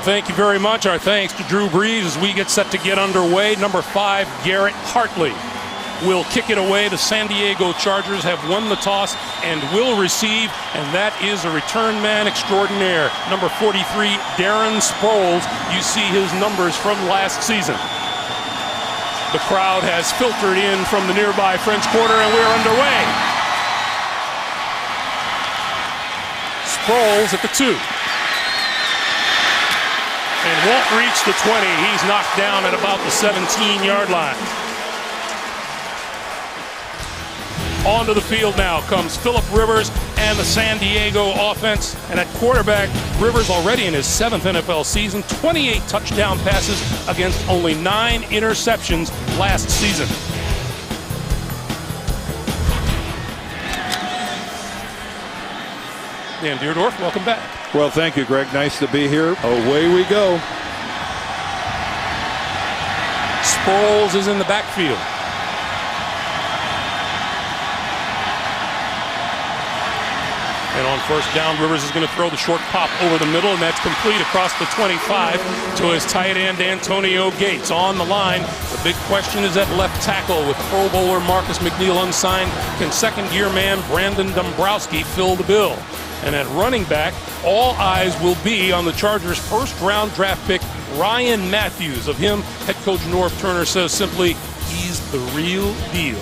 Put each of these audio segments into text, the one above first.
Thank you very much. Our thanks to Drew Brees as we get set to get underway. Number 5, Garrett Hartley will kick it away. The San Diego Chargers have won the toss and will receive, and that is a return man extraordinaire. Number 43, Darren Sproles. You see his numbers from last season. The crowd has filtered in from the nearby French Quarter, and we're underway. Sproles at the 2. And won't reach the 20. He's knocked down at about the 17-yard line. Onto the field now comes Phillip Rivers and the San Diego offense. And at quarterback, Rivers already in his 7th NFL season, 28 touchdown passes against only 9 interceptions last season. Dan Deerdorf, welcome back. Well, thank you, Greg. Nice to be here. Away we go. Sproles is in the backfield. And on first down, Rivers is going to throw the short pop over the middle, and that's complete across the 25 to his tight end, Antonio Gates. On the line, the big question is at left tackle with Pro Bowler Marcus McNeil unsigned. Can second-year man Brandon Dombrowski fill the bill? And at running back, all eyes will be on the Chargers' first-round draft pick, Ryan Matthews. Of him, head coach Norv Turner says simply, he's the real deal.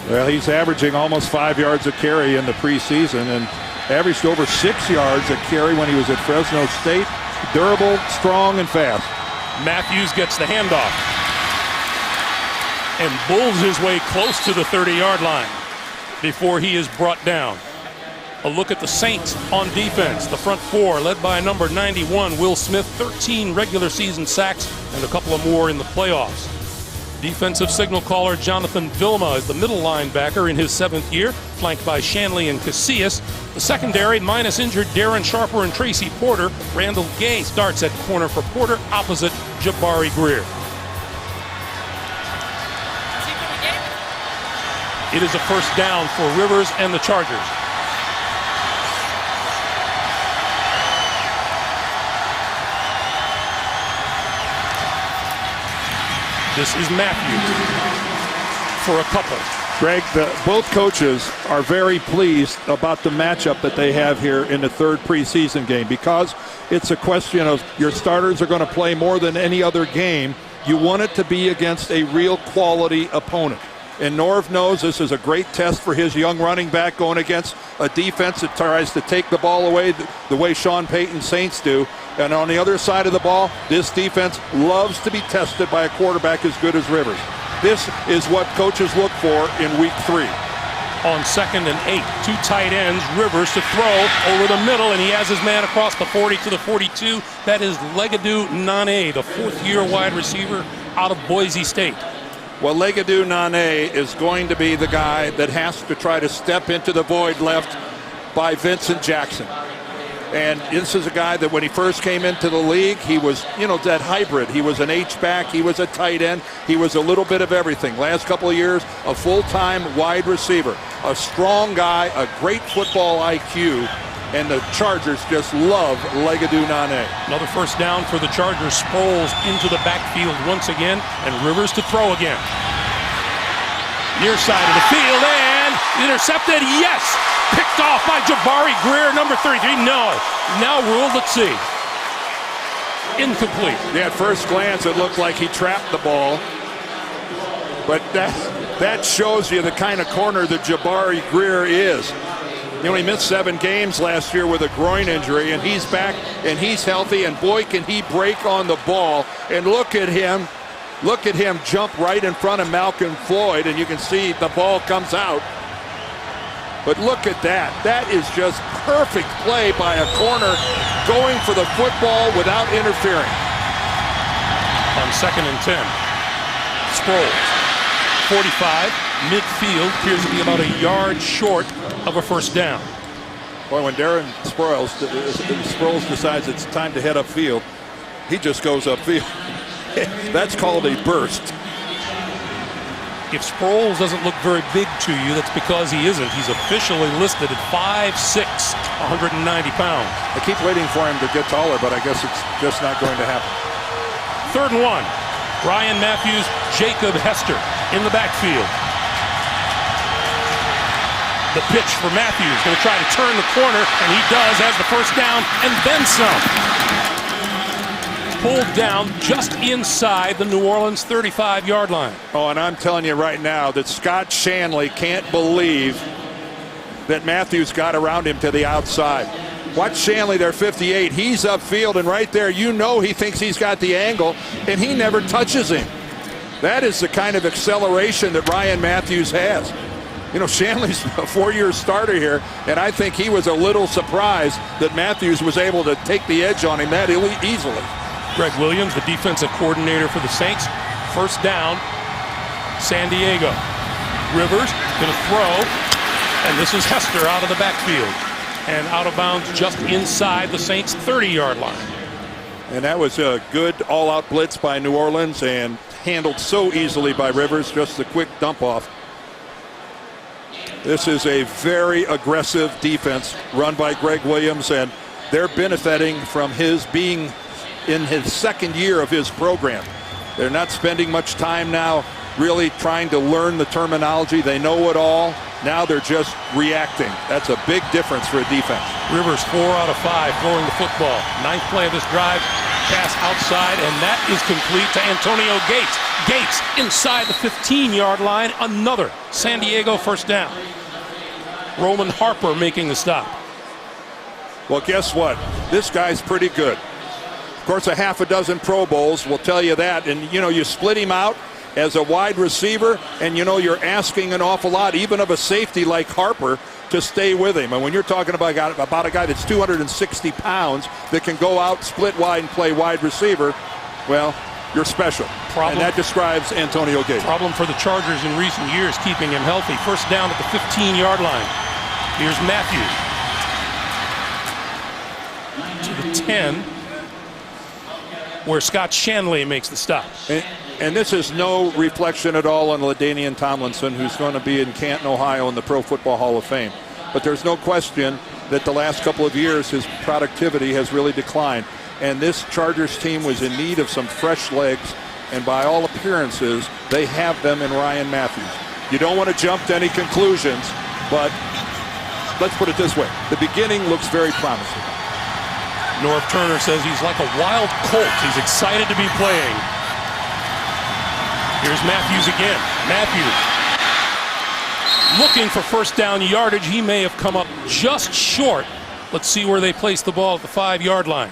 Well, he's averaging almost 5 yards a carry in the preseason and averaged over 6 yards a carry when he was at Fresno State. Durable, strong, and fast. Matthews gets the handoff and bulls his way close to the 30-yard line before he is brought down. A look at the Saints on defense. The front 4 led by number 91, Will Smith, 13 regular season sacks and a couple of more in the playoffs. Defensive signal caller Jonathan Vilma is the middle linebacker in his 7th year, flanked by Shanley and Casillas. The secondary, minus injured Darren Sharper and Tracy Porter. Randall Gay starts at corner for Porter, opposite Jabari Greer. It is a first down for Rivers and the Chargers. This is Matthews for a couple. Greg, both coaches are very pleased about the matchup that they have here in the 3rd preseason game because it's a question of your starters are going to play more than any other game. You want it to be against a real quality opponent. And Norv knows this is a great test for his young running back going against a defense that tries to take the ball away the way Sean Payton's Saints do. And on the other side of the ball, this defense loves to be tested by a quarterback as good as Rivers. This is what coaches look for in week 3. On 2nd and 8, 2 tight ends, Rivers to throw over the middle, and he has his man across the 40 to the 42. That is Legadou Nane, the 4th-year wide receiver out of Boise State. Well, Legadou Nane is going to be the guy that has to try to step into the void left by Vincent Jackson. And this is a guy that when he first came into the league, he was, that hybrid. He was an H-back, he was a tight end, he was a little bit of everything. Last couple of years, a full-time wide receiver, a strong guy, a great football IQ, and the Chargers just love Legadou Nane. Another first down for the Chargers. Sproles into the backfield once again, and Rivers to throw again. Near side of the field, and intercepted, yes! Picked off by Jabari Greer, number 33. No. Now ruled, let's see. Incomplete. Yeah, at first glance, it looked like he trapped the ball. But that shows you the kind of corner that Jabari Greer is. He only missed 7 games last year with a groin injury, and he's back, and he's healthy, and boy, can he break on the ball. And look at him jump right in front of Malcolm Floyd, and you can see the ball comes out. But look at that. That is just perfect play by a corner going for the football without interfering. On 2nd and 10, Sproles, 45, midfield, appears to be about a yard short of a first down. Boy, when Darren Sproles decides it's time to head upfield, he just goes upfield. That's called a burst. If Sproles doesn't look very big to you, that's because he isn't. He's officially listed at 5'6", 190 pounds. I keep waiting for him to get taller, but I guess it's just not going to happen. 3rd and 1. Ryan Matthews, Jacob Hester in the backfield. The pitch for Matthews, going to try to turn the corner, and he does, has the first down, and then some. Pulled down just inside the New Orleans 35-yard line. Oh, and I'm telling you right now that Scott Shanley can't believe that Matthews got around him to the outside. Watch Shanley there, 58. He's upfield, and right there, you know he thinks he's got the angle, and he never touches him. That is the kind of acceleration that Ryan Matthews has. You know, Shanley's a 4-year starter here, and I think he was a little surprised that Matthews was able to take the edge on him that easily. Greg Williams, the defensive coordinator for the Saints. 1st down, San Diego. Rivers going to throw, and this is Hester out of the backfield. And out of bounds just inside the Saints' 30-yard line. And that was a good all-out blitz by New Orleans and handled so easily by Rivers, just a quick dump-off. This is a very aggressive defense run by Greg Williams, and they're benefiting from his being in his 2nd year of his program. They're not spending much time now really trying to learn the terminology. They know it all. Now they're just reacting. That's a big difference for a defense. Rivers 4 out of 5 throwing the football. 9th play of this drive, pass outside, and that is complete to Antonio Gates. Gates inside the 15-yard line, another San Diego 1st down. Roman Harper making the stop. Well, guess what? This guy's pretty good. Of course, a half a dozen Pro Bowls will tell you that. And, you know, you split him out as a wide receiver, and, you know, you're asking an awful lot, even of a safety like Harper, to stay with him. And when you're talking about a guy that's 260 pounds that can go out, split wide, and play wide receiver, well, you're special. And that describes Antonio Gates. Problem for the Chargers in recent years, keeping him healthy. 1st down at the 15-yard line. Here's Matthews. To the 10, where Scott Shanley makes the stop. And this is no reflection at all on LaDainian Tomlinson, who's going to be in Canton, Ohio in the Pro Football Hall of Fame. But there's no question that the last couple of years his productivity has really declined. And this Chargers team was in need of some fresh legs, and by all appearances, they have them in Ryan Matthews. You don't want to jump to any conclusions, but let's put it this way. The beginning looks very promising. Norv Turner says he's like a wild colt. He's excited to be playing. Here's Matthews again. Matthews looking for 1st down yardage. He may have come up just short. Let's see where they place the ball at the 5-yard line.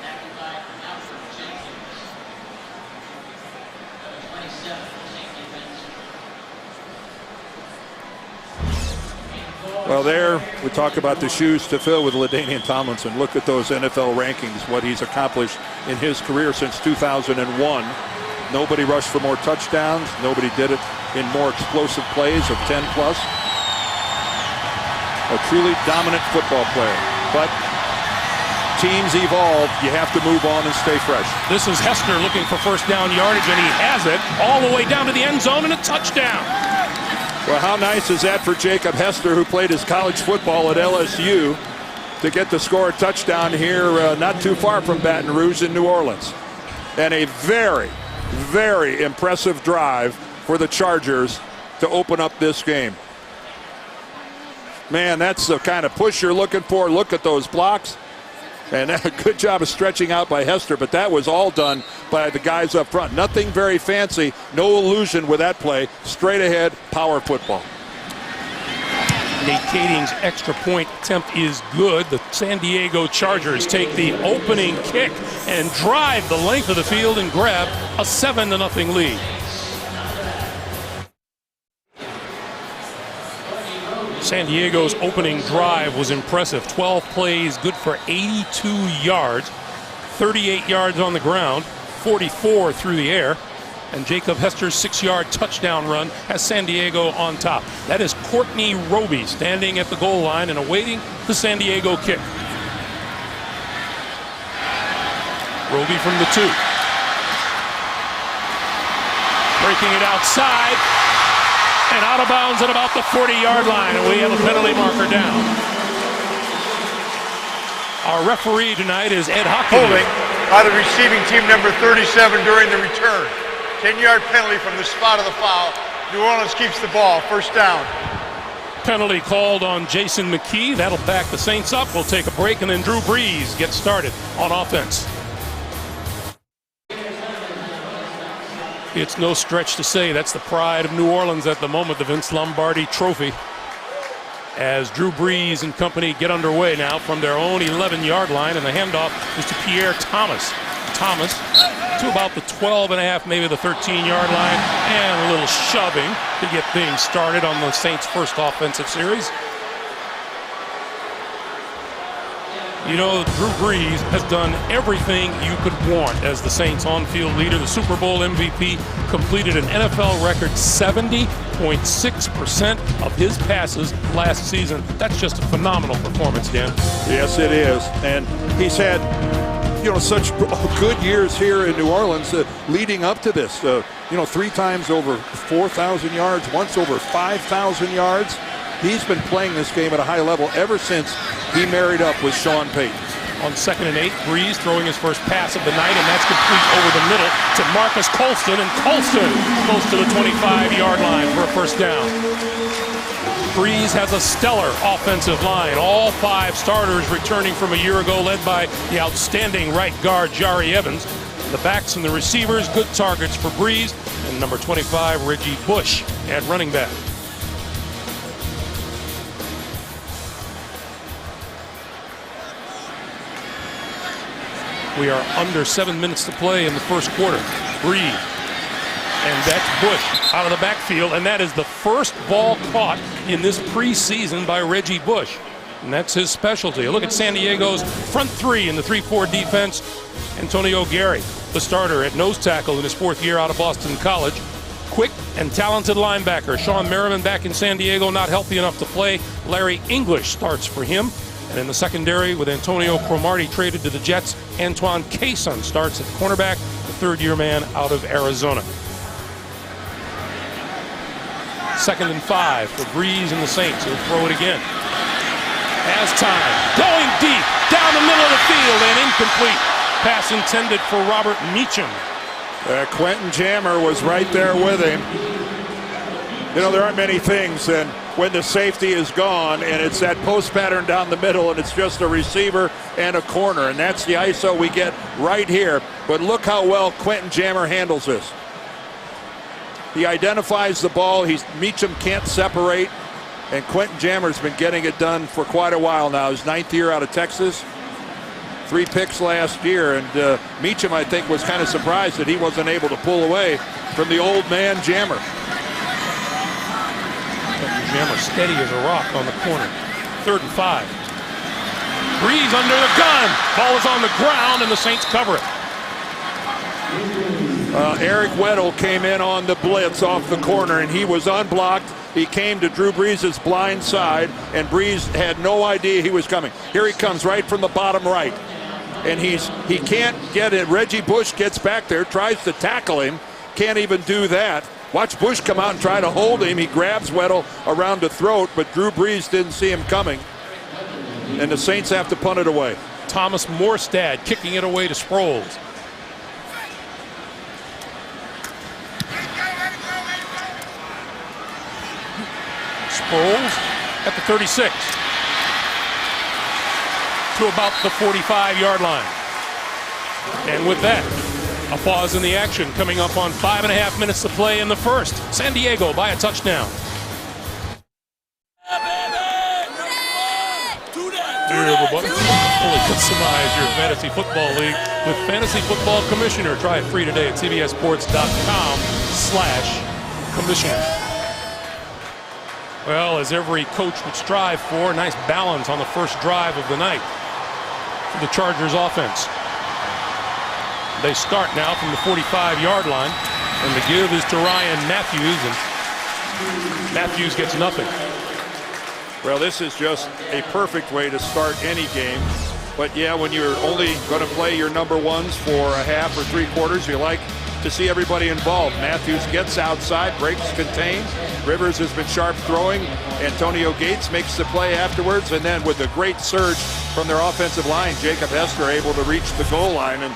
Well, there we talk about the shoes to fill with LaDainian Tomlinson. Look at those NFL rankings, what he's accomplished in his career since 2001. Nobody rushed for more touchdowns. Nobody did it in more explosive plays of 10+. A truly dominant football player. But teams evolve. You have to move on and stay fresh. This is Hester looking for 1st down yardage, and he has it all the way down to the end zone and a touchdown. Well, how nice is that for Jacob Hester, who played his college football at LSU, to get to score a touchdown here not too far from Baton Rouge in New Orleans. And a very, very impressive drive for the Chargers to open up this game. Man, that's the kind of push you're looking for. Look at those blocks. And a good job of stretching out by Hester, but that was all done by the guys up front. Nothing very fancy, no illusion with that play. Straight ahead, power football. Nate Kading's extra point attempt is good. The San Diego Chargers take the opening kick and drive the length of the field and grab a 7-0 lead. San Diego's opening drive was impressive. 12 plays, good for 82 yards, 38 yards on the ground, 44 through the air. And Jacob Hester's 6-yard touchdown run has San Diego on top. That is Courtney Roby standing at the goal line and awaiting the San Diego kick. Roby from the 2. Breaking it outside. and out of bounds at about the 40-yard line, and we have a penalty marker down. Our referee tonight is Ed Hockey. Holding by the receiving team, number 37, during the return. 10-yard penalty from the spot of the foul. New Orleans keeps the ball. First down. Penalty called on Jason McKee. That'll back the Saints up. We'll take a break, and then Drew Brees gets started on offense. It's no stretch to say that's the pride of New Orleans at the moment, the Vince Lombardi Trophy. As Drew Brees and company get underway now from their own 11-yard line, and the handoff is to Pierre Thomas. Thomas to about the 12.5, maybe the 13-yard line, and a little shoving to get things started on the Saints' first offensive series. You know, Drew Brees has done everything you could want as the Saints on-field leader. The Super Bowl MVP completed an NFL record 70.6% of his passes last season. That's just a phenomenal performance, Dan. Yes, it is. And he's had, such good years here in New Orleans leading up to this. 3 times over 4,000 yards, once over 5,000 yards. He's been playing this game at a high level ever since he married up with Sean Payton. On 2nd and 8, Brees throwing his first pass of the night, and that's complete over the middle to Marcus Colston, and Colston goes to the 25-yard line for a first down. Brees has a stellar offensive line. All 5 starters returning from a year ago, led by the outstanding right guard, Jari Evans. The backs and the receivers, good targets for Brees, and number 25, Reggie Bush at running back. We are under 7 minutes to play in the first quarter. Brees. And that's Bush out of the backfield. And that is the first ball caught in this preseason by Reggie Bush. And that's his specialty. Look at San Diego's front 3 in the 3-4 defense. Antonio Gary, the starter at nose tackle in his 4th year out of Boston College. Quick and talented linebacker. Sean Merriman back in San Diego, not healthy enough to play. Larry English starts for him. And in the secondary, with Antonio Cromartie traded to the Jets, Antoine Cason starts at cornerback, the 3rd-year man out of Arizona. 2nd and 5 for Brees and the Saints. He'll throw it again. Has time. Going deep, down the middle of the field, and incomplete. Pass intended for Robert Meacham. Quentin Jammer was right there with him. There aren't many things, and when the safety is gone and it's that post pattern down the middle and it's just a receiver and a corner, and that's the ISO we get right here. But look how well Quentin Jammer handles this. He identifies the ball. Meacham can't separate, and Quentin Jammer's been getting it done for quite a while now. His 9th year out of Texas. 3 picks last year, and Meacham, I think, was kind of surprised that he wasn't able to pull away from the old man Jammer. Jammer steady as a rock on the corner. 3rd and 5. Brees under the gun. Ball is on the ground, and the Saints cover it. Eric Weddle came in on the blitz off the corner, and he was unblocked. He came to Drew Brees' blind side, and Brees had no idea he was coming. Here he comes right from the bottom right, and he can't get it. Reggie Bush gets back there, tries to tackle him, can't even do that. Watch Bush come out and try to hold him. He grabs Weddle around the throat, but Drew Brees didn't see him coming. And the Saints have to punt it away. Thomas Morstad kicking it away to Sproles. Sproles at the 36. To about the 45-yard line. And with that, a pause in the action coming up on 5.5 minutes to play in the first. San Diego by a touchdown. Here, everybody. Fully customize your fantasy football league with Fantasy Football Commissioner. Try it free today at cbssports.com/commissioner. Well, as every coach would strive for, nice balance on the first drive of the night for the Chargers offense. They start now from the 45-yard line, and the give is to Ryan Matthews, and Matthews gets nothing. Well, this is just a perfect way to start any game. But yeah, when you're only going to play your number ones for a half or 3 quarters, you like to see everybody involved. Matthews gets outside, breaks contained. Rivers has been sharp throwing. Antonio Gates makes the play afterwards, and then with a great surge from their offensive line, Jacob Hester able to reach the goal line, and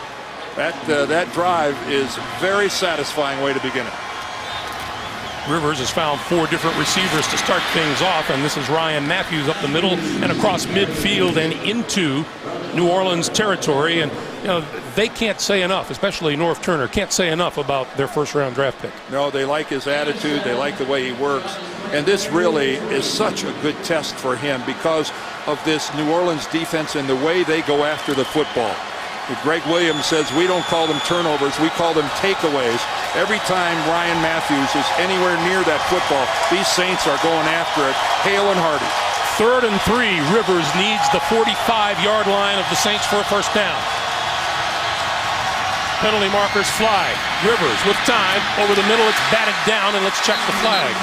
that drive is a very satisfying way to begin it. Rivers has found 4 different receivers to start things off, and this is Ryan Matthews up the middle and across midfield and into New Orleans territory. And you know, they can't say enough, especially North Turner, can't say enough about their first-round draft pick. No, they like his attitude. They like the way he works. And this really is such a good test for him because of this New Orleans defense and the way they go after the football. Greg Williams says we don't call them turnovers, we call them takeaways. Every time Ryan Matthews is anywhere near that football, these Saints are going after it, hale and hearty. 3rd and 3. Rivers needs the 45-yard line of the Saints for a first down. Penalty markers fly. Rivers with time over the middle. It's batted down, and let's check the flag.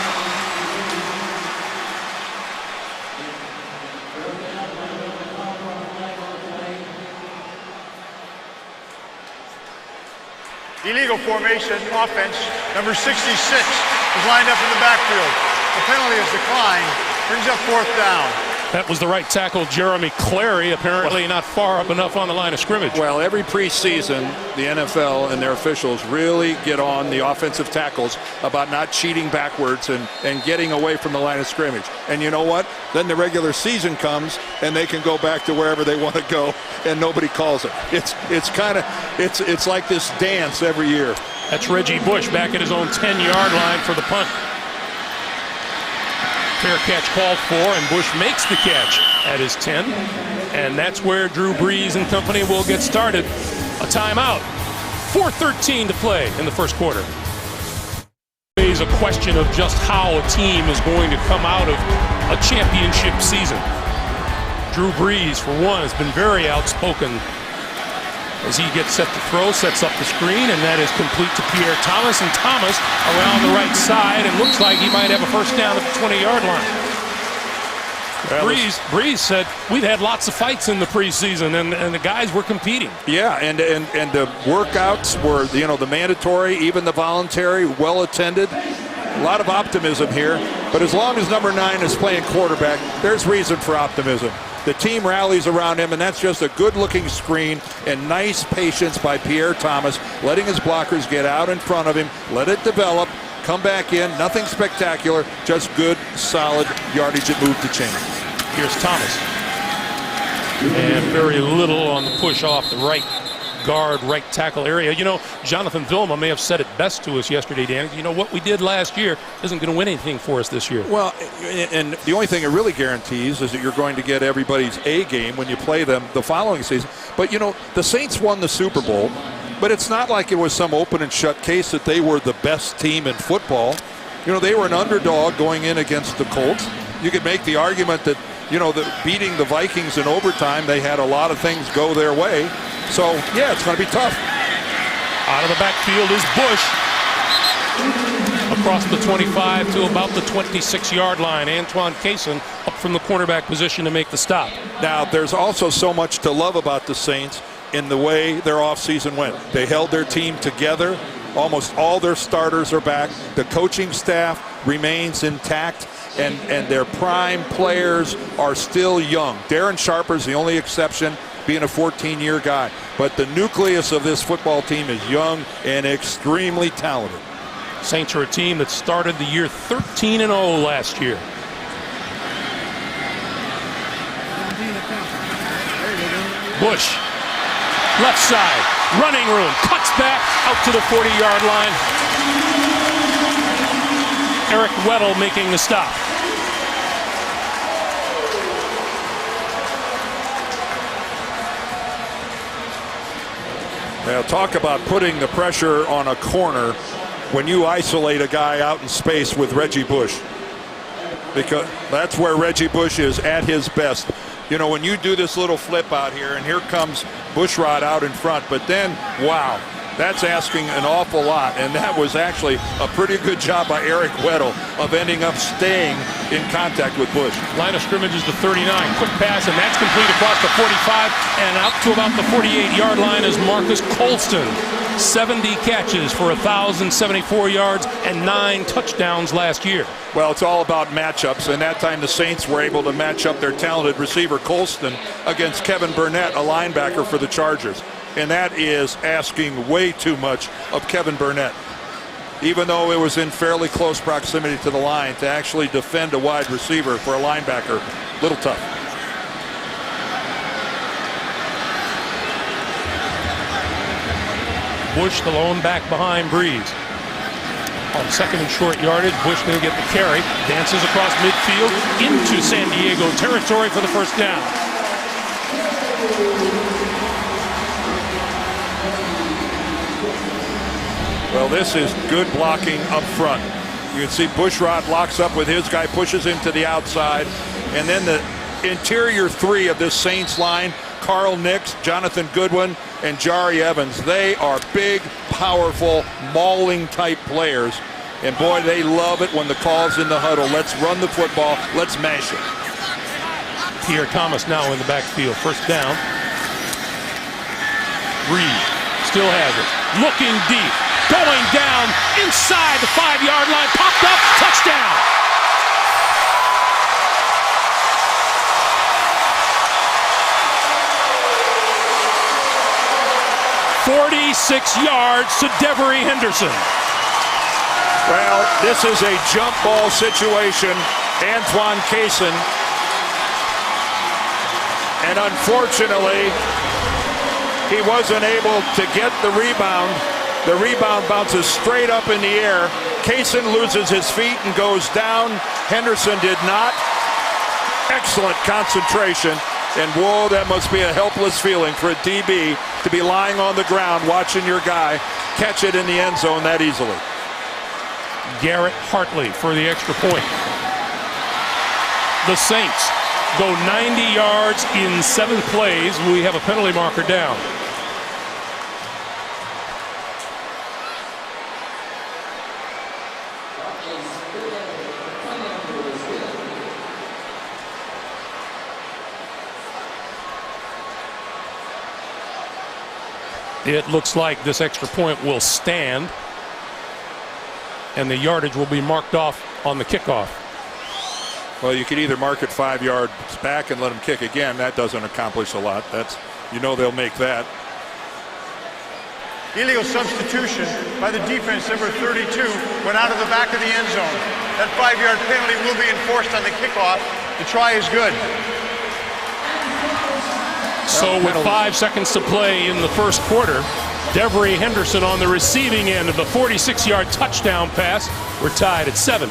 Illegal formation, offense, number 66 is lined up in the backfield. The penalty is declined, brings up 4th down. That was the right tackle, Jeremy Clary, apparently not far up enough on the line of scrimmage. Well, every preseason, the NFL and their officials really get on the offensive tackles about not cheating backwards and getting away from the line of scrimmage. And you know what? Then the regular season comes and they can go back to wherever they want to go and nobody calls it. It's like this dance every year. That's Reggie Bush back at his own 10-yard line for the punt. Fair catch called for, and Bush makes the catch at his 10. And that's where Drew Brees and company will get started. A timeout. 4:13 to play in the first quarter. It's a question of just how a team is going to come out of a championship season. Drew Brees, for one, has been very outspoken as he gets set to throw, sets up the screen, and that is complete to Pierre Thomas. And Thomas around the right side, and looks like he might have a first down at the 20-yard line. Brees said, we've had lots of fights in the preseason, and the guys were competing. Yeah, and the workouts were, the mandatory, even the voluntary, well attended. A lot of optimism here, but as long as number 9 is playing quarterback, there's reason for optimism. The team rallies around him, and that's just a good-looking screen and nice patience by Pierre Thomas, letting his blockers get out in front of him, let it develop, come back in, nothing spectacular, just good, solid yardage that moved the chain. Here's Thomas. And very little on the push off the right guard, right tackle area. You know, Jonathan Vilma may have said it best to us yesterday, Dan. You know, what we did last year isn't going to win anything for us this year. Well, and the only thing it really guarantees is that you're going to get everybody's A game when you play them the following season. But, the Saints won the Super Bowl, but it's not like it was some open and shut case that they were the best team in football. They were an underdog going in against the Colts. You could make the argument that, beating the Vikings in overtime, they had a lot of things go their way. So, yeah, it's going to be tough. Out of the backfield is Bush. Across the 25 to about the 26-yard line. Antoine Cason up from the cornerback position to make the stop. Now, there's also so much to love about the Saints in the way their offseason went. They held their team together. Almost all their starters are back. The coaching staff remains intact. And their prime players are still young. Darren Sharper's the only exception, being a 14-year guy. But the nucleus of this football team is young and extremely talented. Saints are a team that started the year 13-0 last year. Bush, left side, running room, cuts back out to the 40-yard line. Eric Weddle making the stop. Now, talk about putting the pressure on a corner when you isolate a guy out in space with Reggie Bush. Because that's where Reggie Bush is at his best. When you do this little flip out here, and here comes Bushrod out in front, but then, wow, that's asking an awful lot. And that was actually a pretty good job by Eric Weddle of ending up staying in contact with Bush. Line of scrimmage is the 39. Quick pass, and that's complete across the 45 and out to about the 48-yard line is Marcus Colston. 70 catches for 1,074 yards and 9 touchdowns last year. Well, it's all about matchups, and that time the Saints were able to match up their talented receiver Colston against Kevin Burnett, a linebacker for the Chargers. And that is asking way too much of Kevin Burnett. Even though it was in fairly close proximity to the line, to actually defend a wide receiver for a linebacker, a little tough. Bush, the lone back behind Breeze. On second and short yardage, Bush going to get the carry. Dances across midfield into San Diego territory for the first down. Well, this is good blocking up front. You can see Bushrod locks up with his guy, pushes him to the outside. And then the interior three of this Saints line, Carl Nix, Jonathan Goodwin, and Jari Evans, they are big, powerful, mauling type players. And boy, they love it when the call's in the huddle. Let's run the football. Let's mash it. Pierre Thomas now in the backfield. First down. Reed still has it. Looking deep. Going down inside the 5-yard line. Popped up. Touchdown. "46 yards to Devery Henderson." Well, this is a jump ball situation. Antoine Cason. And unfortunately, he wasn't able to get the rebound. The rebound bounces straight up in the air. Cason loses his feet and goes down. Henderson did not. Excellent concentration. And whoa, that must be a helpless feeling for a DB to be lying on the ground watching your guy catch it in the end zone that easily. Garrett Hartley for the extra point. The Saints go 90 yards in 7 plays. We have a penalty marker down. It looks like this extra point will stand, and the yardage will be marked off on the kickoff. Well, you could either mark it 5 yards back and let them kick again. That doesn't accomplish a lot. That's, you know, they'll make that. Illegal substitution by the defense, number 32, went out of the back of the end zone. That 5-yard penalty will be enforced on the kickoff. The try is good. So with 5 seconds to play in the first quarter, Devery Henderson on the receiving end of the 46-yard touchdown pass. We're tied at 7.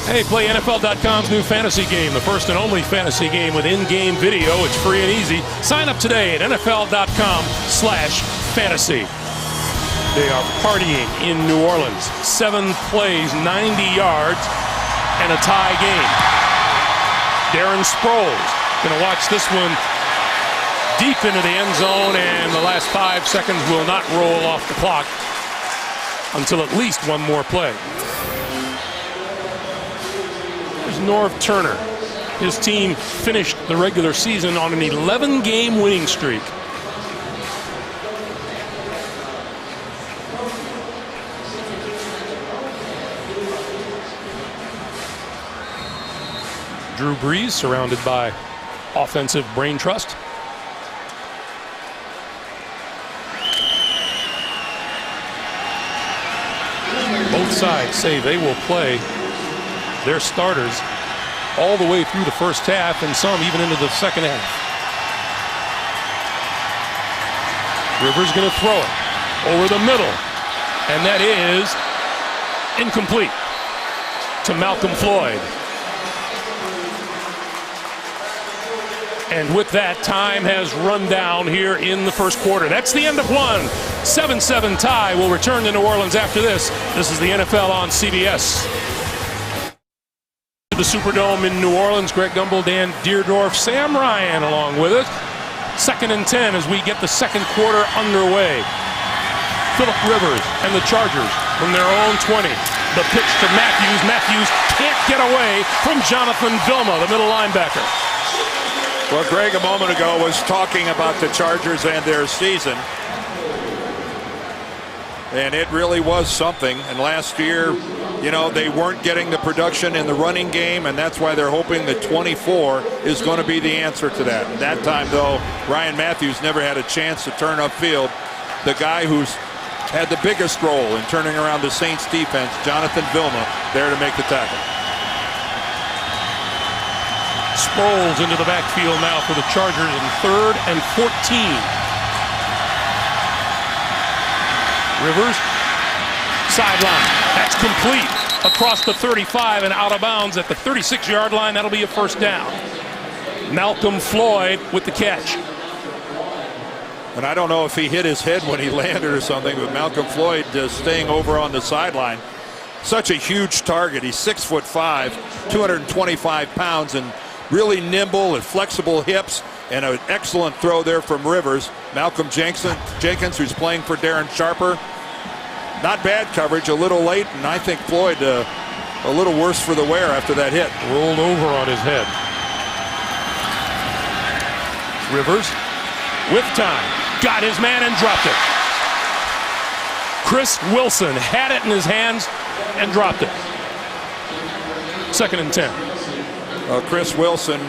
Hey, play NFL.com's new fantasy game, the first and only fantasy game with in-game video. It's free and easy. Sign up today at NFL.com/fantasy. They are partying in New Orleans. 7 plays, 90 yards, and a tie game. Darren Sproles going to watch this one deep into the end zone, and the last 5 seconds will not roll off the clock until at least one more play. There's Norv Turner. His team finished the regular season on an 11-game winning streak. Drew Brees surrounded by offensive brain trust. Both sides say they will play their starters all the way through the first half and some even into the second half. Rivers going to throw it over the middle, and that is incomplete to Malcolm Floyd. And with that, time has run down here in the first quarter. That's the end of one. 7-7 tie. Will return to New Orleans after this. This is the NFL on CBS. The Superdome in New Orleans. Greg Gumbel, Dan Deerdorf, Sam Ryan along with us. 2nd and 10 as we get the second quarter underway. Phillip Rivers and the Chargers from their own 20. The pitch to Matthews. Matthews can't get away from Jonathan Vilma, the middle linebacker. Well, Greg a moment ago was talking about the Chargers and their season. And it really was something. And last year, you know, they weren't getting the production in the running game, and that's why they're hoping that 24 is going to be the answer to that. And that time, though, Ryan Matthews never had a chance to turn upfield. The guy who's had the biggest role in turning around the Saints defense, Jonathan Vilma, there to make the tackle. Sproles into the backfield now for the Chargers in 3rd and 14. Rivers, sideline. That's complete across the 35 and out of bounds at the 36-yard line. That'll be a first down. Malcolm Floyd with the catch. And I don't know if he hit his head when he landed or something, but Malcolm Floyd staying over on the sideline. Such a huge target. He's 6'5", 225 pounds, and really nimble and flexible hips, and an excellent throw there from Rivers. Malcolm Jenkins, who's playing for Darren Sharper. Not bad coverage, a little late, and I think Floyd a little worse for the wear after that hit. Rolled over on his head. Rivers with time. Got his man and dropped it. Chris Wilson had it in his hands and dropped it. 2nd and 10. Chris Wilson,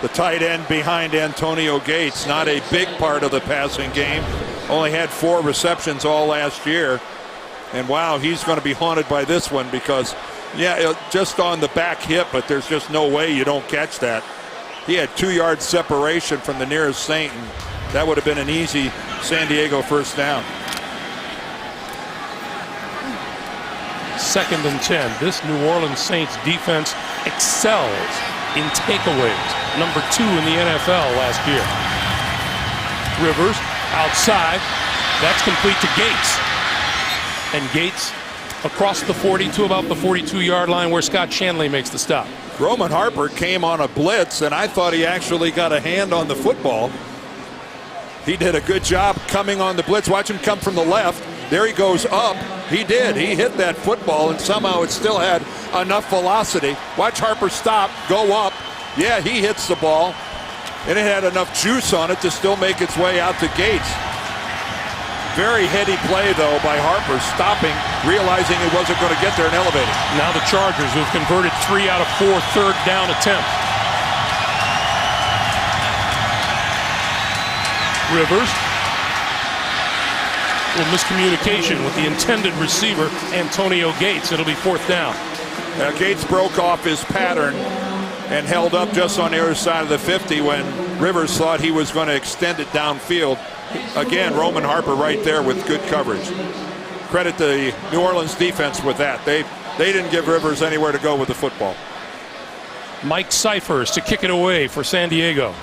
the tight end behind Antonio Gates, not a big part of the passing game. Only had 4 receptions all last year. And wow, he's going to be haunted by this one because, yeah, just on the back hip, but there's just no way you don't catch that. He had 2-yard separation from the nearest Saint, and that would have been an easy San Diego first down. 2nd and 10. This New Orleans Saints defense excels in takeaways. Number 2 in the NFL last year. Rivers outside. That's complete to Gates. And Gates across the 40 to about the 42-yard line where Scott Shanley makes the stop. Roman Harper came on a blitz, and I thought he actually got a hand on the football. He did a good job coming on the blitz. Watch him come from the left. There he goes up. He did. He hit that football, and somehow it still had enough velocity. Watch Harper stop, go up. Yeah, he hits the ball, and it had enough juice on it to still make its way out to Gates. Very heady play, though, by Harper, stopping, realizing he wasn't going to get there and elevating. Now the Chargers, who've converted 3 out of 4 third down attempts. Rivers. A little miscommunication with the intended receiver, Antonio Gates. It'll be 4th down. Now, Gates broke off his pattern and held up just on the other side of the 50 when Rivers thought he was going to extend it downfield. Again, Roman Harper right there with good coverage. Credit the New Orleans defense with that. They didn't give Rivers anywhere to go with the football. Mike Cyphers to kick it away for San Diego.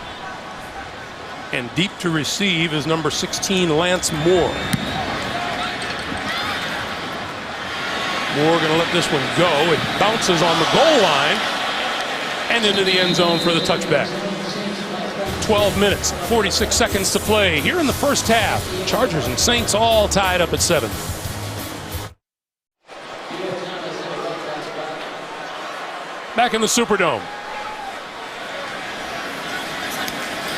And deep to receive is number 16, Lance Moore. Moore going to let this one go. It bounces on the goal line and into the end zone for the touchback. 12 minutes, 46 seconds to play here in the first half. Chargers and Saints all tied up at 7. Back in the Superdome.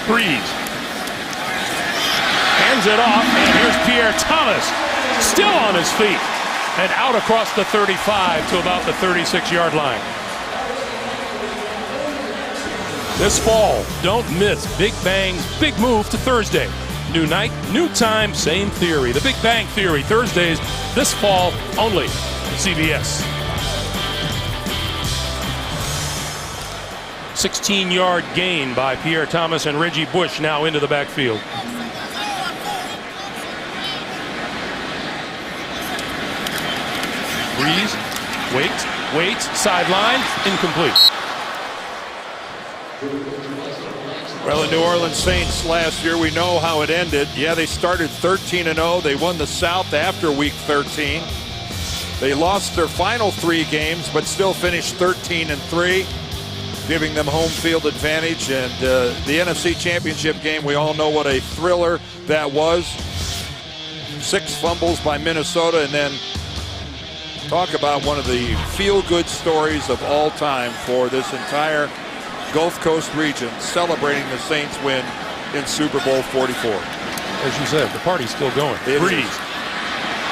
Breeze. Hands it off, and here's Pierre Thomas. Still on his feet. And out across the 35 to about the 36-yard line. This fall, don't miss Big Bang's big move to Thursday. New night, new time, same theory. The Big Bang Theory, Thursdays this fall only. CBS. 16-yard gain by Pierre Thomas and Reggie Bush now into the backfield. Breeze, waits, sideline, incomplete. Well, the New Orleans Saints last year, we know how it ended. Yeah, they started 13-0. They won the South after Week 13. They lost their final 3 games, but still finished 13-3, giving them home field advantage. And the NFC Championship game, we all know what a thriller that was. 6 fumbles by Minnesota, and then talk about one of the feel-good stories of all time for this entire Gulf Coast region celebrating the Saints win in Super Bowl 44. As you said, the party's still going. It Breeze is.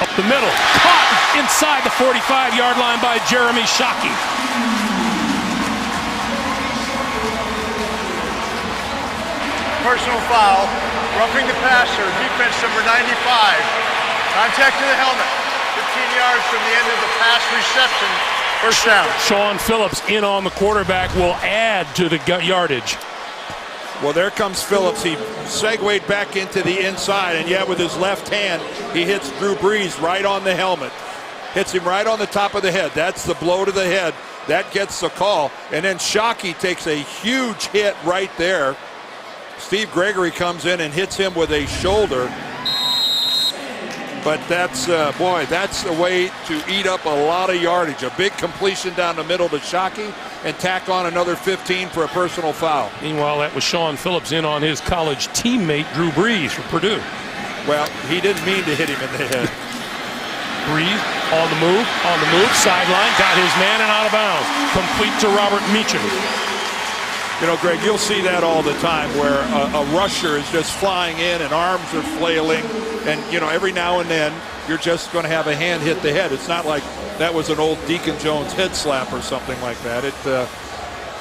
up the middle, caught inside the 45-yard line by Jeremy Shockey. Personal foul, roughing the passer, defense number 95. Contact to the helmet, 15 yards from the end of the pass reception. First down. Sean Phillips in on the quarterback will add to the yardage. Well, there comes Phillips. He segued back into the inside, and yet with his left hand, he hits Drew Brees right on the helmet. Hits him right on the top of the head. That's the blow to the head. That gets the call. And then Shockey takes a huge hit right there. Steve Gregory comes in and hits him with a shoulder. But that's, boy, that's the way to eat up a lot of yardage. A big completion down the middle to Shockey and tack on another 15 for a personal foul. Meanwhile, that was Sean Phillips in on his college teammate Drew Brees for Purdue. Well, he didn't mean to hit him in the head. Brees on the move, sideline, got his man and out of bounds. Complete to Robert Meacham. You know, Greg, you'll see that all the time where a rusher is just flying in and arms are flailing. And, you know, every now and then you're just going to have a hand hit the head. It's not like that was an old Deacon Jones head slap or something like that.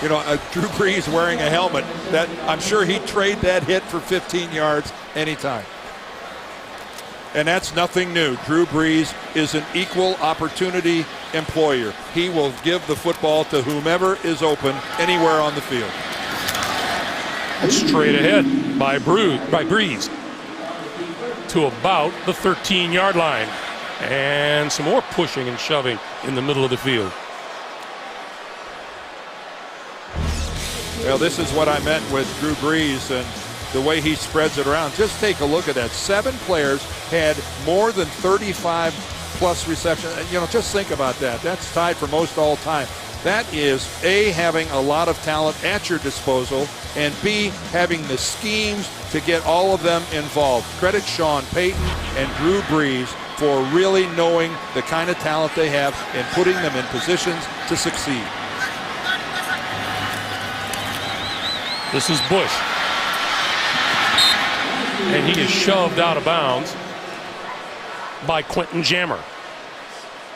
You know, Drew Brees wearing a helmet, that I'm sure he'd trade that hit for 15 yards anytime. And that's nothing new. Drew Brees is an equal opportunity employer. He will give the football to whomever is open anywhere on the field. Straight ahead by Brees to about the 13-yard line. And some more pushing and shoving in the middle of the field. Well, this is what I meant with Drew Brees and the way he spreads it around. Just take a look at that. 7 players had more than 35 plus receptions. You know, just think about that. That's tied for most all time. That is A, having a lot of talent at your disposal, and B, having the schemes to get all of them involved. Credit Sean Payton and Drew Brees for really knowing the kind of talent they have and putting them in positions to succeed. This is Bush. And he is shoved out of bounds by Quentin Jammer.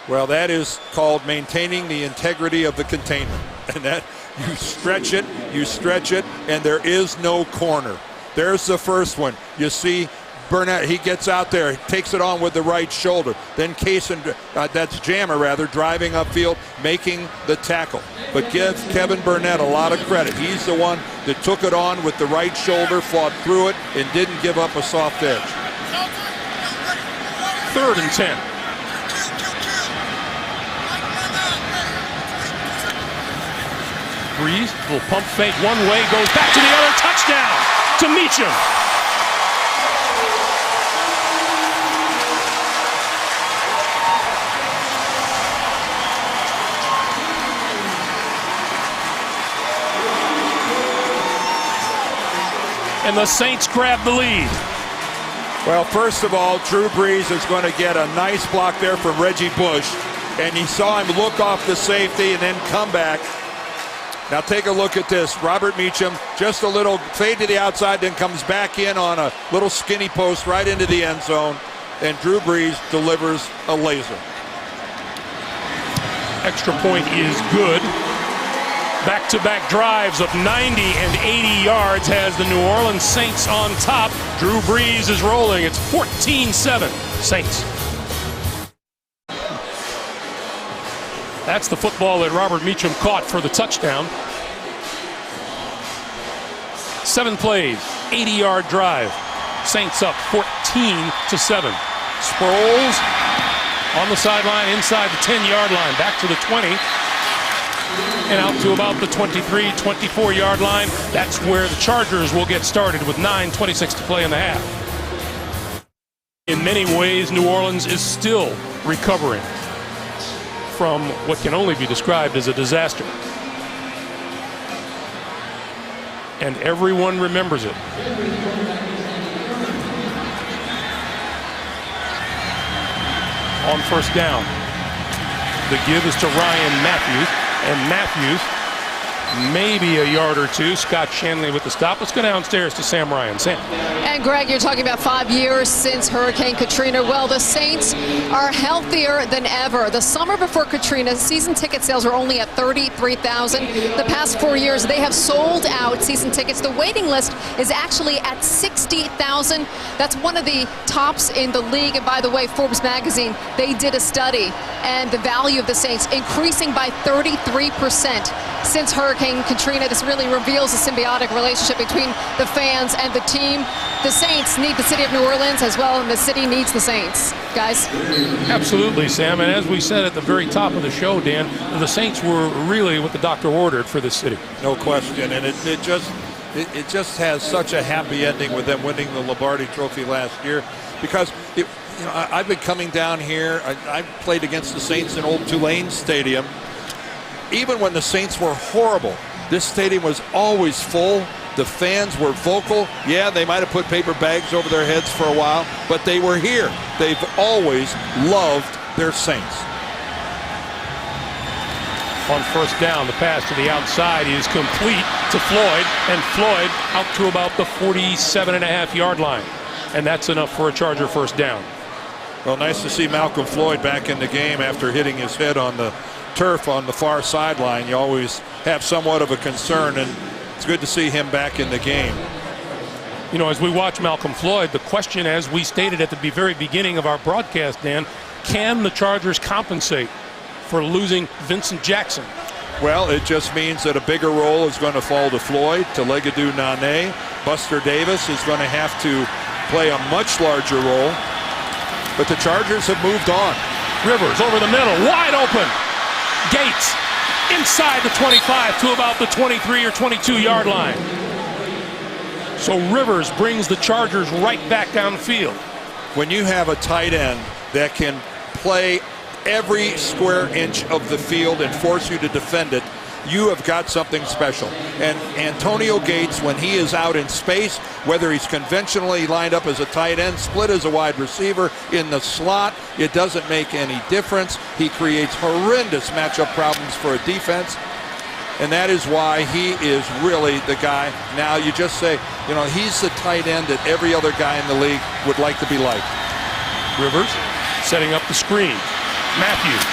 Well, that is called maintaining the integrity of the containment. And that you stretch it, and there is no corner. There's the first one. You see Burnett, he gets out there, takes it on with the right shoulder. Then that's Jammer rather, driving upfield, making the tackle. But give Kevin Burnett a lot of credit. He's the one that took it on with the right shoulder, fought through it, and didn't give up a soft edge. 3rd and 10. Brees, little pump fake one way, goes back to the other, touchdown to Meacham. And the Saints grab the lead. Well, first of all, Drew Brees is going to get a nice block there from Reggie Bush. And he saw him look off the safety and then come back. Now take a look at this. Robert Meacham, just a little fade to the outside, then comes back in on a little skinny post right into the end zone. And Drew Brees delivers a laser. Extra point is good. Back-to-back drives of 90 and 80 yards has the New Orleans Saints on top. Drew Brees is rolling. It's 14-7 Saints. That's the football that Robert Meacham caught for the touchdown. 7 plays, 80-yard drive. Saints up 14-7. Sproles on the sideline inside the 10-yard line, back to the 20. And out to about the 23, 24-yard line. That's where the Chargers will get started with 9:26 to play in the half. In many ways, New Orleans is still recovering from what can only be described as a disaster. And everyone remembers it. On first down, the give is to Ryan Matthews. And Matthews maybe a yard or two. Scott Shanley with the stop. Let's go downstairs to Sam Ryan. Sam. And Greg, you're talking about 5 years since Hurricane Katrina. Well, the Saints are healthier than ever. The summer before Katrina, season ticket sales were only at 33,000. The past 4 years, they have sold out season tickets. The waiting list is actually at 60,000. That's one of the tops in the league. And by the way, Forbes magazine, they did a study, and the value of the Saints increasing by 33% since Hurricane Katrina. This really reveals a symbiotic relationship between the fans and the team. The Saints need the city of New Orleans as well, and the city needs the Saints. Guys? Absolutely, Sam. And as we said at the very top of the show, Dan, the Saints were really what the doctor ordered for this city. No question. And it just has such a happy ending with them winning the Lombardi Trophy last year, because I've been coming down here. I played against the Saints in old Tulane Stadium. Even when the Saints were horrible, this stadium was always full. The fans were vocal. Yeah, they might have put paper bags over their heads for a while, but they were here. They've always loved their Saints. On first down, the pass to the outside is complete to Floyd, and Floyd out to about the 47.5-yard line. And that's enough for a Charger first down. Well, nice to see Malcolm Floyd back in the game after hitting his head on the turf on the far sideline. You always have somewhat of a concern, and it's good to see him back in the game. You know, as we watch Malcolm Floyd, the question, as we stated at the very beginning of our broadcast, Dan, can the Chargers compensate for losing Vincent Jackson? Well, it just means that a bigger role is going to fall to Floyd, to Legadou Nane. Buster Davis is going to have to play a much larger role. But the Chargers have moved on. Rivers over the middle, wide open. Gates inside the 25 to about the 23 or 22-yard line. So Rivers brings the Chargers right back downfield. When you have a tight end that can play every square inch of the field and force you to defend it, you have got something special. And Antonio Gates, when he is out in space, whether he's conventionally lined up as a tight end, split as a wide receiver, in the slot, it doesn't make any difference. He creates horrendous matchup problems for a defense. And that is why he is really the guy. Now you just say, he's the tight end that every other guy in the league would like to be like. Rivers setting up the screen. Matthews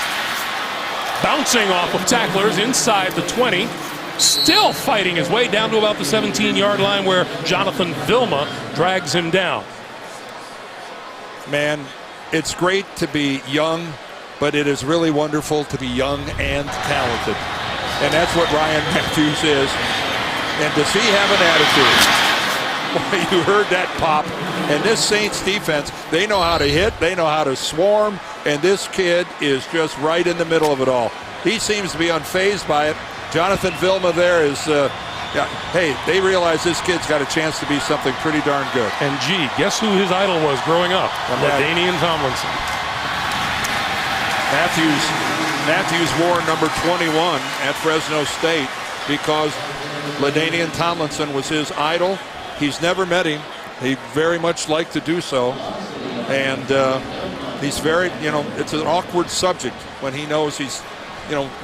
bouncing off of tacklers inside the 20, still fighting his way down to about the 17-yard line, where Jonathan Vilma drags him down. Man, it's great to be young, but it is really wonderful to be young and talented. And that's what Ryan Matthews is. And does he have an attitude? Boy, you heard that pop. And this Saints defense, they know how to hit, they know how to swarm, and this kid is just right in the middle of it all. He seems to be unfazed by it. Jonathan Vilma there is, hey, they realize this kid's got a chance to be something pretty darn good. And gee, guess who his idol was growing up? LaDainian Tomlinson. Matthews wore number 21 at Fresno State because LaDainian Tomlinson was his idol. He's never met him. He'd very much like to do so. And he's very, it's an awkward subject when he knows he's,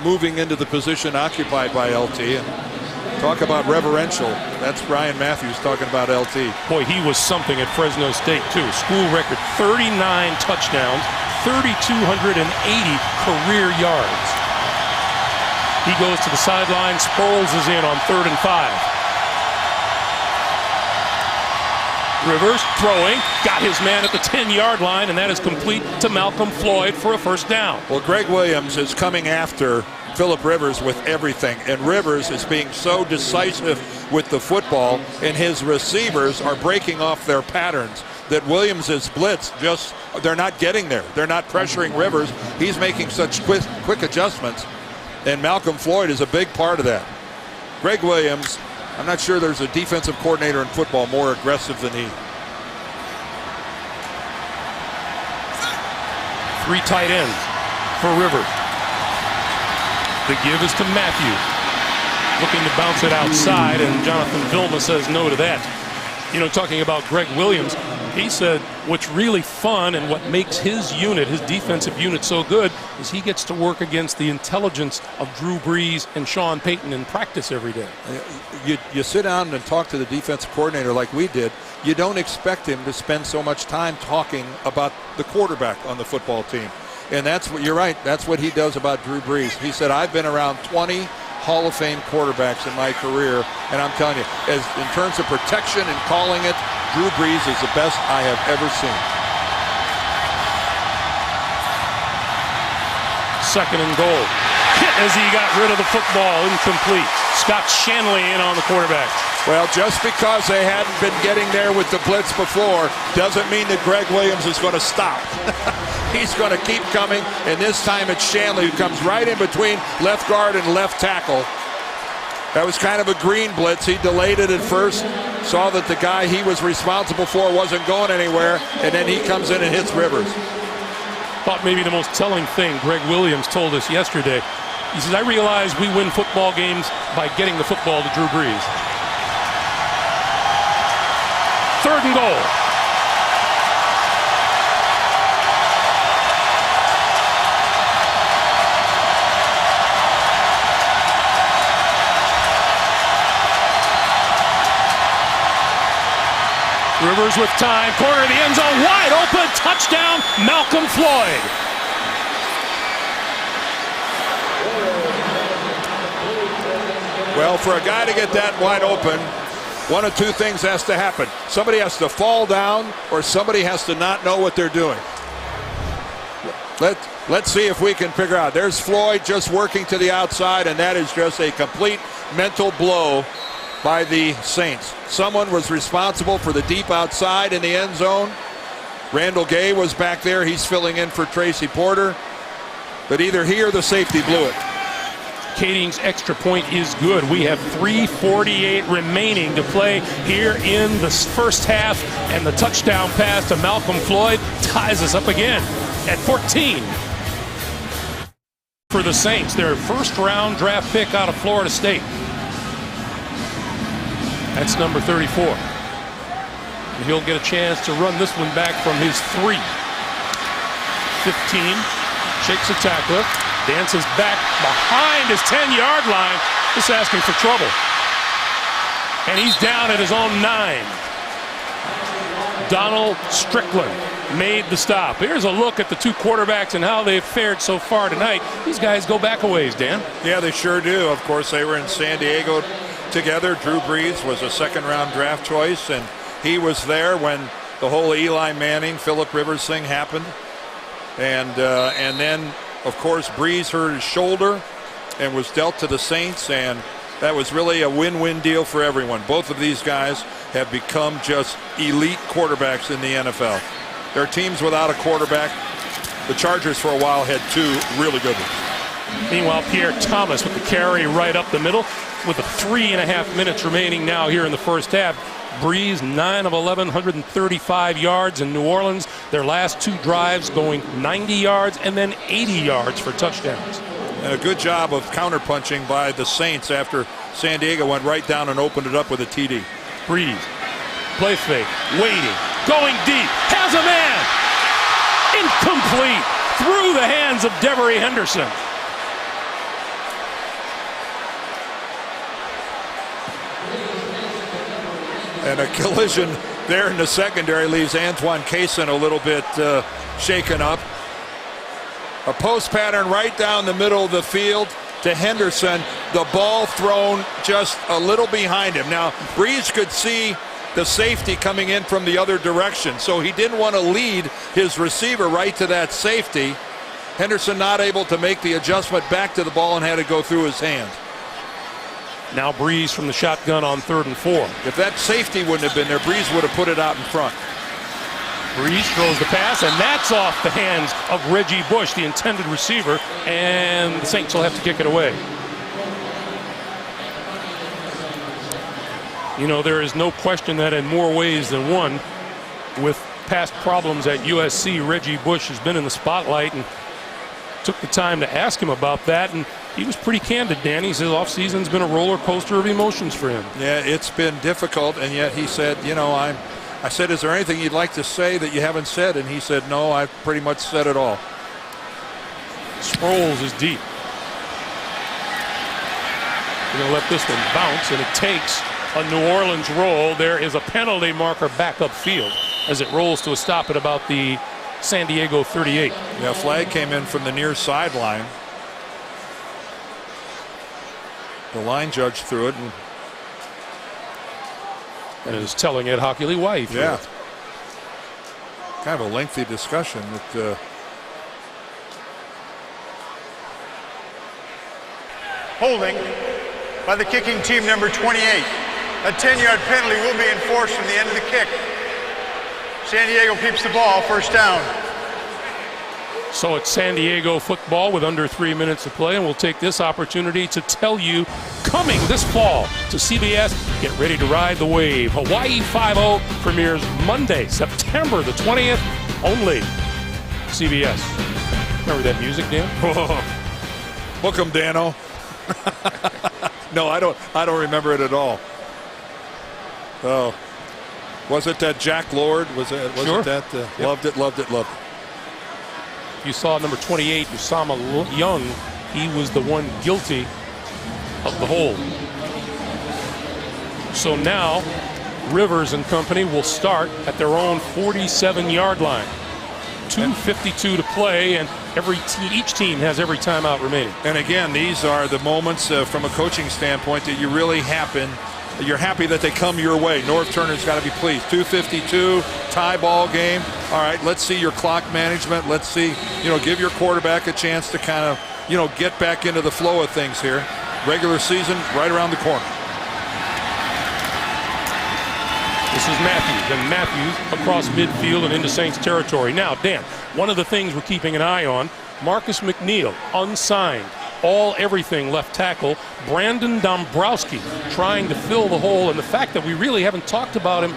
moving into the position occupied by LT. And talk about reverential. That's Ryan Matthews talking about LT. Boy, he was something at Fresno State, too. School record, 39 touchdowns, 3,280 career yards. He goes to the sideline. Sproles is in on 3rd and 5. Rivers throwing, got his man at the 10-yard line, and that is complete to Malcolm Floyd for a first down. Well, Greg Williams is coming after Phillip Rivers with everything, and Rivers is being so decisive with the football, and his receivers are breaking off their patterns that Williams' blitz they're not getting there. They're not pressuring Rivers. He's making such quick adjustments, and Malcolm Floyd is a big part of that. Greg Williams, I'm not sure there's a defensive coordinator in football more aggressive than he. 3 tight ends for Rivers. The give is to Matthews. Looking to bounce it outside, and Jonathan Vilma says no to that. You know, talking about Greg Williams, he said what's really fun and what makes his unit, his defensive unit, so good is he gets to work against the intelligence of Drew Brees and Sean Payton in practice every day. You sit down and talk to the defensive coordinator like we did. You don't expect him to spend so much time talking about the quarterback on the football team. And that's what you're right. That's what he does about Drew Brees. He said, I've been around 20 Hall of Fame quarterbacks in my career, and I'm telling you, in terms of protection and calling it, Drew Brees is the best I have ever seen. Second and goal. Hit as he got rid of the football, incomplete. Scott Shanley in on the quarterback. Well, just because they hadn't been getting there with the blitz before doesn't mean that Greg Williams is going to stop. He's going to keep coming, and this time it's Shanley who comes right in between left guard and left tackle. That was kind of a green blitz. He delayed it at first, saw that the guy he was responsible for wasn't going anywhere, and then he comes in and hits Rivers. Thought maybe the most telling thing Greg Williams told us yesterday. He says, I realize we win football games by getting the football to Drew Brees. Third and goal. Rivers with time, corner of the end zone, wide open, touchdown, Malcolm Floyd. Well, for a guy to get that wide open, one of two things has to happen. Somebody has to fall down, or somebody has to not know what they're doing. Let's see if we can figure out. There's Floyd just working to the outside, and that is just a complete mental blow by the Saints. Someone was responsible for the deep outside in the end zone. Randall Gay was back there. He's filling in for Tracy Porter. But either he or the safety blew it. Kading's extra point is good. We have 3:48 remaining to play here in the first half, and the touchdown pass to Malcolm Floyd ties us up again at 14. For the Saints, their first-round draft pick out of Florida State. That's number 34. And he'll get a chance to run this one back from his 3. 15, shakes a tackler, dances back behind his 10-yard line, just asking for trouble. And he's down at his own 9. Donald Strickland made the stop. Here's a look at the two quarterbacks and how they've fared so far tonight. These guys go back a ways, Dan. Yeah, they sure do. Of course, they were in San Diego together. Drew Brees was a second-round draft choice, and he was there when the whole Eli Manning, Phillip Rivers thing happened. And then, of course, Brees hurt his shoulder and was dealt to the Saints, and that was really a win-win deal for everyone. Both of these guys have become just elite quarterbacks in the NFL. There are teams without a quarterback. The Chargers for a while had 2 really good ones. Meanwhile, Pierre Thomas with the carry right up the middle with 3.5 minutes remaining now here in the first half. Brees 9 of 11, 135 yards in New Orleans. Their last 2 drives going 90 yards and then 80 yards for touchdowns. And a good job of counterpunching by the Saints after San Diego went right down and opened it up with a TD. Brees, play fake, waiting, going deep, has a man, incomplete, through the hands of Devery Henderson. And a collision there in the secondary leaves Antoine Cason a little bit shaken up. A post pattern right down the middle of the field to Henderson. The ball thrown just a little behind him. Now, Brees could see the safety coming in from the other direction, so he didn't want to lead his receiver right to that safety. Henderson not able to make the adjustment back to the ball and had to go through his hand. Now Brees from the shotgun on 3rd and 4. If that safety wouldn't have been there, Brees would have put it out in front. Brees throws the pass, and that's off the hands of Reggie Bush, the intended receiver, and the Saints will have to kick it away. You know, there is no question that in more ways than one, with past problems at USC, Reggie Bush has been in the spotlight, and took the time to ask him about that. And He was pretty candid, Dan. He says off-season's been a roller coaster of emotions for him. Yeah, it's been difficult, and yet he said, I said, is there anything you'd like to say that you haven't said? And he said, no, I've pretty much said it all. Sproles is deep. We're going to let this one bounce, and it takes a New Orleans roll. There is a penalty marker back upfield as it rolls to a stop at about the San Diego 38. Yeah, flag came in from the near sideline. The line judge threw it, and is telling Ed Hockley why he threw it. Kind of a lengthy discussion. Holding by the kicking team, number 28. A 10-yard penalty will be enforced from the end of the kick. San Diego keeps the ball, first down. So it's San Diego football with under 3 minutes to play, and we'll take this opportunity to tell you, coming this fall to CBS, get ready to ride the wave. Hawaii 5-0 premieres Monday, September the 20th, only CBS. Remember that music, Dan? Book 'em, Dano. No, I don't remember it at all. Oh, was it that Jack Lord? Was it that? Yep. Loved it. You saw number 28, Usama Young. He was the one guilty of the hold. So now Rivers and company will start at their own 47-yard line. 2:52 to play, and each team has every timeout remaining. And again, these are the moments from a coaching standpoint that you're happy that they come your way. North Turner's got to be pleased. 2:52, tie ball game. All right, let's see your clock management. Let's see, give your quarterback a chance to kind of, get back into the flow of things here. Regular season right around the corner. This is Matthews, and Matthews across midfield and into Saints territory. Now, Dan, one of the things we're keeping an eye on, Marcus McNeil, unsigned, everything left tackle. Brandon Dombrowski trying to fill the hole, and the fact that we really haven't talked about him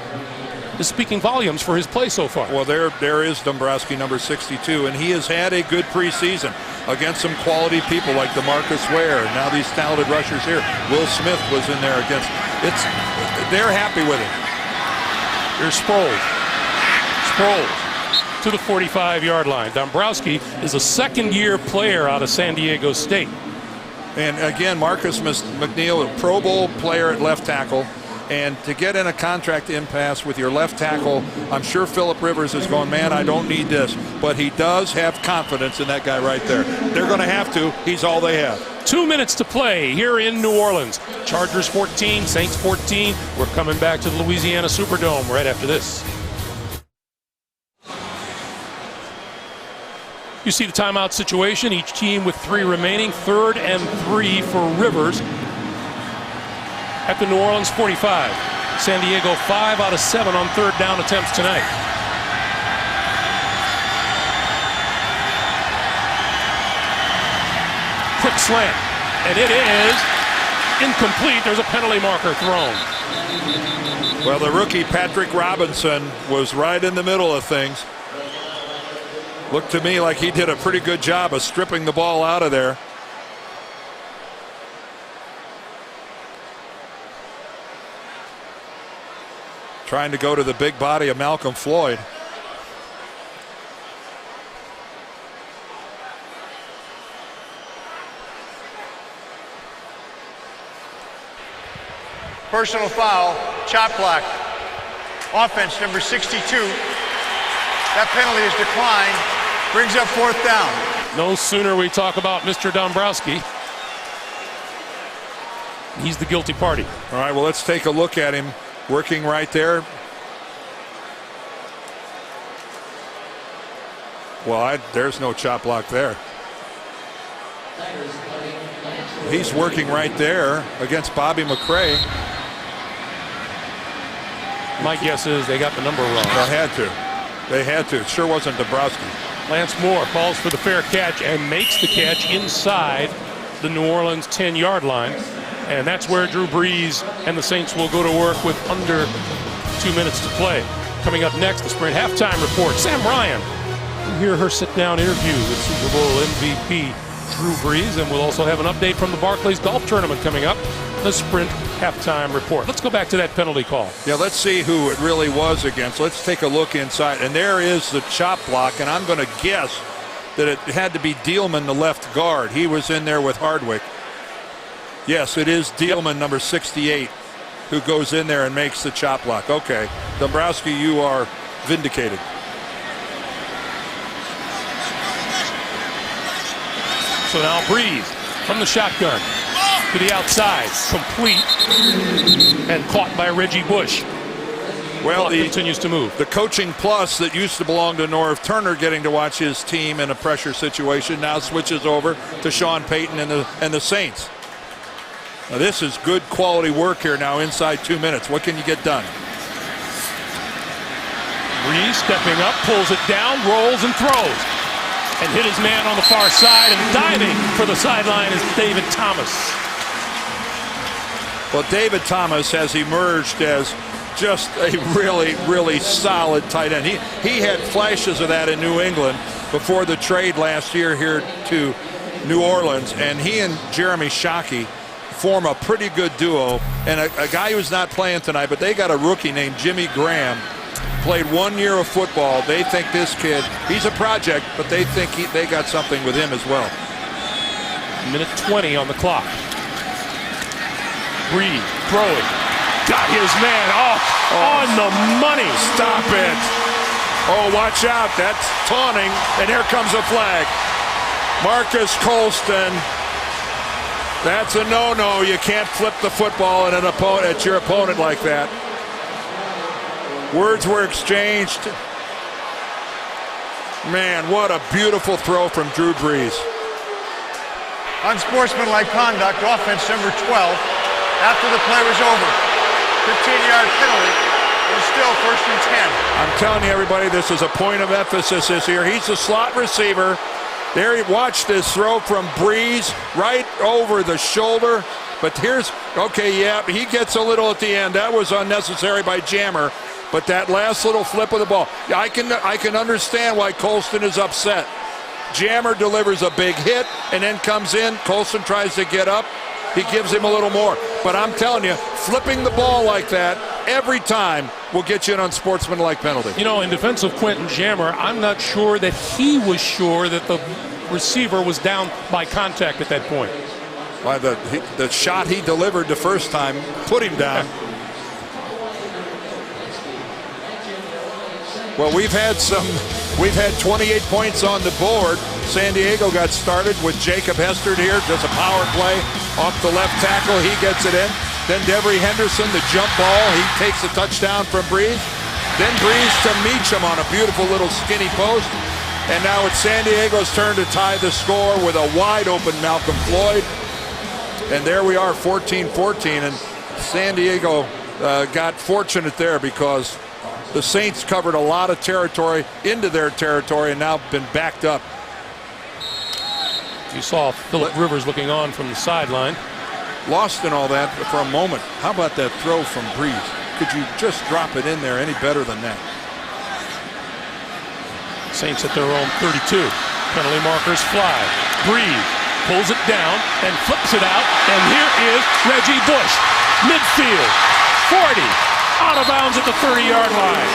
is speaking volumes for his play so far. Well, there is Dombrowski, number 62, and he has had a good preseason against some quality people like DeMarcus Ware. Now these talented rushers here. Will Smith was in there against. They're happy with it. Here's Sproles to the 45-yard line. Dombrowski is a second-year player out of San Diego State. And again, Marcus McNeil, a Pro Bowl player at left tackle. And to get in a contract impasse with your left tackle, I'm sure Phillip Rivers is going, man, I don't need this. But he does have confidence in that guy right there. They're going to have to. He's all they have. 2 minutes to play here in New Orleans. Chargers 14, Saints 14. We're coming back to the Louisiana Superdome right after this. You see the timeout situation. Each team with 3 remaining. 3rd and 3 for Rivers at the New Orleans 45. San Diego 5 out of 7 on 3rd down attempts tonight. Quick slant, and it is incomplete. There's a penalty marker thrown. Well, the rookie Patrick Robinson was right in the middle of things. Looked to me like he did a pretty good job of stripping the ball out of there. Trying to go to the big body of Malcolm Floyd. Personal foul, chop block. Offense, number 62. That penalty is declined. Brings up 4th down. No sooner we talk about Mr. Dombrowski, he's the guilty party. All right, well, let's take a look at him working right there. Well, there's no chop block there. He's working right there against Bobby McCray. My guess is they got the number wrong. They had to. It sure wasn't Dombrowski. Lance Moore falls for the fair catch and makes the catch inside the New Orleans 10-yard line. And that's where Drew Brees and the Saints will go to work with under 2 minutes to play. Coming up next, the Sprint halftime report. Sam Ryan. You hear her sit-down interview with Super Bowl MVP Drew Brees, and we'll also have an update from the Barclays Golf Tournament coming up, the Sprint halftime report. Let's go back to that penalty call. Yeah, let's see who it really was against. Let's take a look inside. And there is the chop block, and I'm going to guess that it had to be Dielman, the left guard. He was in there with Hardwick. Yes, it is Dielman, number 68, who goes in there and makes the chop block. Okay, Dombrowski, you are vindicated. So now Brees from the shotgun to the outside, complete and caught by Reggie Bush. Well, he continues to move. The coaching plus that used to belong to Norv Turner, getting to watch his team in a pressure situation, now switches over to Sean Payton and the Saints. Now this is good quality work here now inside 2 minutes. What can you get done? Brees stepping up, pulls it down, rolls and throws. And hit his man on the far side, and diving for the sideline is David Thomas. Well, David Thomas has emerged as just a really, really solid tight end. He had flashes of that in New England before the trade last year here to New Orleans, and he and Jeremy Shockey form a pretty good duo. And a guy who's not playing tonight, but they got a rookie named Jimmy Graham. Played 1 year of football. They think this kid, he's a project, but they think they got something with him as well. Minute 20 on the clock. Brees throwing. Got his man off on the money. Stop it. Oh, watch out. That's taunting. And here comes a flag. Marcus Colston. That's a no-no. You can't flip the football at your opponent like that. Words were exchanged. Man, what a beautiful throw from Drew Brees. Unsportsmanlike conduct, offense number 12, after the play was over. 15-yard penalty. It is still 1st and 10. I'm telling you, everybody, this is a point of emphasis this year. He's a slot receiver. There, watch this throw from Brees right over the shoulder. But here's, okay, yeah, he gets a little at the end. That was unnecessary by Jammer. But that last little flip of the ball, I can understand why Colston is upset. Jammer delivers a big hit and then comes in. Colston tries to get up. He gives him a little more. But I'm telling you, flipping the ball like that every time will get you an unsportsmanlike penalty. You know, in defense of Quentin Jammer, I'm not sure that he was sure that the receiver was down by contact at that point. By the shot he delivered the first time put him down. Well, we've had 28 points on the board. San Diego got started with Jacob Hestard here, does a power play off the left tackle. He gets it in. Then Devery Henderson, the jump ball. He takes a touchdown from Brees. Then Brees to Meacham on a beautiful little skinny post. And now it's San Diego's turn to tie the score with a wide open Malcolm Floyd. And there we are, 14-14. And San Diego got fortunate there because the Saints covered a lot of territory into their territory and now been backed up. You saw Phillip Rivers looking on from the sideline. Lost in all that for a moment. How about that throw from Brees? Could you just drop it in there any better than that? Saints at their own 32. Penalty markers fly. Brees pulls it down and flips it out. And here is Reggie Bush. Midfield. 40. Out of bounds at the 30-yard line.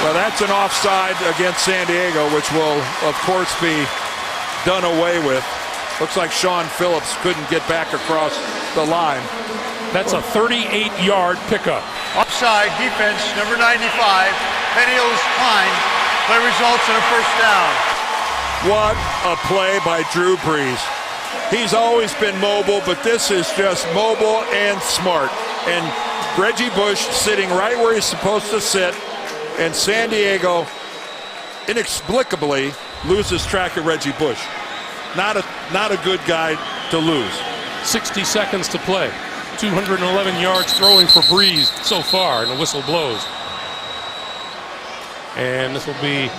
Well, that's an offside against San Diego, which will, of course, be done away with. Looks like Sean Phillips couldn't get back across the line. That's a 38-yard pickup. Offside defense, number 95, Peniels Klein. Play results in a 1st down. What a play by Drew Brees. He's always been mobile, but this is just mobile and smart. And Reggie Bush sitting right where he's supposed to sit, and San Diego inexplicably loses track of Reggie Bush. Not a good guy to lose. 60 seconds to play. 211 yards throwing for Brees so far, and the whistle blows. And this will be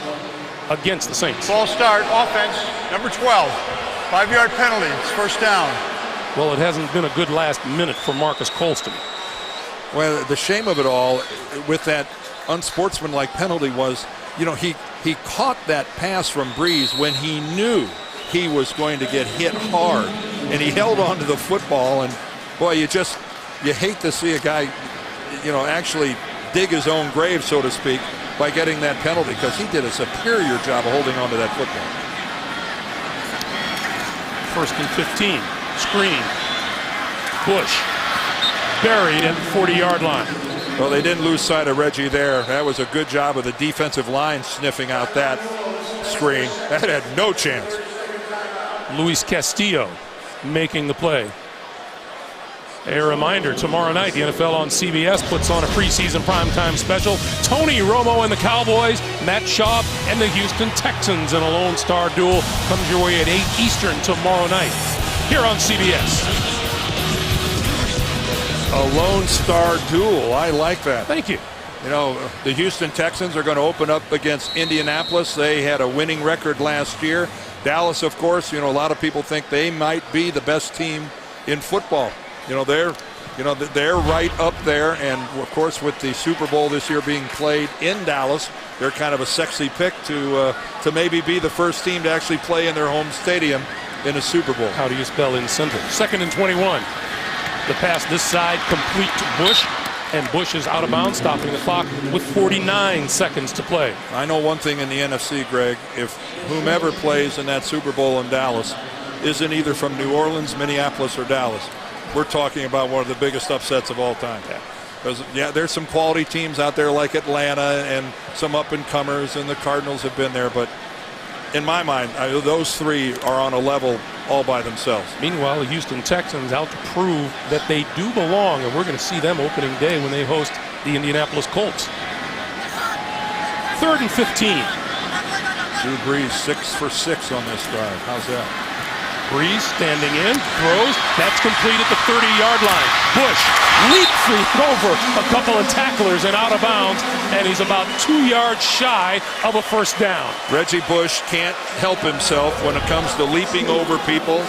against the Saints. Ball start, offense, number 12. 5-yard penalty, it's 1st down. Well, it hasn't been a good last minute for Marcus Colston. Well, the shame of it all with that unsportsmanlike penalty was, you know, he caught that pass from Brees when he knew he was going to get hit hard. And he held on to the football, and boy, you hate to see a guy, actually dig his own grave, so to speak, by getting that penalty, because he did a superior job of holding on to that football. 1st and 15. Screen. Bush buried at the 40-yard line. Well, they didn't lose sight of Reggie there. That was a good job of the defensive line sniffing out that screen. That had no chance. Luis Castillo making the play. A reminder, tomorrow night, the NFL on CBS puts on a preseason primetime special. Tony Romo and the Cowboys, Matt Schaub and the Houston Texans in a Lone Star duel. Comes your way at 8 Eastern tomorrow night here on CBS. A Lone Star duel. I like that. Thank you. The Houston Texans are going to open up against Indianapolis. They had a winning record last year. Dallas, of course, a lot of people think they might be the best team in football. They're right up there, and of course, with the Super Bowl this year being played in Dallas, they're kind of a sexy pick to maybe be the first team to actually play in their home stadium in a Super Bowl. How do you spell incentive? 2nd and 21. The pass this side complete to Bush, and Bush is out of bounds, stopping the clock with 49 seconds to play. I know one thing in the NFC, Greg. If whomever plays in that Super Bowl in Dallas isn't either from New Orleans, Minneapolis, or Dallas, we're talking about one of the biggest upsets of all time. Because, there's some quality teams out there like Atlanta and some up-and-comers, and the Cardinals have been there. But in my mind, those three are on a level all by themselves. Meanwhile, the Houston Texans out to prove that they do belong, and we're going to see them opening day when they host the Indianapolis Colts. 3rd and 15. Drew Brees 6 for 6 on this drive. How's that? Brees standing in, throws, that's complete at the 30-yard line. Bush leapfrogged over a couple of tacklers and out of bounds, and he's about 2 yards shy of a first down. Reggie Bush can't help himself when it comes to leaping over people.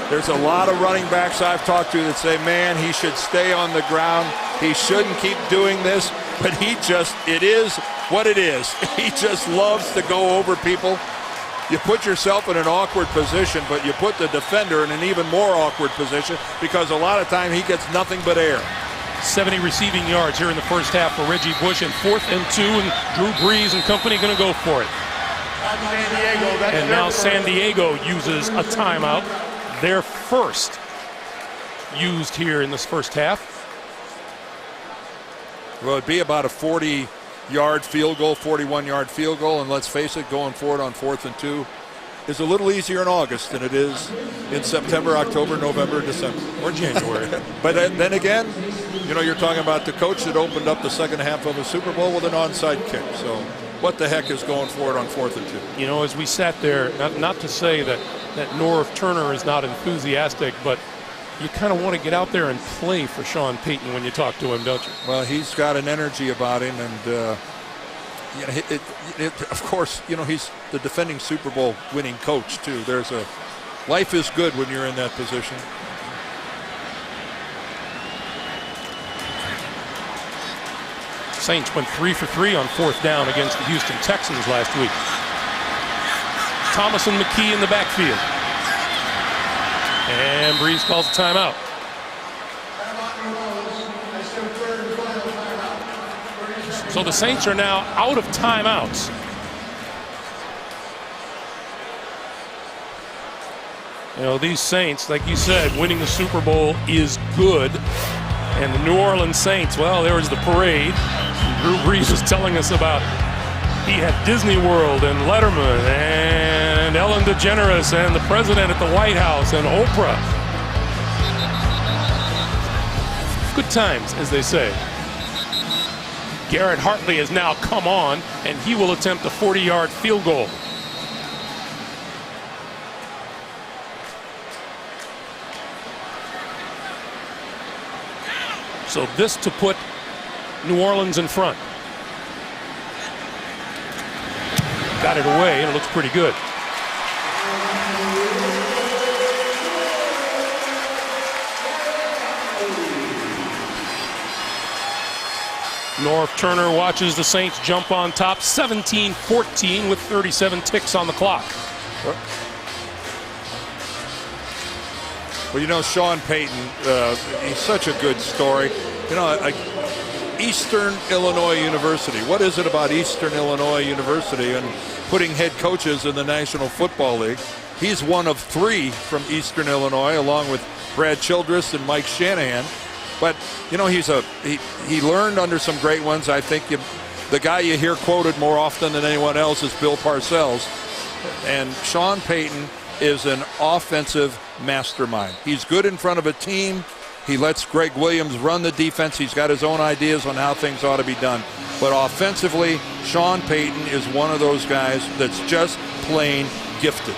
There's a lot of running backs I've talked to that say, man, he should stay on the ground. He shouldn't keep doing this, but it is what it is. He just loves to go over people. You put yourself in an awkward position, but you put the defender in an even more awkward position because a lot of time he gets nothing but air. 70 receiving yards here in the first half for Reggie Bush, and 4th and 2, and Drew Brees and company going to go for it. And now San Diego uses a timeout, their first used here in this first half. Well, it'd be about a 40-yard field goal, 41-yard field goal, and let's face it, going forward on 4th and 2 is a little easier in August than it is in September, October, November, December, or January. But then again, you're talking about the coach that opened up the second half of a Super Bowl with an onside kick. So what the heck is going forward on 4th and 2? As we sat there, not to say that Norv Turner is not enthusiastic, but you kind of want to get out there and play for Sean Payton when you talk to him, don't you? Well, he's got an energy about him, and of course, he's the defending Super Bowl winning coach too. Life is good when you're in that position. Saints went 3 for 3 on 4th down against the Houston Texans last week. Thomas and McKee in the backfield. And Brees calls a timeout. So the Saints are now out of timeouts. These Saints, like you said, winning the Super Bowl is good. And the New Orleans Saints, well, there was the parade. Drew Brees was telling us about he had Disney World and Letterman and Ellen DeGeneres and the president at the White House and Oprah. Good times, as they say. Garrett Hartley has now come on, and he will attempt a 40-yard field goal. So this to put New Orleans in front. Got it away, and it looks pretty good. Norv Turner watches the Saints jump on top 17-14 with 37 ticks on the clock. Well, you know, Sean Payton, he's such a good story. You know, Eastern Illinois University. What is it about Eastern Illinois University and putting head coaches in the National Football League? He's one of 3 from Eastern Illinois, along with Brad Childress and Mike Shanahan. But, you know, he learned under some great ones. I think the guy you hear quoted more often than anyone else is Bill Parcells. And Sean Payton is an offensive mastermind. He's good in front of a team. He lets Greg Williams run the defense. He's got his own ideas on how things ought to be done. But offensively, Sean Payton is one of those guys that's just plain gifted.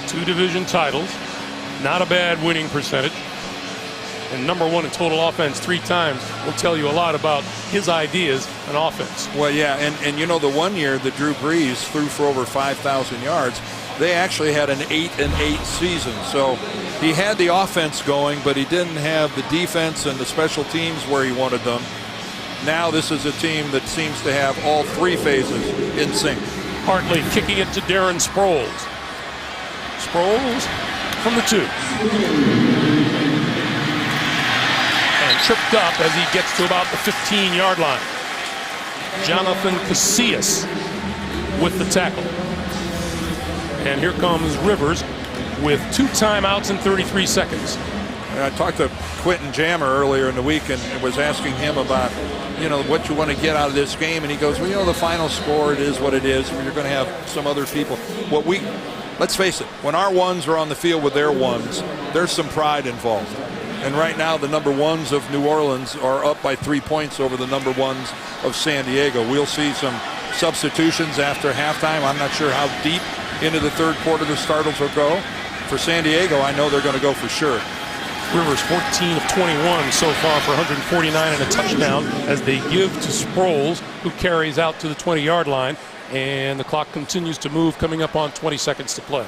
2 division titles, not a bad winning percentage, and #1 in total offense 3 times will tell you a lot about his ideas on offense. Well, yeah, and you know, the one year that Drew Brees threw for over 5,000 yards, they actually had an 8-8 season. So he had the offense going, but he didn't have the defense and the special teams where he wanted them. Now this is a team that seems to have all 3 phases in sync. Hartley kicking it to Darren Sproles. Sproles from the 2. And tripped up as he gets to about the 15-yard line. Jonathan Casillas with the tackle. And here comes Rivers with 2 timeouts and 33 seconds. And I talked to Quentin Jammer earlier in the week and was asking him about, you know, what you want to get out of this game. And he goes, well, you know, the final score, it is what it is. You're going to have some other people. Let's face it, when our ones are on the field with their ones, there's some pride involved. And right now, the #1s of New Orleans are up by 3 points over the #1s of San Diego. We'll see some substitutions after halftime. I'm not sure how deep into the 3rd quarter the starters will go. For San Diego, I know they're going to go for sure. Rivers 14 of 21 so far for 149 and a touchdown as they give to Sproles, who carries out to the 20-yard line. And the clock continues to move, coming up on 20 seconds to play.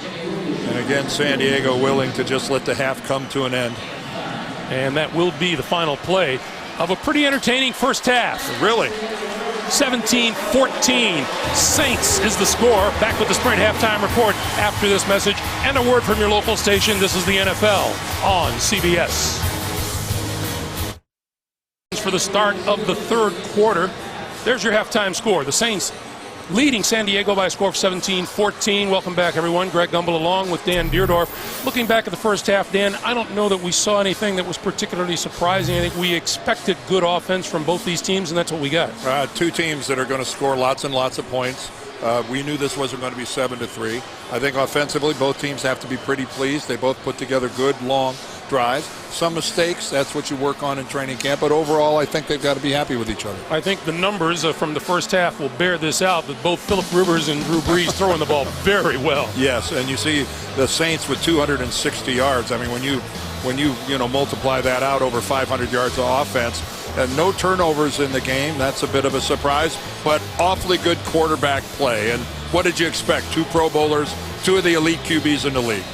And again, San Diego willing to just let the half come to an end. And that will be the final play of a pretty entertaining first half. Really? 17-14. Saints is the score. Back with the Sprint halftime report after this message and a word from your local station. This is the NFL on CBS. For the start of the 3rd quarter, there's your halftime score. The Saints leading San Diego by a score of 17-14. Welcome back, everyone. Greg Gumbel along with Dan Beardorf. Looking back at the first half, Dan, I don't know that we saw anything that was particularly surprising. I think we expected good offense from both these teams, and that's what we got. 2 teams that are going to score lots and lots of points. We knew this wasn't going to be 7-3. I think offensively, both teams have to be pretty pleased. They both put together good, long drives. Some mistakes, that's what you work on in training camp. But overall, I think they've got to be happy with each other. I think the numbers from the first half will bear this out, that both Phillip Rivers and Drew Brees throwing the ball very well. Yes, and you see the Saints with 260 yards. I mean, when you multiply that out over 500 yards of offense, and no turnovers in the game, that's a bit of a surprise, but awfully good quarterback play. And what did you expect? 2 Pro Bowlers, 2 of the elite QBs in the league.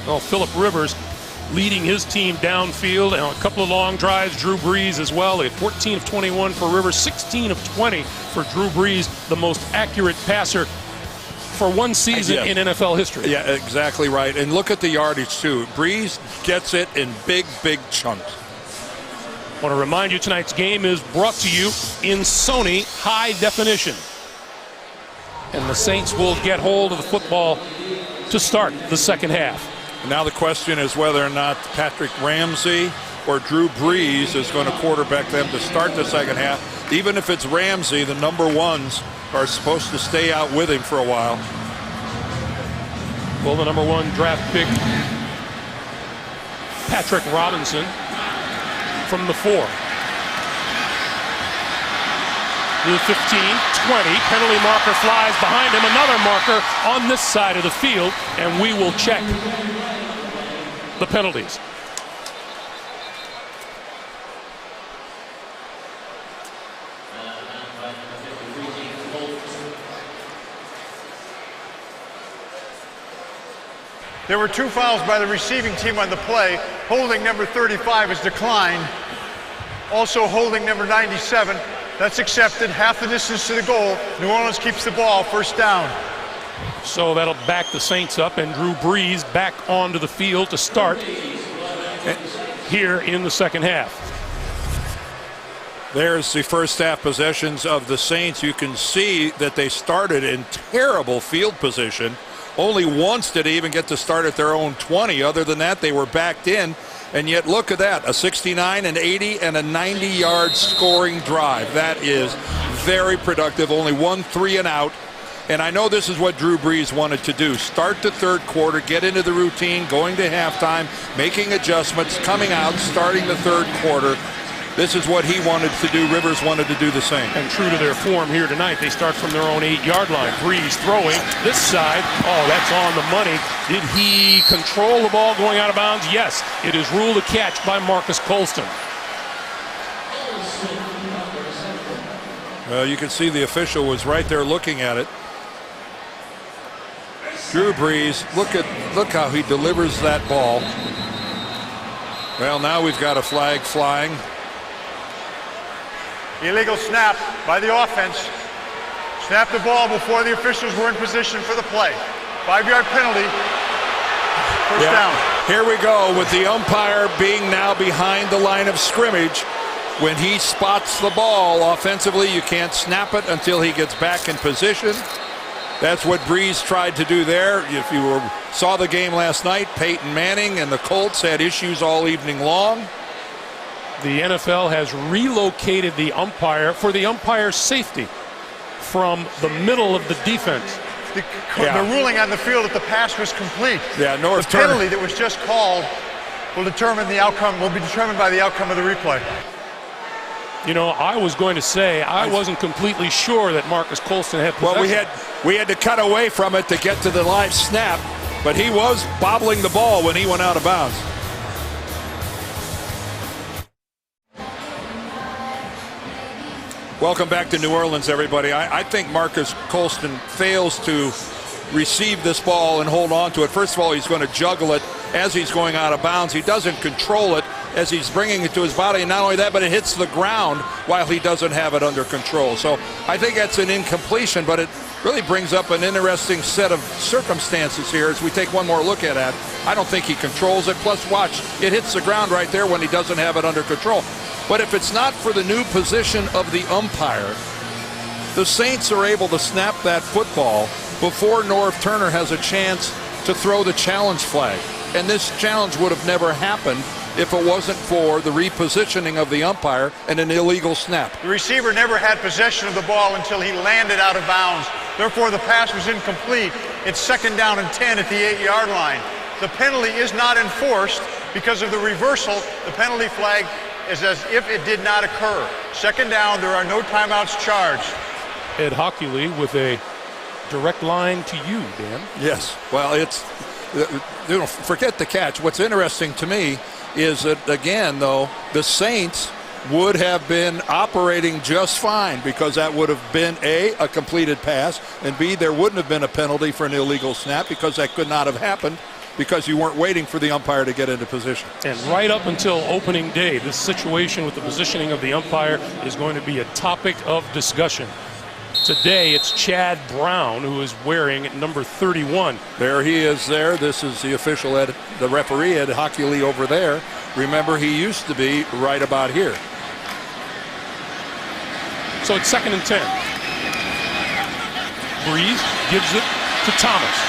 Well, Phillip Rivers leading his team downfield and a couple of long drives. Drew Brees as well. 14 of 21 for Rivers, 16 of 20 for Drew Brees, the most accurate passer for one season in NFL history. Yeah, exactly right. And look at the yardage, too. Brees gets it in big, big chunks. I want to remind you tonight's game is brought to you in Sony High Definition. And the Saints will get hold of the football to start the second half. Now the question is whether or not Patrick Ramsey or Drew Brees is going to quarterback them to start the second half. Even if it's Ramsey, the #1s are supposed to stay out with him for a while. Well, the #1 draft pick, Patrick Robinson, from the 4. To the 15, 20, penalty marker flies behind him, another marker on this side of the field, and we will check the penalties. There were 2 fouls by the receiving team on the play. Holding number 35 is declined. Also holding number 97 That's accepted. Half the distance to the goal. New Orleans keeps the ball. First down. So that'll back the Saints up, and Drew Brees back onto the field to start here in the second half. There's the first half possessions of the Saints. You can see that they started in terrible field position. Only once did they even get to start at their own 20. Other than that, they were backed in. And yet, look at that, a 69, an 80, and a 90-yard scoring drive. That is very productive. Only 1 3 and out. And I know this is what Drew Brees wanted to do. Start the third quarter, get into the routine, going to halftime, making adjustments, coming out, starting the third quarter. This is what he wanted to do. Rivers wanted to do the same. And true to their form here tonight, they start from their own 8-yard line. Brees throwing this side. Oh, that's on the money. Did he control the ball going out of bounds? Yes. It is ruled a catch by Marcus Colston. Well, you can see the official was right there looking at it. Drew Brees, look how he delivers that ball. Well, now we've got a flag flying. Illegal snap by the offense. Snapped the ball before the officials were in position for the play. 5-yard penalty. First down. Here we go with the umpire being now behind the line of scrimmage. When he spots the ball offensively, you can't snap it until he gets back in position. That's what Brees tried to do there. If you saw the game last night, Peyton Manning and the Colts had issues all evening long. The NFL has relocated the umpire for the umpire's safety from the middle of the defense. The ruling on the field that the pass was complete. Yeah, the penalty that was just called will determine the outcome. Will be determined by the outcome of the replay. You know, I was going to say I wasn't completely sure that Marcus Colston had possession. Well, we had to cut away from it to get to the live snap, but he was bobbling the ball when he went out of bounds. Welcome back to New Orleans, everybody. I think Marcus Colston fails to receive this ball and hold on to it. First of all, he's going to juggle it as he's going out of bounds. He doesn't control it as he's bringing it to his body. And not only that, but it hits the ground while he doesn't have it under control. So I think that's an incompletion, but it really brings up an interesting set of circumstances here as we take one more look at it. I don't think he controls it. Plus, watch, it hits the ground right there when he doesn't have it under control. But if it's not for the new position of the umpire, the Saints are able to snap that football before Norv Turner has a chance to throw the challenge flag. And this challenge would have never happened if it wasn't for the repositioning of the umpire and an illegal snap. The receiver never had possession of the ball until he landed out of bounds. Therefore, the pass was incomplete. It's 2nd down and 10 at the 8-yard line. The penalty is not enforced because of the reversal. The penalty flag is as if it did not occur. 2nd down, there are no timeouts charged. Ed Hockley with a direct line to you, Dan. Yes. Well, it's, forget the catch. What's interesting to me is that, again, though, the Saints would have been operating just fine because that would have been a completed pass, and B, there wouldn't have been a penalty for an illegal snap because that could not have happened because you weren't waiting for the umpire to get into position. And right up until opening day, this situation with the positioning of the umpire is going to be a topic of discussion. Today, it's Chad Brown who is wearing number 31. There he is there. This is the official, the referee, Ed Hockley, over there. Remember, he used to be right about here. So it's 2nd and 10. Brees gives it to Thomas.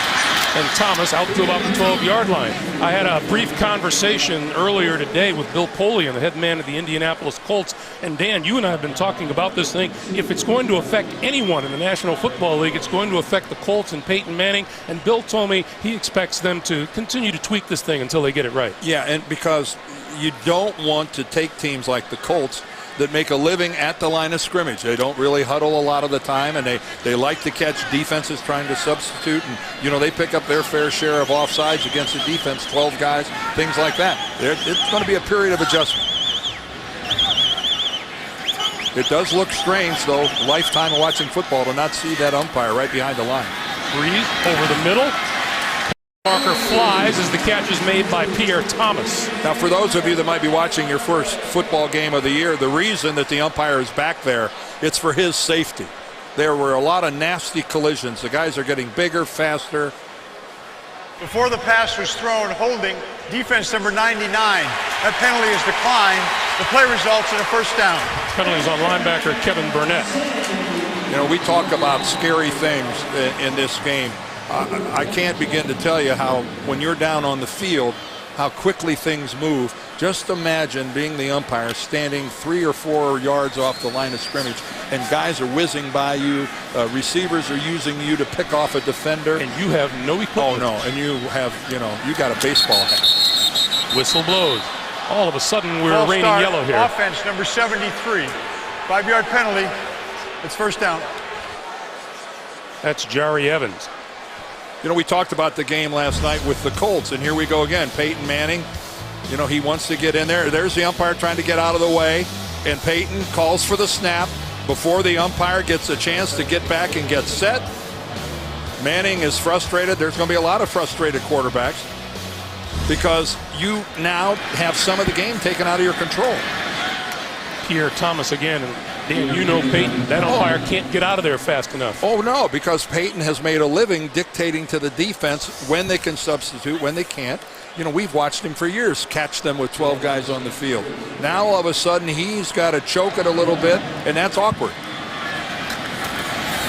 And Thomas out to about the 12-yard line. I had a brief conversation earlier today with Bill Polian, the head man of the Indianapolis Colts. And Dan, you and I have been talking about this thing. If it's going to affect anyone in the National Football League, it's going to affect the Colts and Peyton Manning. And Bill told me he expects them to continue to tweak this thing until they get it right. Yeah, and because you don't want to take teams like the Colts that make a living at the line of scrimmage. They don't really huddle a lot of the time, and they like to catch defenses trying to substitute, and you know, they pick up their fair share of offsides against the defense, 12 guys, things like that. It's going to be a period of adjustment. It does look strange, though, lifetime of watching football, to not see that umpire right behind the line. Brees over the middle. Marker flies as the catch is made by Pierre Thomas. Now, for those of you that might be watching your first football game of the year, the reason that the umpire is back there, it's for his safety. There were a lot of nasty collisions. The guys are getting bigger, faster. Before the pass was thrown, holding defense number 99. That penalty is declined. The play results in a first down. Penalties on linebacker Kevin Burnett. You know, we talk about scary things in this game. I can't begin to tell you how, when you're down on the field, how quickly things move. Just imagine being the umpire, standing 3 or 4 yards off the line of scrimmage, and guys are whizzing by you. Receivers are using you to pick off a defender. And you have no equipment. Oh, no, and you have, you got a baseball hat. Whistle blows. All of a sudden, we're raining yellow here. Offense number 73. 5-yard penalty. It's first down. That's Jari Evans. You know, we talked about the game last night with the Colts, and here we go again. Peyton Manning, you know, he wants to get in there. There's the umpire trying to get out of the way, and Peyton calls for the snap before the umpire gets a chance to get back and get set. Manning is frustrated. There's going to be a lot of frustrated quarterbacks because you now have some of the game taken out of your control. Pierre Thomas again. Dan, you know Peyton. That umpire can't get out of there fast enough. Oh, no, because Peyton has made a living dictating to the defense when they can substitute, when they can't. You know, we've watched him for years catch them with 12 guys on the field. Now, all of a sudden, he's got to choke it a little bit, and that's awkward.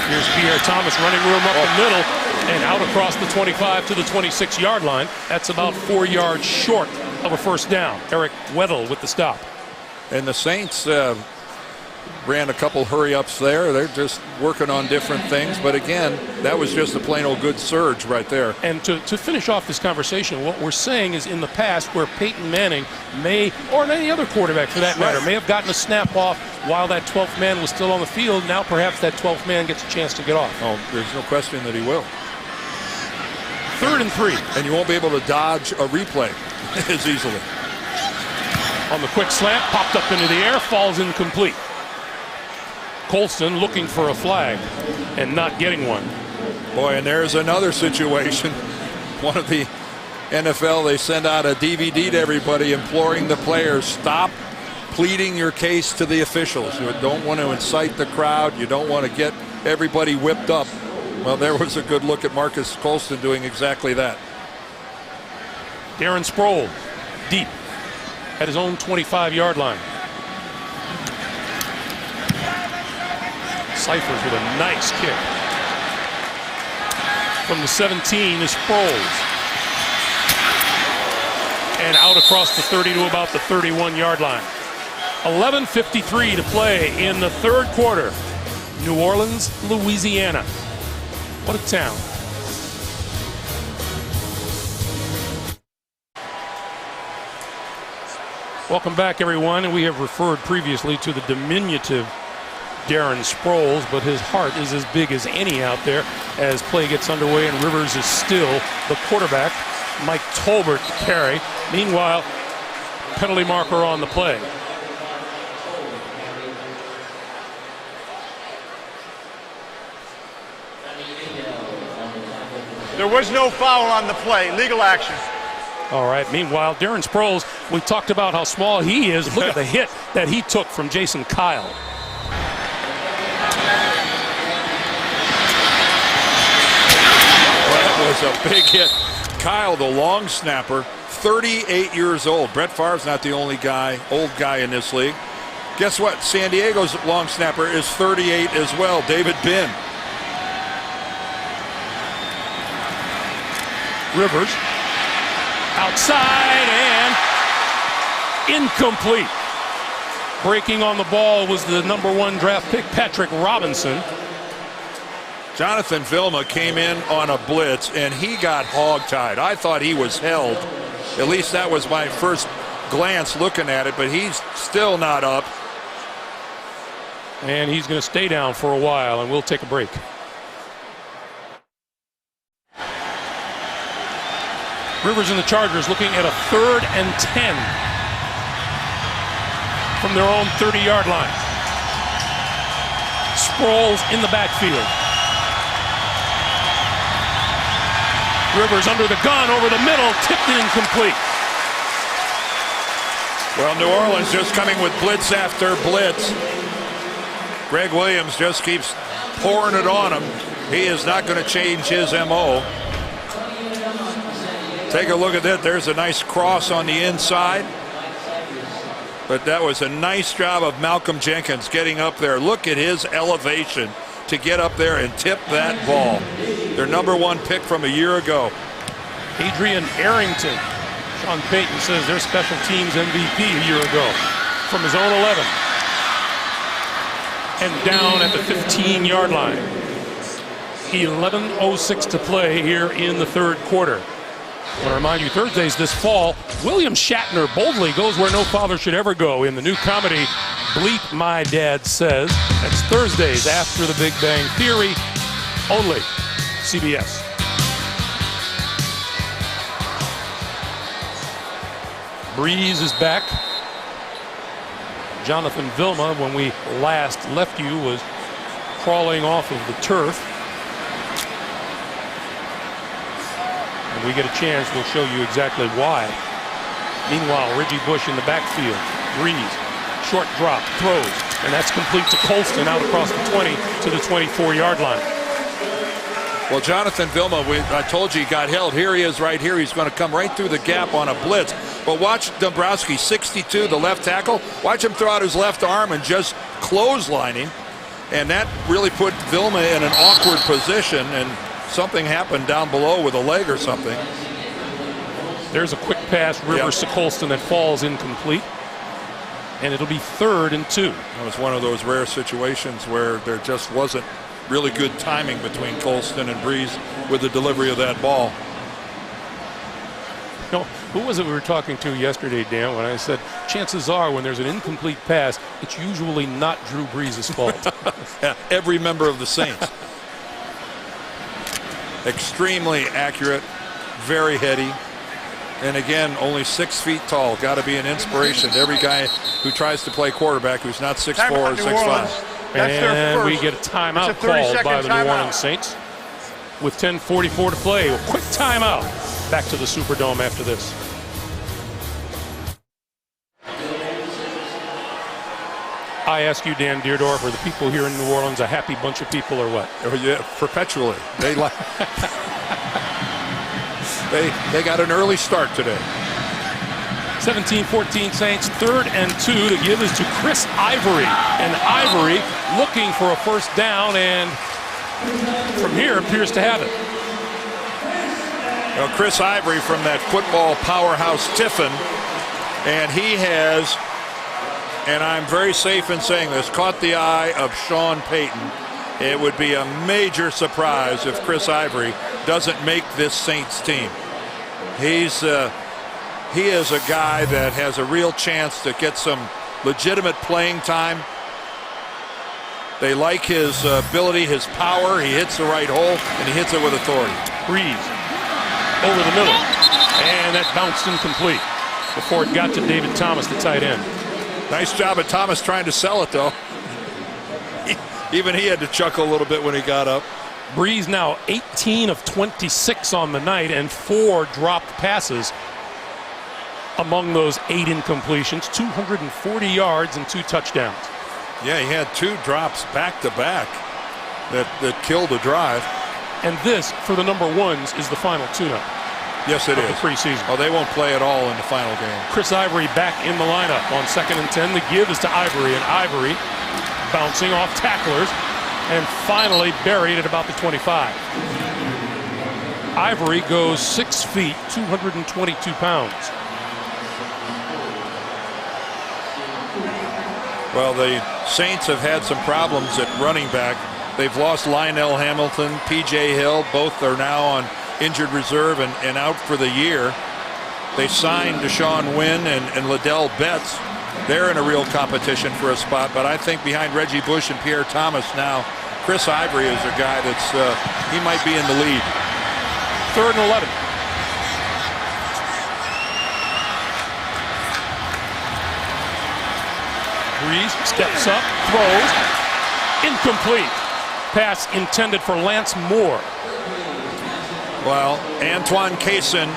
Here's Pierre Thomas running room up the middle and out across the 25 to the 26-yard line. That's about 4 yards short of a first down. Eric Weddle with the stop. And the Saints ran a couple hurry-ups there. They're just working on different things. But again, that was just a plain old good surge right there. And to finish off this conversation, what we're saying is in the past where Peyton Manning may, or any other quarterback for that matter, may have gotten a snap off while that 12th man was still on the field. Now perhaps that 12th man gets a chance to get off. Oh, there's no question that he will. 3rd and 3. And you won't be able to dodge a replay as easily. On the quick slant, popped up into the air, falls incomplete. Colston looking for a flag and not getting one. Boy, and there's another situation. One of the NFL, they send out a DVD to everybody imploring the players, stop pleading your case to the officials. You don't want to incite the crowd. You don't want to get everybody whipped up. Well, there was a good look at Marcus Colston doing exactly that. Darren Sproul, deep at his own 25-yard line. Cyphers with a nice kick. From the 17 is Sproles. And out across the 30 to about the 31-yard line. 11:53 to play in the third quarter. New Orleans, Louisiana. What a town. Welcome back, everyone. And we have referred previously to the diminutive Darren Sproles, but his heart is as big as any out there as play gets underway, and Rivers is still the quarterback. Mike Tolbert to carry. Meanwhile, penalty marker on the play. There was no foul on the play. Legal action. All right. Meanwhile, Darren Sproles, we talked about how small he is. Look at the hit that he took from Jason Kyle. Was a big hit. Kyle, the long snapper, 38 years old. Brett Favre's not the only old guy in this league. Guess what? San Diego's long snapper is 38 as well, David Binn. Rivers outside and incomplete. Breaking on the ball was the #1 draft pick, Patrick Robinson. Jonathan Vilma came in on a blitz, and he got hogtied. I thought he was held. At least that was my first glance looking at it, but he's still not up. And he's going to stay down for a while, and we'll take a break. Rivers and the Chargers looking at a 3rd and 10 from their own 30-yard line. Sproles in the backfield. Rivers under the gun, over the middle, tipped and incomplete. Well, New Orleans just coming with blitz after blitz. Greg Williams just keeps pouring it on him. He is not going to change his MO. Take a look at that. There's a nice cross on the inside. But that was a nice job of Malcolm Jenkins getting up there. Look at his elevation to get up there and tip that ball. Their #1 pick from a year ago. Adrian Arrington. Sean Payton says their special teams MVP a year ago from his own 11. And down at the 15-yard line. 11:06 to play here in the third quarter. I want to remind you, Thursdays this fall, William Shatner boldly goes where no father should ever go in the new comedy, Bleep My Dad Says. That's Thursdays after the Big Bang Theory, only CBS. Breeze is back. Jonathan Vilma, when we last left you, was crawling off of the turf. And we get a chance, we'll show you exactly why. Meanwhile, Reggie Bush in the backfield. Breeze, short drop, throws, and that's complete to Colston out across the 20 to the 24-yard line. Well, Jonathan Vilma, I told you he got held. Here he is right here. He's going to come right through the gap on a blitz. But watch Dombrowski, 62, the left tackle. Watch him throw out his left arm and just clothesline him. And that really put Vilma in an awkward position, and something happened down below with a leg or something. There's a quick pass, Rivers to Colston, that falls incomplete. And it'll be 3rd and 2. It was one of those rare situations where there just wasn't really good timing between Colston and Breeze with the delivery of that ball. You know, who was it we were talking to yesterday, Dan, when I said chances are when there's an incomplete pass, it's usually not Drew Brees' fault. Yeah, every member of the Saints. Extremely accurate, very heady, and again, only 6 feet tall. Got to be an inspiration to every guy who tries to play quarterback who's not 6'4" or 6'5". And we get a timeout called by the New Orleans Saints with 10:44 to play. A quick timeout. Back to the Superdome after this. I ask you, Dan Deerdorf, are the people here in New Orleans a happy bunch of people or what? Oh, yeah, perpetually. They they got an early start today. 17-14 Saints, 3rd and 2. To give is to Chris Ivory. And Ivory looking for a first down, and from here appears to have it. Well, Chris Ivory from that football powerhouse Tiffin, and he has, and I'm very safe in saying this, caught the eye of Sean Payton. It would be a major surprise if Chris Ivory doesn't make this Saints team. He is a guy that has a real chance to get some legitimate playing time. They like his ability, his power. He hits the right hole, and he hits it with authority. Breeze over the middle, and that bounced incomplete before it got to David Thomas, the tight end. Nice job of Thomas trying to sell it, though. Even he had to chuckle a little bit when he got up. Breeze now 18 of 26 on the night, and 4 dropped passes. Among those 8 incompletions, 240 yards and 2 touchdowns. Yeah, he had 2 drops back-to-back that killed the drive. And this, for the #1s, is the final tune-up. Yes, it is. The preseason. Oh, they won't play at all in the final game. Chris Ivory back in the lineup on 2nd and 10. The give is to Ivory, and Ivory bouncing off tacklers and finally buried at about the 25. Ivory goes 6 feet, 222 pounds. Well, the Saints have had some problems at running back. They've lost Lionel Hamilton, P.J. Hill. Both are now on injured reserve and out for the year. They signed Deshaun Wynn and Liddell Betts. They're in a real competition for a spot, but I think behind Reggie Bush and Pierre Thomas now, Chris Ivory is a guy that's, he might be in the lead. 3rd and 11. Breeze steps up, throws, incomplete. Pass intended for Lance Moore. Well, Antoine Cason,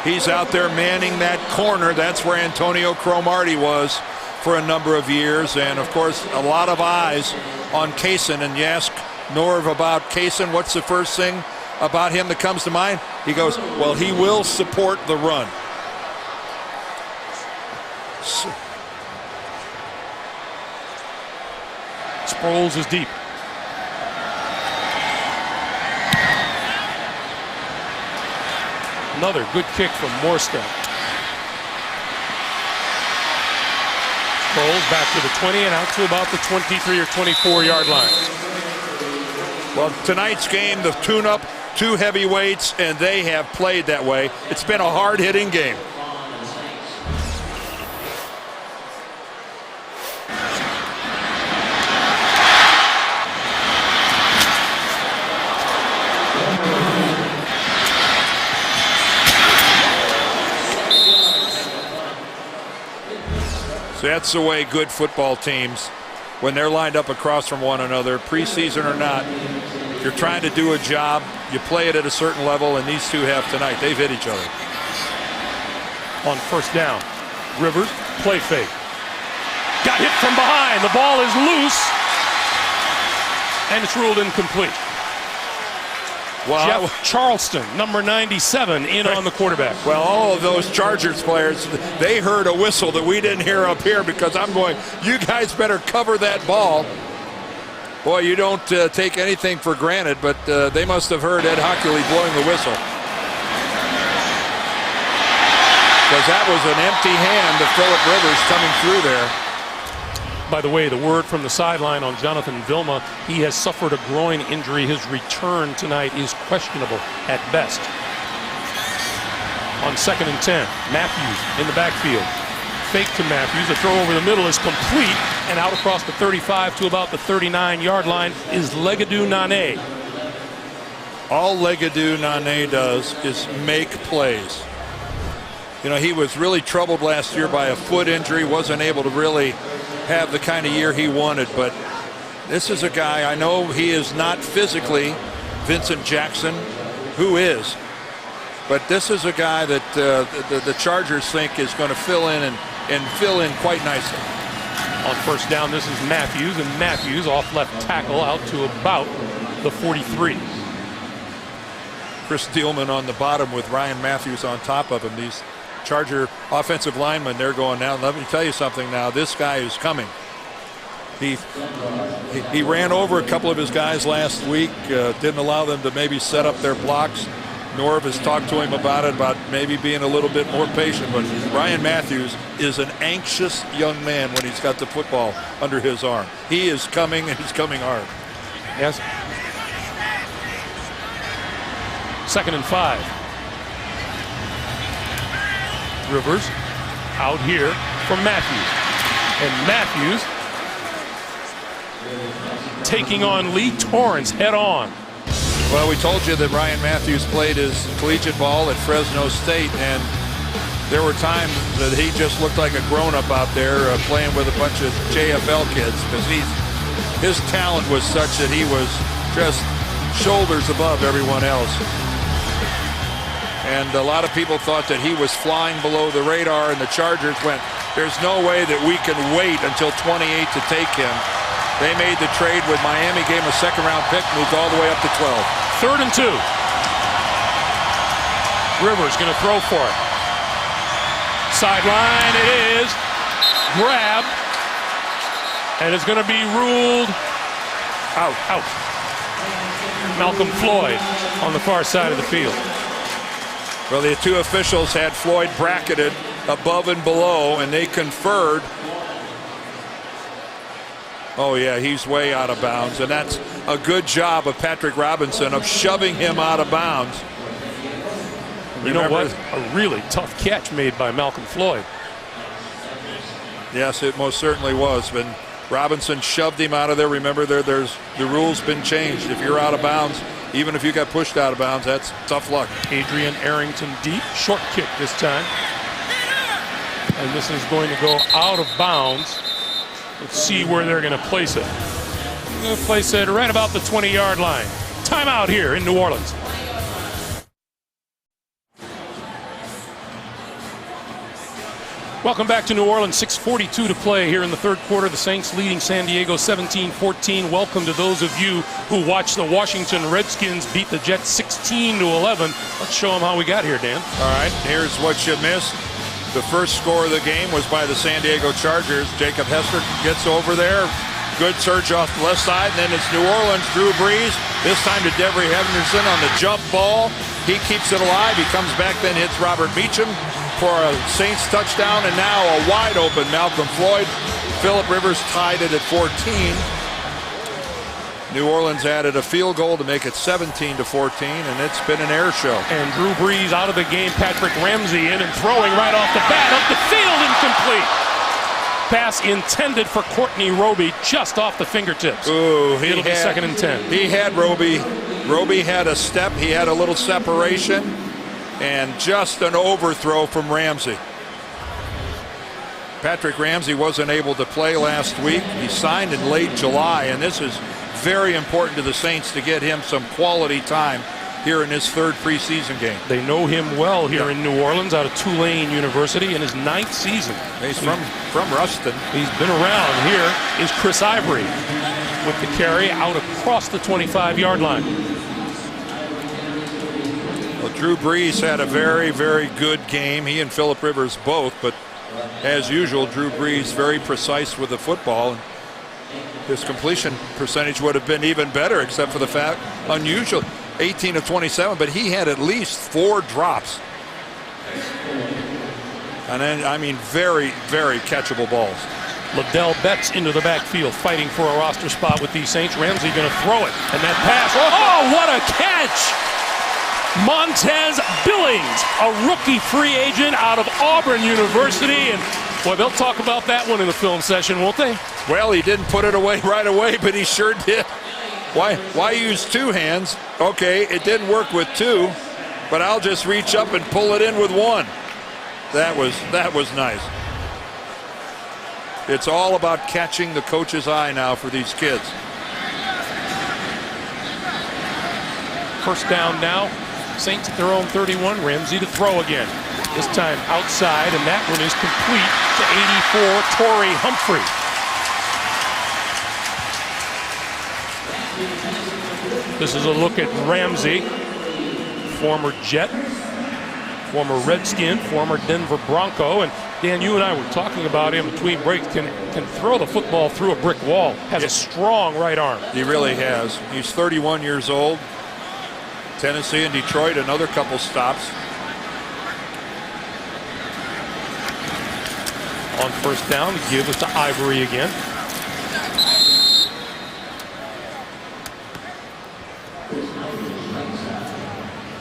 he's out there manning that corner. That's where Antonio Cromartie was for a number of years. And, of course, a lot of eyes on Cason. And you ask Norv about Cason, what's the first thing about him that comes to mind? He goes, well, he will support the run. Sproles is deep. Another good kick from Morstead. Sproles back to the 20 and out to about the 23 or 24-yard line. Well, tonight's game, the tune-up, two heavyweights, and they have played that way. It's been a hard-hitting game. That's the way good football teams, when they're lined up across from one another, preseason or not, if you're trying to do a job, you play it at a certain level, and these two have tonight. They've hit each other. On first down, Rivers, play fake. Got hit from behind. The ball is loose, and it's ruled incomplete. Well, Jeff Charleston, number 97, in on the quarterback. Well, all of those Chargers players, they heard a whistle that we didn't hear up here, because I'm going, you guys better cover that ball. Boy, you don't take anything for granted, but they must have heard Ed Hockley blowing the whistle. Because that was an empty hand to Phillip Rivers coming through there. By the way, the word from the sideline on Jonathan Vilma, he has suffered a groin injury. His return tonight is questionable at best. On 2nd and 10, Matthews in the backfield. Fake to Matthews. The throw over the middle is complete, and out across the 35 to about the 39-yard line is Legadou Nane. All Legadou Nane does is make plays. You know, he was really troubled last year by a foot injury, wasn't able to really have the kind of year he wanted, but this is a guy, I know he is not physically Vincent Jackson, who is, but this is a guy that the Chargers think is going to fill in and fill in quite nicely. On first down, this is Matthews, and Matthews off left tackle out to about the 43. Chris Thielman on the bottom with Ryan Matthews on top of him. These Charger offensive linemen, they're going, now let me tell you something, now this guy is coming. He ran over a couple of his guys last week, didn't allow them to maybe set up their blocks. Norv has talked to him about it, about maybe being a little bit more patient, but Ryan Matthews is an anxious young man when he's got the football under his arm. He is coming, and he's coming hard. Yes. 2nd and 5. Rivers out here from Matthews, and Matthews taking on Lee Torrance head on. Well, we told you that Ryan Matthews played his collegiate ball at Fresno State, and there were times that he just looked like a grown-up out there playing with a bunch of JFL kids, because his talent was such that he was just shoulders above everyone else. And a lot of people thought that he was flying below the radar, and the Chargers went, there's no way that we can wait until 28 to take him. They made the trade with Miami, gave him a second-round pick, moved all the way up to 12. 3rd and 2. Rivers going to throw for it. Sideline, it is. Grab. And it's going to be ruled out. Malcolm Floyd on the far side of the field. Well, the two officials had Floyd bracketed above and below, and they conferred. Oh, yeah, he's way out of bounds, and that's a good job of Patrick Robinson of shoving him out of bounds. You know what? A really tough catch made by Malcolm Floyd. Yes, it most certainly was. But Robinson shoved him out of there. Remember, there's the rules been changed. If you're out of bounds, even if you got pushed out of bounds, that's tough luck. Adrian Arrington deep, short kick this time. And this is going to go out of bounds. Let's see where they're going to place it. They're going to place it right about the 20-yard line. Timeout here in New Orleans. Welcome back to New Orleans. 6:42 to play here in the third quarter. The Saints leading San Diego 17-14. Welcome to those of you who watched the Washington Redskins beat the Jets 16-11. Let's show them how we got here, Dan. All right, here's what you missed. The first score of the game was by the San Diego Chargers. Jacob Hester gets over there. Good surge off the left side, and then it's New Orleans. Drew Brees, this time to Devery Henderson on the jump ball. He keeps it alive. He comes back, then hits Robert Meacham for a Saints touchdown, and now a wide open Malcolm Floyd. Phillip Rivers tied it at 14. New Orleans added a field goal to make it 17-14, and it's been an air show. And Drew Brees out of the game. Patrick Ramsey in and throwing right off the bat, up the field, incomplete. Pass intended for Courtney Roby, just off the fingertips. Ooh, it'll be 2nd and 10. He had Roby. Roby had a step. He had a little separation, and just an overthrow from Ramsey. Patrick Ramsey wasn't able to play last week. He signed in late July, and this is very important to the Saints to get him some quality time here in his third preseason game. They know him well here in New Orleans, out of Tulane University in his 9th season. He's from Ruston. He's been around. Here is Chris Ivory with the carry out across the 25-yard line. Well, Drew Brees had a very, very good game. He and Phillip Rivers both, but as usual, Drew Brees very precise with the football. His completion percentage would have been even better, except for the fact, unusual, 18 of 27, but he had at least 4 drops. And then, I mean, very, very catchable balls. Liddell Betts into the backfield, fighting for a roster spot with these Saints. Ramsey going to throw it, and that pass, oh, what a catch! Montez Billings, a rookie free agent out of Auburn University, and boy, they'll talk about that one in the film session, won't they? Well, he didn't put it away right away, but he sure did. Why use 2 hands? Okay, it didn't work with 2, but I'll just reach up and pull it in with 1. That was nice. It's all about catching the coach's eye now for these kids. First down now. Saints at their own 31. Ramsey to throw again. This time outside, and that one is complete to 84, Torrey Humphrey. This is a look at Ramsey, former Jet, former Redskin, former Denver Bronco, and Dan, you and I were talking about him between breaks. Can throw the football through a brick wall. Has a strong right arm. He really has. He's 31 years old. Tennessee and Detroit, another couple stops. On first down, give it to Ivory again.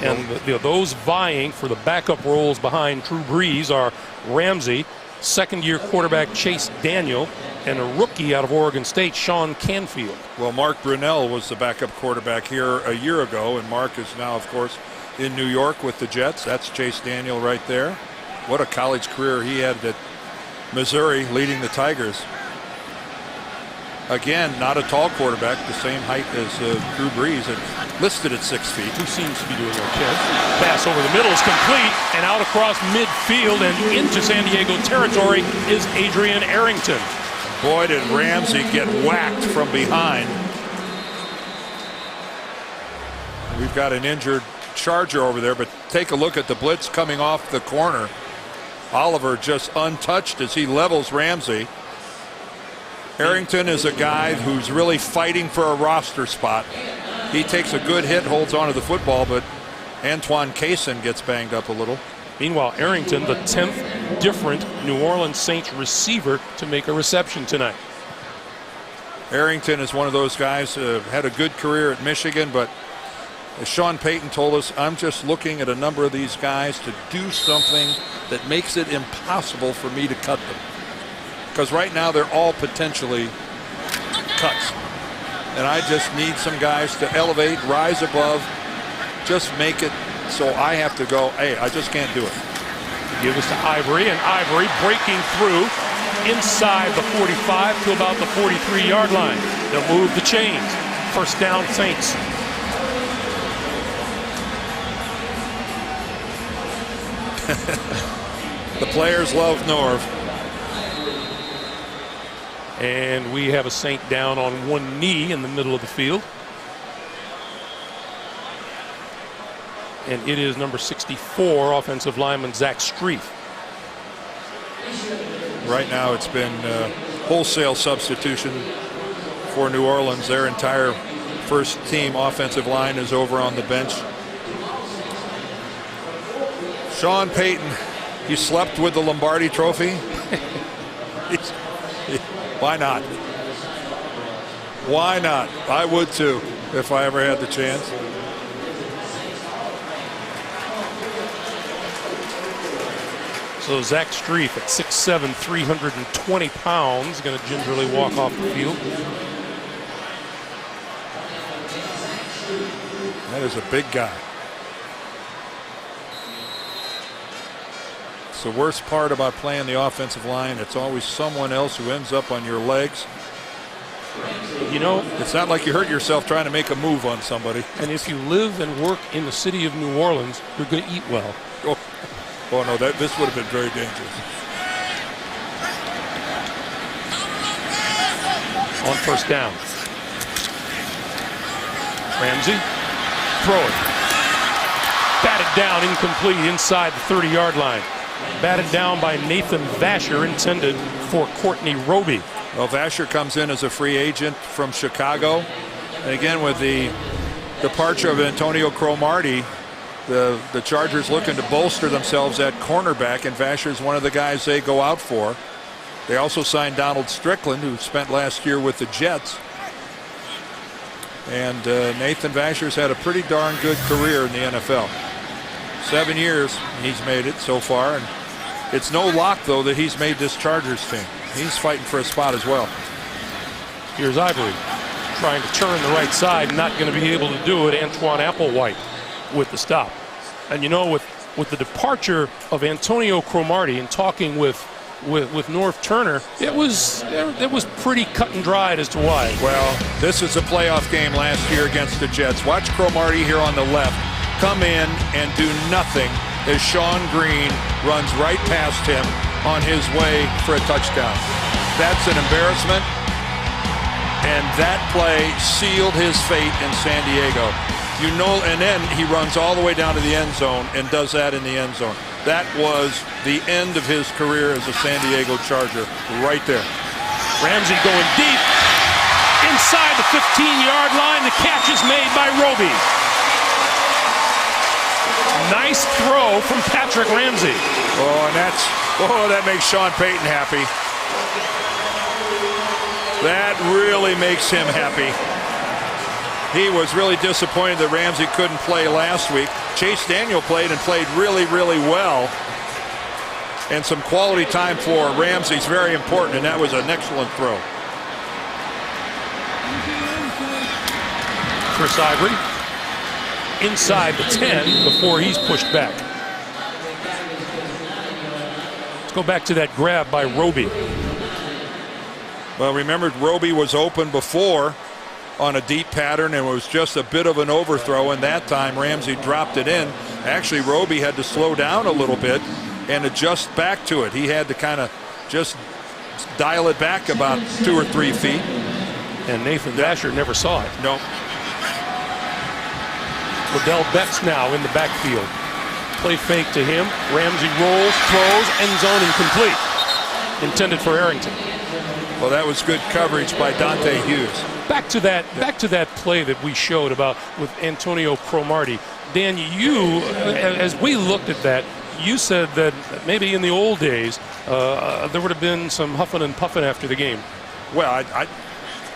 And those vying for the backup roles behind Drew Brees are Ramsey, second-year quarterback Chase Daniel, and a rookie out of Oregon State, Sean Canfield. Well, Mark Brunell was the backup quarterback here a year ago, and Mark is now, of course, in New York with the Jets. That's Chase Daniel right there. What a college career he had at Missouri, leading the Tigers. Again, not a tall quarterback, the same height as Drew Brees, and listed at 6 feet. Who seems to be doing okay. Pass over the middle is complete, and out across midfield and into San Diego territory is Adrian Arrington. Boy, did Ramsey get whacked from behind. We've got an injured Charger over there, but take a look at the blitz coming off the corner. Oliver just untouched as he levels Ramsey. Arrington is a guy who's really fighting for a roster spot. He takes a good hit, holds onto the football, but Antoine Cason gets banged up a little. Meanwhile, Arrington, the 10th different New Orleans Saints receiver to make a reception tonight. Arrington is one of those guys who had a good career at Michigan, but as Sean Payton told us, I'm just looking at a number of these guys to do something that makes it impossible for me to cut them. Because right now they're all potentially cuts. And I just need some guys to elevate, rise above, just make it so I have to go, hey, I just can't do it. Give us to Ivory, and Ivory breaking through inside the 45 to about the 43-yard line. They'll move the chains. First down, Saints. The players love Norv. And we have a Saint down on one knee in the middle of the field. And it is number 64, offensive lineman Zach Streif. Right now it's been wholesale substitution for New Orleans. Their entire first team offensive line is over on the bench. Sean Payton, you slept with the Lombardi Trophy? Why not? Why not? I would too if I ever had the chance. So Zach Streif at 6'7", 320 pounds, going to gingerly walk off the field. That is a big guy. It's the worst part about playing the offensive line. It's always someone else who ends up on your legs. You know, it's not like you hurt yourself trying to make a move on somebody. And if you live and work in the city of New Orleans, you're going to eat well. Oh no, this would have been very dangerous. On first down. Ramsey, throw it. Batted down, incomplete, inside the 30-yard line. Batted down by Nathan Vasher, intended for Courtney Roby. Well, Vasher comes in as a free agent from Chicago. And again, with the departure of Antonio Cromartie, the Chargers looking to bolster themselves at cornerback, and Vasher's one of the guys they go out for. They also signed Donald Strickland, who spent last year with the Jets. And Nathan Vasher's had a pretty darn good career in the NFL. 7 years he's made it so far, and it's no lock though that he's made this Chargers team. He's fighting for a spot as well. Here's Ivory trying to turn the right side, not going to be able to do it. Antoine Applewhite with the stop. And you know, with the departure of Antonio Cromartie and talking with Norv Turner, it was pretty cut and dried as to why. Well, this is a playoff game last year against the Jets. Watch Cromartie here on the left come in and do nothing as Sean Green runs right past him on his way for a touchdown. That's an embarrassment, and that play sealed his fate in San Diego. You know, and then he runs all the way down to the end zone and does that in the end zone. That was the end of his career as a San Diego Charger right there. Ramsey going deep inside the 15-yard line. The catch is made by Roby. Nice throw from Patrick Ramsey. Oh, and that makes Sean Payton happy. That really makes him happy. He was really disappointed that Ramsey couldn't play last week. Chase Daniel played and played really, really well. And some quality time for Ramsey is very important, and that was an excellent throw. Chris Ivory inside the 10 before he's pushed back. Let's go back to that grab by Roby. Well, remember, Roby was open before on a deep pattern, and it was just a bit of an overthrow, and that time Ramsey dropped it in. Actually, Roby had to slow down a little bit and adjust back to it. He had to kind of just dial it back about 2 or 3 feet. And Nathan Vasher never saw it. No. Liddell Betts now in the backfield. Play fake to him. Ramsey rolls, throws, end zone incomplete. Intended for Arrington. Well, that was good coverage by Dante Hughes. Back to that play that we showed about with Antonio Cromartie. Dan, you, as we looked at that, you said that maybe in the old days there would have been some huffing and puffing after the game. Well,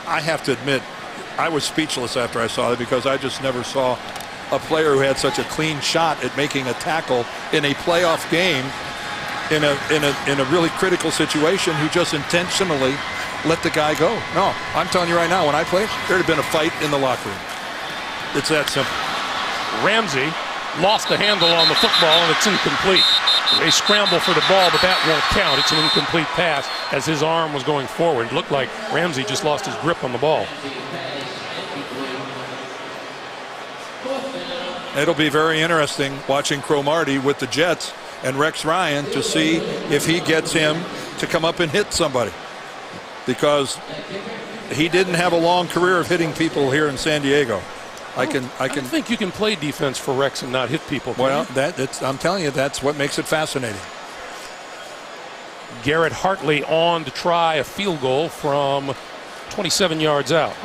I have to admit, I was speechless after I saw it, because I just never saw a player who had such a clean shot at making a tackle in a playoff game in a really critical situation, who just intentionally let the guy go. No, I'm telling you right now, when I played, there'd have been a fight in the locker room. It's that simple. Ramsey lost the handle on the football, and it's incomplete. They scramble for the ball, but that won't count. It's an incomplete pass as his arm was going forward. It looked like Ramsey just lost his grip on the ball. It'll be very interesting watching Cromartie with the Jets and Rex Ryan to see if he gets him to come up and hit somebody, because he didn't have a long career of hitting people here in San Diego. I don't think you can play defense for Rex and not hit people. Well, I'm telling you, that's what makes it fascinating. Garrett Hartley on to try a field goal from 27 yards out.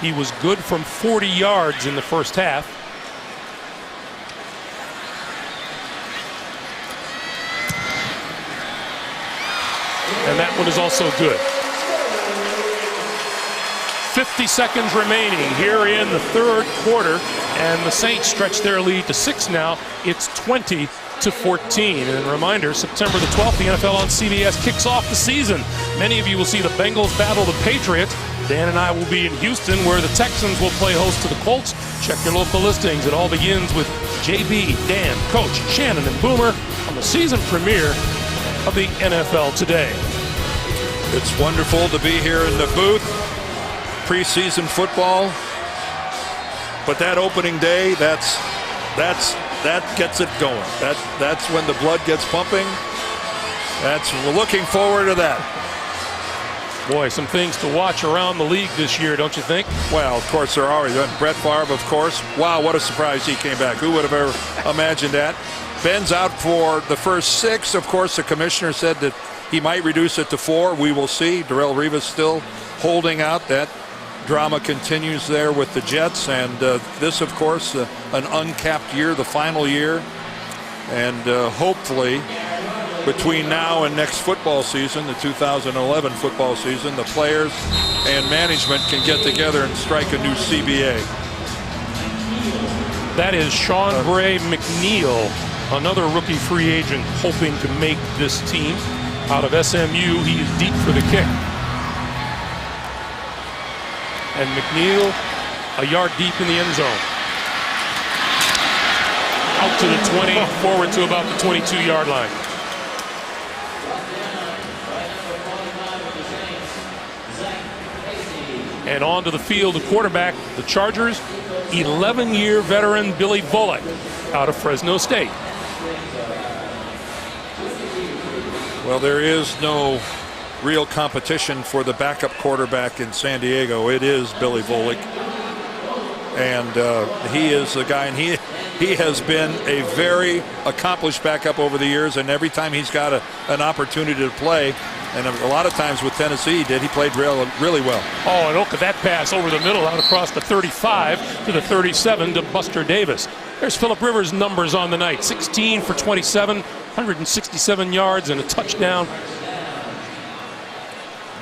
He was good from 40 yards in the first half. And that one is also good. 50 seconds remaining here in the third quarter, and the Saints stretch their lead to 6 now. It's 20-14. And a reminder, September the 12th, the NFL on CBS kicks off the season. Many of you will see the Bengals battle the Patriots. Dan and I will be in Houston, where the Texans will play host to the Colts. Check your local listings. It all begins with JB, Dan, Coach, Shannon, and Boomer on the season premiere of the NFL Today. It's wonderful to be here in the booth. Preseason football, but that opening day, that gets it going. That's when the blood gets pumping. We're looking forward to that. Boy, some things to watch around the league this year, don't you think? Well, of course there are. Brett Favre, of course. Wow, what a surprise he came back. Who would have ever imagined that? Ben's out for the first 6. Of course, the commissioner said that he might reduce it to 4. We will see. Darrelle Revis still holding out. That drama continues there with the Jets, and this, of course, an uncapped year, the final year, and hopefully between now and next football season, the 2011 football season, the players and management can get together and strike a new CBA. That is Sean Bray McNeil, another rookie free agent hoping to make this team. Out of SMU, he is deep for the kick. And McNeil a yard deep in the end zone. Out to the 20, forward to about the 22-yard line. And onto the field, the quarterback, the Chargers, 11-year veteran Billy Volek out of Fresno State. Well, there is no real competition for the backup quarterback in San Diego. It is Billy Volek, and he is the guy, and he has been a very accomplished backup over the years, and every time he's got an opportunity to play, and a lot of times with Tennessee he played really well. Oh, and look at that pass over the middle out across the 35 to the 37 to Buster Davis. There's Phillip Rivers' numbers on the night. 16 for 27, 167 yards and a touchdown.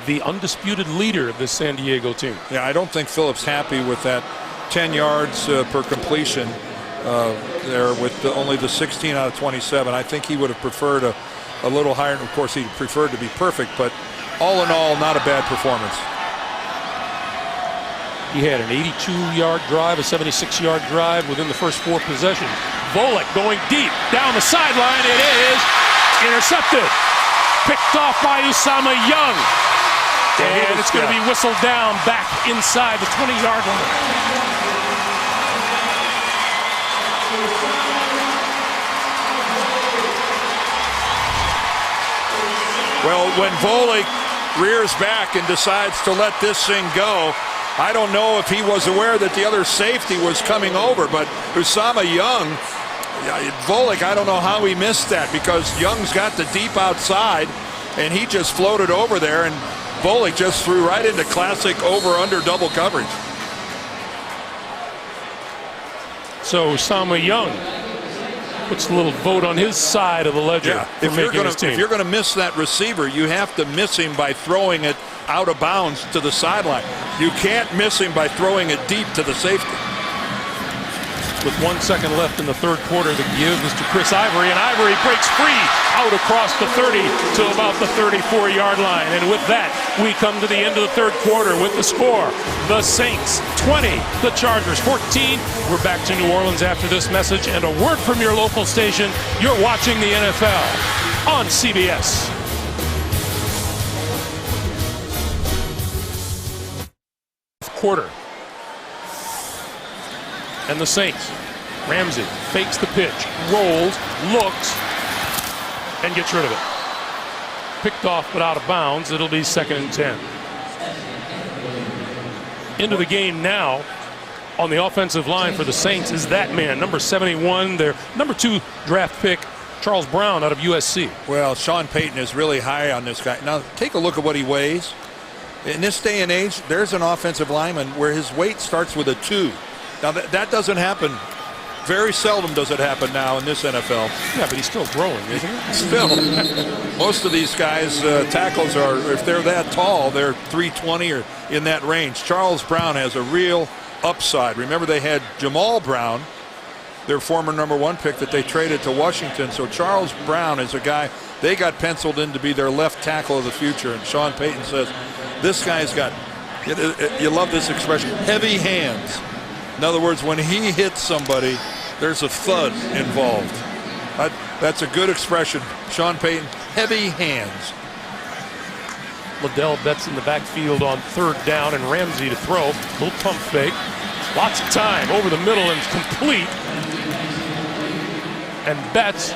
The undisputed leader of this San Diego team. Yeah, I don't think Phillip's happy with that 10 yards per completion there with only the 16 out of 27. I think he would have preferred a little higher, and of course he preferred to be perfect, but all in all, not a bad performance. He had an 82-yard drive, a 76-yard drive within the first 4 possessions. Volek going deep down the sideline. It is intercepted. Picked off by Usama Young. And it's going to be whistled down back inside the 20-yard line. Well, when Volek rears back and decides to let this thing go, I don't know if he was aware that the other safety was coming over, but Usama Young, Volek, I don't know how he missed that, because Young's got the deep outside, and he just floated over there, and Volek just threw right into classic over-under double coverage. So Usama Young puts a little vote on his side of the ledger. Yeah, for making his team. If you're going to miss that receiver, you have to miss him by throwing it out of bounds to the sideline. You can't miss him by throwing it deep to the safety. With 1 second left in the third quarter, the give is to Chris Ivory, and Ivory breaks free out across the 30 to about the 34-yard line. And with that, we come to the end of the third quarter with the score. The Saints 20, the Chargers 14. We're back to New Orleans after this message and a word from your local station. You're watching the NFL on CBS. Quarter. and the Saints. Ramsey fakes the pitch, rolls, looks, and gets rid of it. Picked off but out of bounds. It'll be 2nd and 10. Into the game now on the offensive line for the Saints is that man, number 71, their number 2 draft pick, Charles Brown out of USC. Well, Sean Payton is really high on this guy. Now, take a look at what he weighs. In this day and age, there's an offensive lineman where his weight starts with a 2. Now, that doesn't happen. Very seldom does it happen now in this NFL. Yeah, but he's still growing, isn't he? Still. Most of these guys, tackles are, if they're that tall, they're 320 or in that range. Charles Brown has a real upside. Remember, they had Jamal Brown, their former number 1 pick that they traded to Washington. So Charles Brown is a guy they got penciled in to be their left tackle of the future. And Sean Payton says, this guy's got, you love this expression, heavy hands. In other words, when he hits somebody, there's a thud involved. That's a good expression. Sean Payton, heavy hands. Liddell Betts in the backfield on 3rd down, and Ramsey to throw. Little pump fake. Lots of time over the middle and complete. And Betts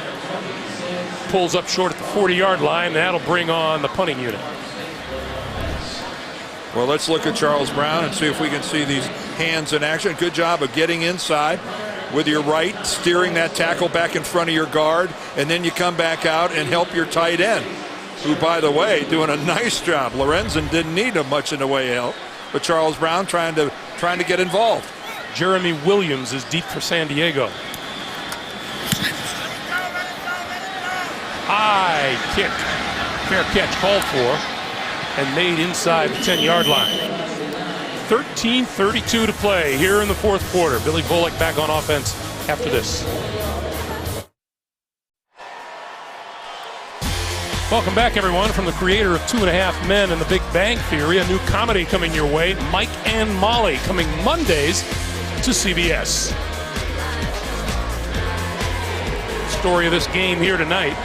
pulls up short at the 40-yard line. That'll bring on the punting unit. Well, let's look at Charles Brown and see if we can see these hands in action. Good job of getting inside with your right, steering that tackle back in front of your guard, and then you come back out and help your tight end, who, by the way, doing a nice job. Lorenzen didn't need him much in the way of help, but Charles Brown trying to get involved. Jeremy Williams is deep for San Diego. High kick. Fair catch called for and made inside the 10-yard line. 13:32 to play here in the 4th quarter. Billy Volek back on offense after this. Welcome back, everyone, from the creator of 2.5 Men and The Big Bang Theory. A new comedy coming your way, Mike and Molly, coming Mondays to CBS. Story of this game here tonight.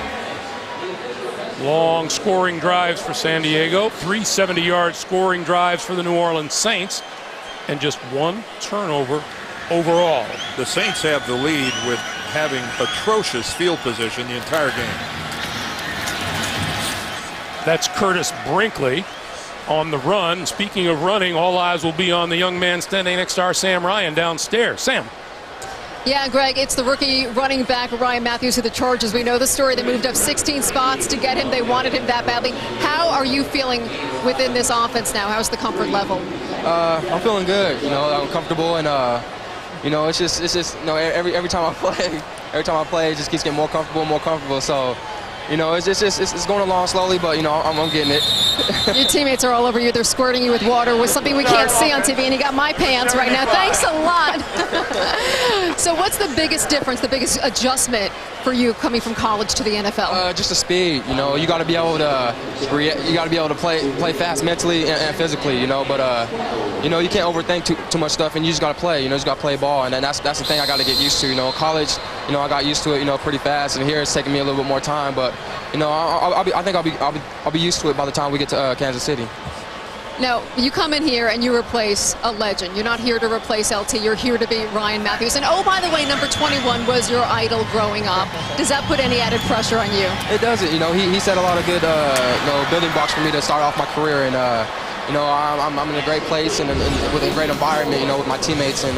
Long scoring drives for San Diego, 3 70-yard scoring drives for the New Orleans Saints, and just 1 turnover overall. The Saints have the lead with having atrocious field position the entire game. That's Curtis Brinkley on the run. Speaking of running, all eyes will be on the young man standing next to our Sam Ryan downstairs. Sam. Yeah, Greg, it's the rookie running back Ryan Matthews of the Chargers. We know the story. They moved up 16 spots to get him. They wanted him that badly. How are you feeling within this offense now? How's the comfort level? I'm feeling good. I'm comfortable, and it's just every time I play, it just keeps getting more comfortable. So. It's going along slowly, but I'm getting it. Your teammates are all over you. They're squirting you with water with something we can't see on TV, and you got my pants right now. Thanks a lot. So what's the biggest difference, the biggest adjustment for you coming from college to the NFL? Just the speed. You got to be able to play fast mentally and physically. But you can't overthink too much stuff, and you just got to play. You just got to play ball, and that's the thing I got to get used to. College, I got used to it, pretty fast, and here it's taking me a little bit more time, but. I think I'll be used to it by the time we get to Kansas City. Now, you come in here and you replace a legend. You're not here to replace LT. You're here to be Ryan Matthews. And, oh, by the way, number 21 was your idol growing up. Does that put any added pressure on you? It doesn't. He set a lot of good building blocks for me to start off my career. And, I'm in a great place and with a great environment, with my teammates. And,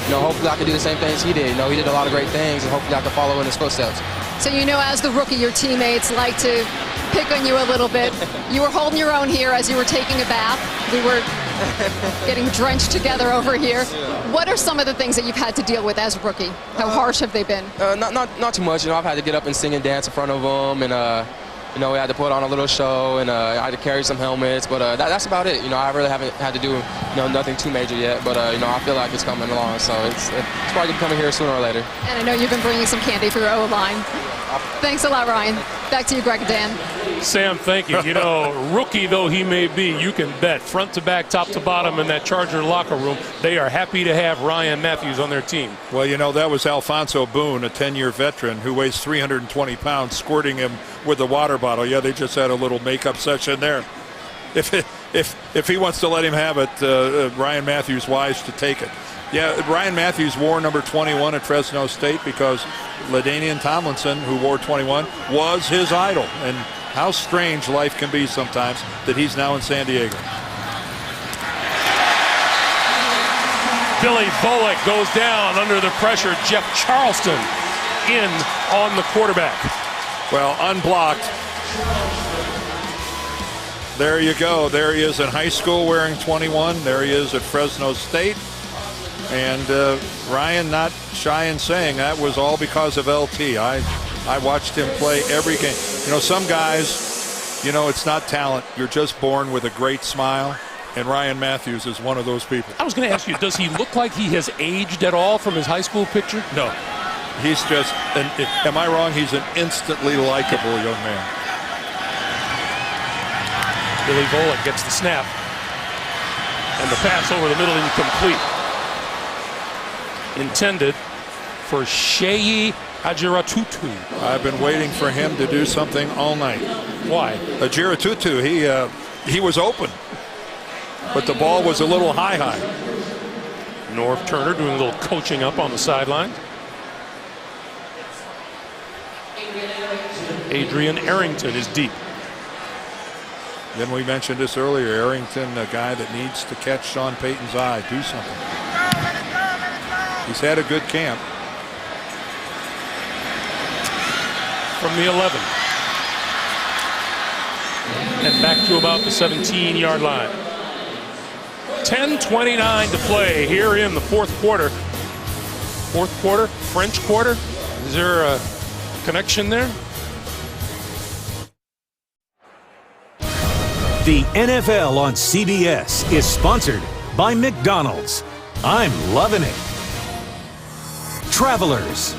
hopefully I can do the same things he did. He did a lot of great things, and hopefully I can follow in his footsteps. So as the rookie, your teammates like to pick on you a little bit. You were holding your own here as you were taking a bath. We were getting drenched together over here. What are some of the things that you've had to deal with as a rookie? How harsh have they been? Not too much. I've had to get up and sing and dance in front of them, and we had to put on a little show, and I had to carry some helmets, but that's about it. I really haven't had to do nothing too major yet, but I feel like it's coming along, so it's probably coming here sooner or later. And I know you've been bringing some candy for your O-line. Thanks a lot, Ryan. Back to you, Greg and Dan. Sam, thank you. Rookie though he may be, you can bet front to back, top to bottom in that Charger locker room, they are happy to have Ryan Matthews on their team. Well, that was Alfonso Boone, a 10-year veteran who weighs 320 pounds, squirting him with the water bottle. Yeah, they just had a little makeup session there. If he wants to let him have it, Ryan Matthews wise to take it. Yeah, Ryan Matthews wore number 21 at Fresno State because LaDainian Tomlinson, who wore 21, was his idol. And how strange life can be sometimes that he's now in San Diego. Billy Bullock goes down under the pressure. Jeff Charleston in on the quarterback. Well, unblocked. There you go. There he is in high school wearing 21. There he is at Fresno State. And Ryan not shy in saying that was all because of LT. I watched him play every game. You know, some guys, you know, it's not talent. You're just born with a great smile. And Ryan Matthews is one of those people. I was going to ask you, does he look like he has aged at all from his high school picture? No. He's just, am I wrong? He's an instantly likable young man. Billy Bullock gets the snap. And the pass over the middle incomplete. Intended for Sheyi Ajiratutu. I've been waiting for him to do something all night. Why? Ajiratutu, he was open, but the ball was a little high. Norv Turner doing a little coaching up on the sideline. Adrian Arrington is deep. Then we mentioned this earlier, Arrington, a guy that needs to catch Sean Payton's eye, do something. He's had a good camp. From the 11. And back to about the 17-yard line. 10:29 to play here in the fourth quarter. Fourth quarter, French quarter. Is there a connection there? The NFL on CBS is sponsored by McDonald's. I'm loving it. Travelers.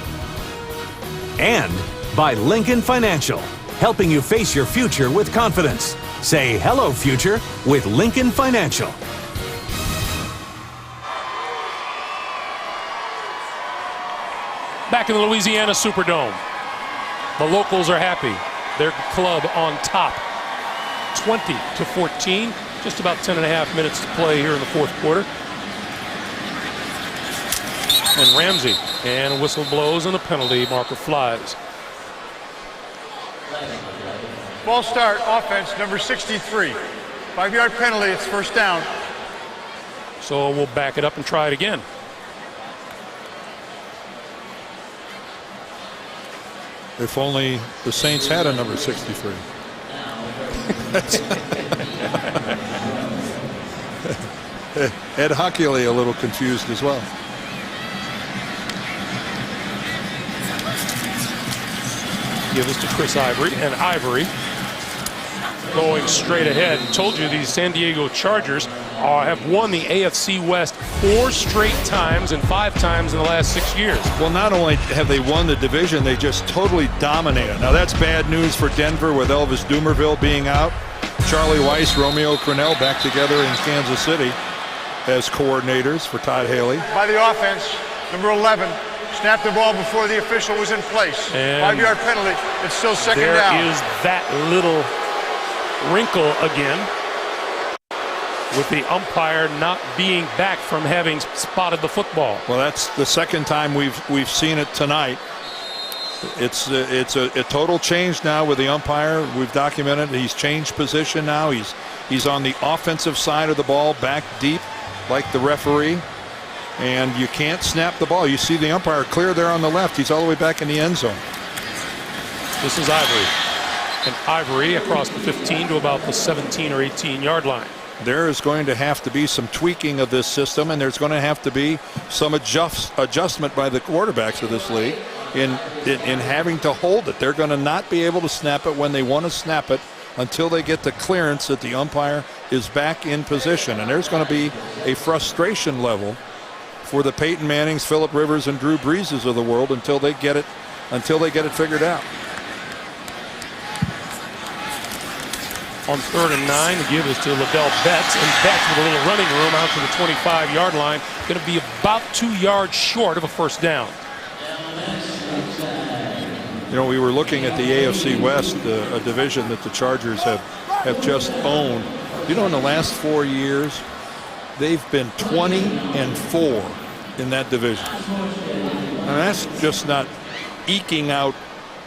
And by Lincoln Financial, helping you face your future with confidence. Say hello, future, with Lincoln Financial. Back in the Louisiana Superdome. The locals are happy. Their club on top. 20-14. Just about 10.5 minutes to play here in the fourth quarter. And Ramsey. And a whistle blows and a penalty marker flies. Ball start, offense, number 63. 5-yard penalty, it's first down. So we'll back it up and try it again. If only the Saints had a number 63. Ed Hockley a little confused as well. Give this to Chris Ivory, and Ivory going straight ahead. Told you these San Diego Chargers have won the AFC West 4 straight times and 5 times in the last 6 years. Well, not only have they won the division, they just totally dominated. Now that's bad news for Denver with Elvis Dumervil being out. Charlie Weiss, Romeo Crennel back together in Kansas City as coordinators for Todd Haley. By the offense, number 11. Snapped the ball before the official was in place. And 5-yard penalty. It's still second there down. There is that little wrinkle again with the umpire not being back from having spotted the football. Well, that's the second time we've seen it tonight. It's a total change now with the umpire. We've documented he's changed position now. He's on the offensive side of the ball, back deep like the referee. And you can't snap the ball. You see the umpire clear there on the left. He's all the way back in the end zone. This is Ivory. And Ivory across the 15 to about the 17 or 18-yard line. There is going to have to be some tweaking of this system, and there's going to have to be some adjustment by the quarterbacks of this league in having to hold it. They're going to not be able to snap it when they want to snap it until they get the clearance that the umpire is back in position. And there's going to be a frustration level for the Peyton Mannings, Phillip Rivers, and Drew Breeses of the world until they get it figured out. On 3rd and 9, the give is to Ladell Betts, and Betts with a little running room out to the 25-yard line, going to be about 2 yards short of a first down. You know, we were looking at the AFC West, a division that the Chargers have just owned. You know, in the last 4 years, they've been 20-4 in that division. And that's just not eking out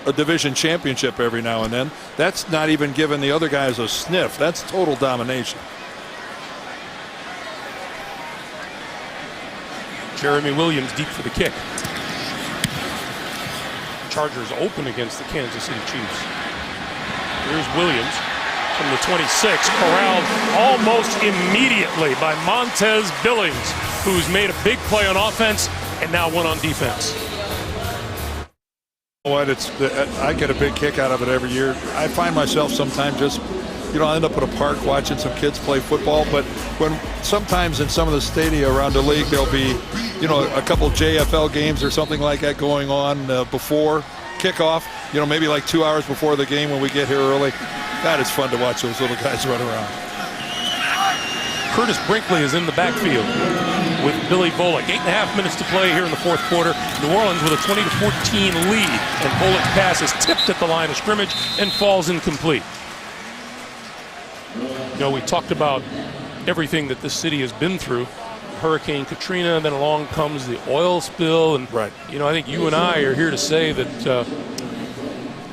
a division championship every now and then. That's not even giving the other guys a sniff. That's total domination. Jeremy Williams deep for the kick. Chargers open against the Kansas City Chiefs. Here's Williams from the 26, corralled almost immediately by Montez Billings, who's made a big play on offense and now one on defense. What I get a big kick out of it every year. I find myself sometimes just, I end up at a park watching some kids play football, but when sometimes in some of the stadia around the league there'll be, a couple JFL games or something like that going on before kickoff, maybe like 2 hours before the game when we get here early. God, it's fun to watch those little guys run around. Curtis Brinkley is in the backfield with Billy Volek. 8.5 minutes to play here in the fourth quarter. New Orleans with a 20-14 lead, and Volek's pass is tipped at the line of scrimmage and falls incomplete. We talked about everything that this city has been through. Hurricane Katrina, and then along comes the oil spill, and right. I think you and I are here to say that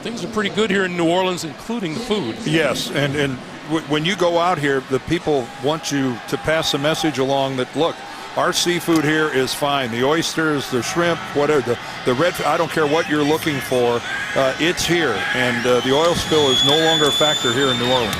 things are pretty good here in New Orleans, including the food. Yes, and when you go out here, the people want you to pass a message along that, look, our seafood here is fine. The oysters, the shrimp, whatever, the red, I don't care what you're looking for, it's here. And the oil spill is no longer a factor here in New Orleans.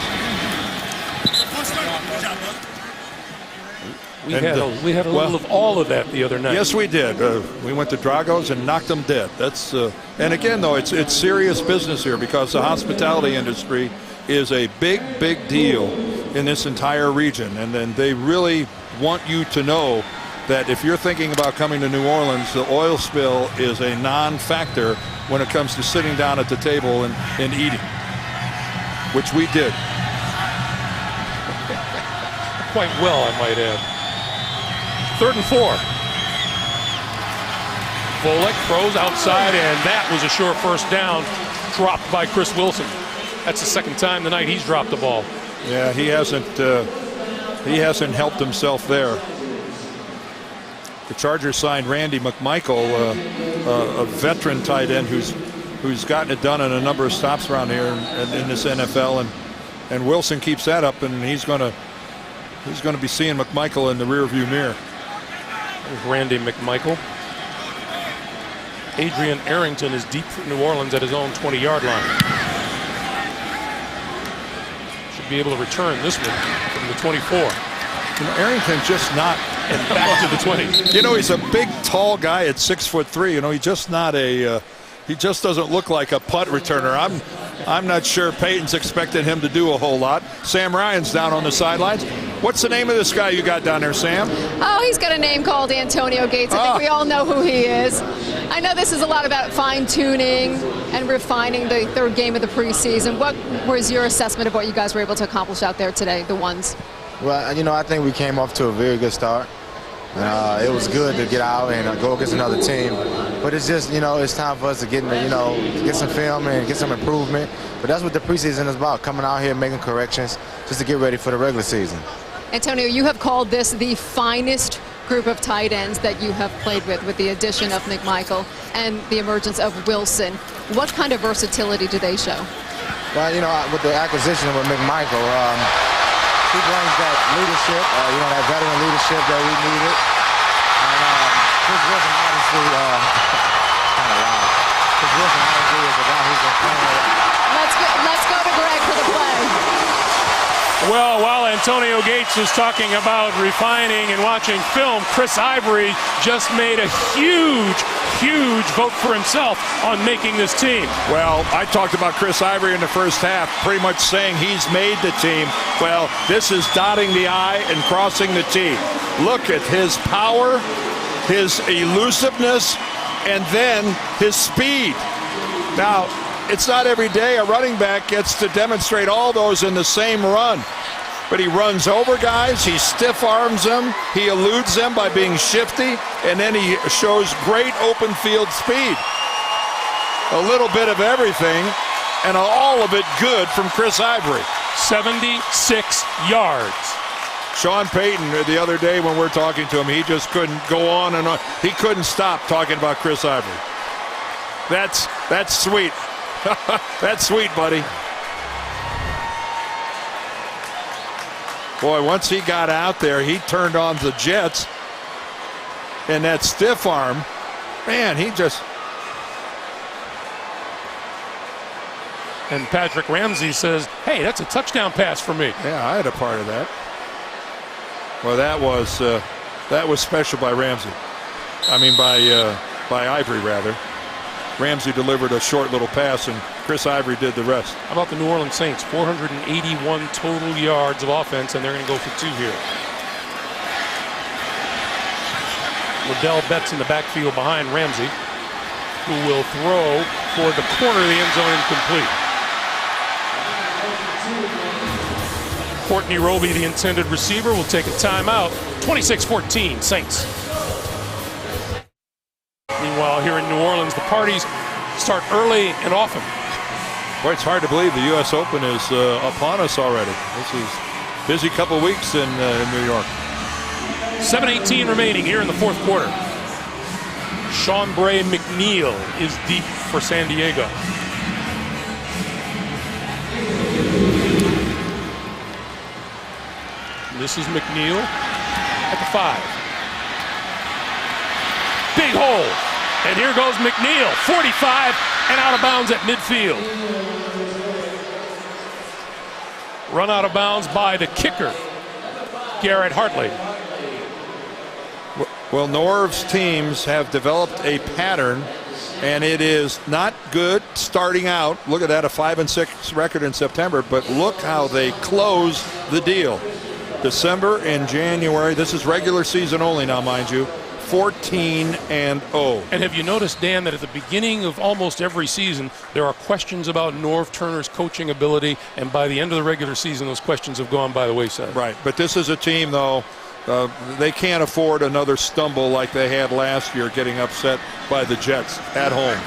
We had a little of all of that the other night. Yes, we did. We went to Drago's and knocked them dead. That's and again, though, it's serious business here because the hospitality industry is a big deal in this entire region, and then they really want you to know that if you're thinking about coming to New Orleans, the oil spill is a non-factor when it comes to sitting down at the table and eating, which we did. Quite well, I might add. 3rd and 4. Volek throws outside, and that was a short first down, dropped by Chris Wilson. That's the second time tonight he's dropped the ball. Yeah, he hasn't helped himself there. The Chargers signed Randy McMichael, a veteran tight end who's gotten it done in a number of stops around here in this NFL, and Wilson keeps that up, and he's going to be seeing McMichael in the rearview mirror. There's Randy McMichael. Adrian Arrington is deep for New Orleans at his own 20-yard line. Should be able to return this one from the 24. Arrington just not. And back to the 20. He's a big, tall guy at 6'3". He's just not a. He just doesn't look like a punt returner. I'm not sure Peyton's expecting him to do a whole lot. Sam Ryan's down on the sidelines. What's the name of this guy you got down there, Sam? Oh, he's got a name called Antonio Gates. I think we all know who he is. I know this is a lot about fine-tuning and refining the third game of the preseason. What was your assessment of what you guys were able to accomplish out there today, the ones? Well, I think we came off to a very good start. It was good to get out and go against another team. But it's just, it's time for us to get some film and get some improvement. But that's what the preseason is about, coming out here, making corrections, just to get ready for the regular season. Antonio, you have called this the finest group of tight ends that you have played with the addition of McMichael and the emergence of Wilson. What kind of versatility do they show? Well, with the acquisition with McMichael, he brings that leadership, that veteran leadership that we needed. And Chris Wilson obviously, kind of loud. Chris Wilson obviously is a guy who's been playing a lot. Let's go to Greg for the play. Well, while Antonio Gates is talking about refining and watching film, Chris Ivory just made a huge vote for himself on making this team. Well, I talked about Chris Ivory in the first half, pretty much saying he's made the team. Well, this is dotting the I and crossing the T. Look at his power, his elusiveness, and then his speed. Now, it's not every day a running back gets to demonstrate all those in the same run. But he runs over guys, he stiff arms them, he eludes them by being shifty, and then he shows great open field speed. A little bit of everything, and all of it good from Chris Ivory. 76 yards. Sean Payton, the other day when we're talking to him, he just couldn't go on and on. He couldn't stop talking about Chris Ivory. That's sweet. That's sweet, buddy. Boy, once he got out there, he turned on the Jets. And that stiff arm, man, he just... And Patrick Ramsey says, hey, that's a touchdown pass for me. Yeah, I had a part of that. Well, that was special by Ramsey. I mean, by Ivory, rather. Ramsey delivered a short little pass, and Chris Ivory did the rest. How about the New Orleans Saints? 481 total yards of offense, and they're going to go for 2 here. Liddell Betts in the backfield behind Ramsey, who will throw toward the corner of the end zone, incomplete. Courtney Roby, the intended receiver, will take a timeout. 26-14, Saints. Meanwhile, here in New Orleans, the parties start early and often. Boy, it's hard to believe the U.S. Open is upon us already. This is a busy couple weeks in New York. 7:18 remaining here in the fourth quarter. Sean Bray McNeil is deep for San Diego. This is McNeil at the 5. Big hole. And here goes McNeil, 45 and out of bounds at midfield. Run out of bounds by the kicker, Garrett Hartley. Well, Norv's teams have developed a pattern, and it is not good starting out. Look at that, a 5-6 record in September, but look how they close the deal. December and January, this is regular season only now, mind you, 14-0. And have you noticed, Dan, that at the beginning of almost every season, there are questions about Norv Turner's coaching ability, and by the end of the regular season, those questions have gone by the wayside. Right, but this is a team, though, they can't afford another stumble like they had last year, getting upset by the Jets at home.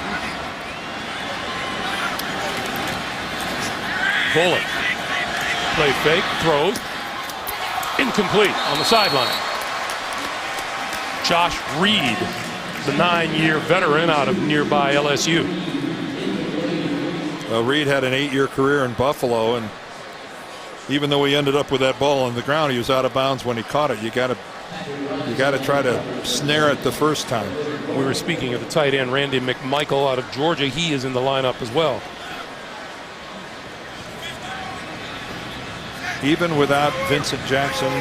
Bullock, play fake, throws, incomplete on the sideline. Josh Reed, the 9-year veteran out of nearby LSU. Well, Reed had an 8-year career in Buffalo, and even though he ended up with that ball on the ground, he was out of bounds when he caught it. You got to try to snare it the first time. We were speaking of the tight end Randy McMichael out of Georgia. He is in the lineup as well. Even without Vincent Jackson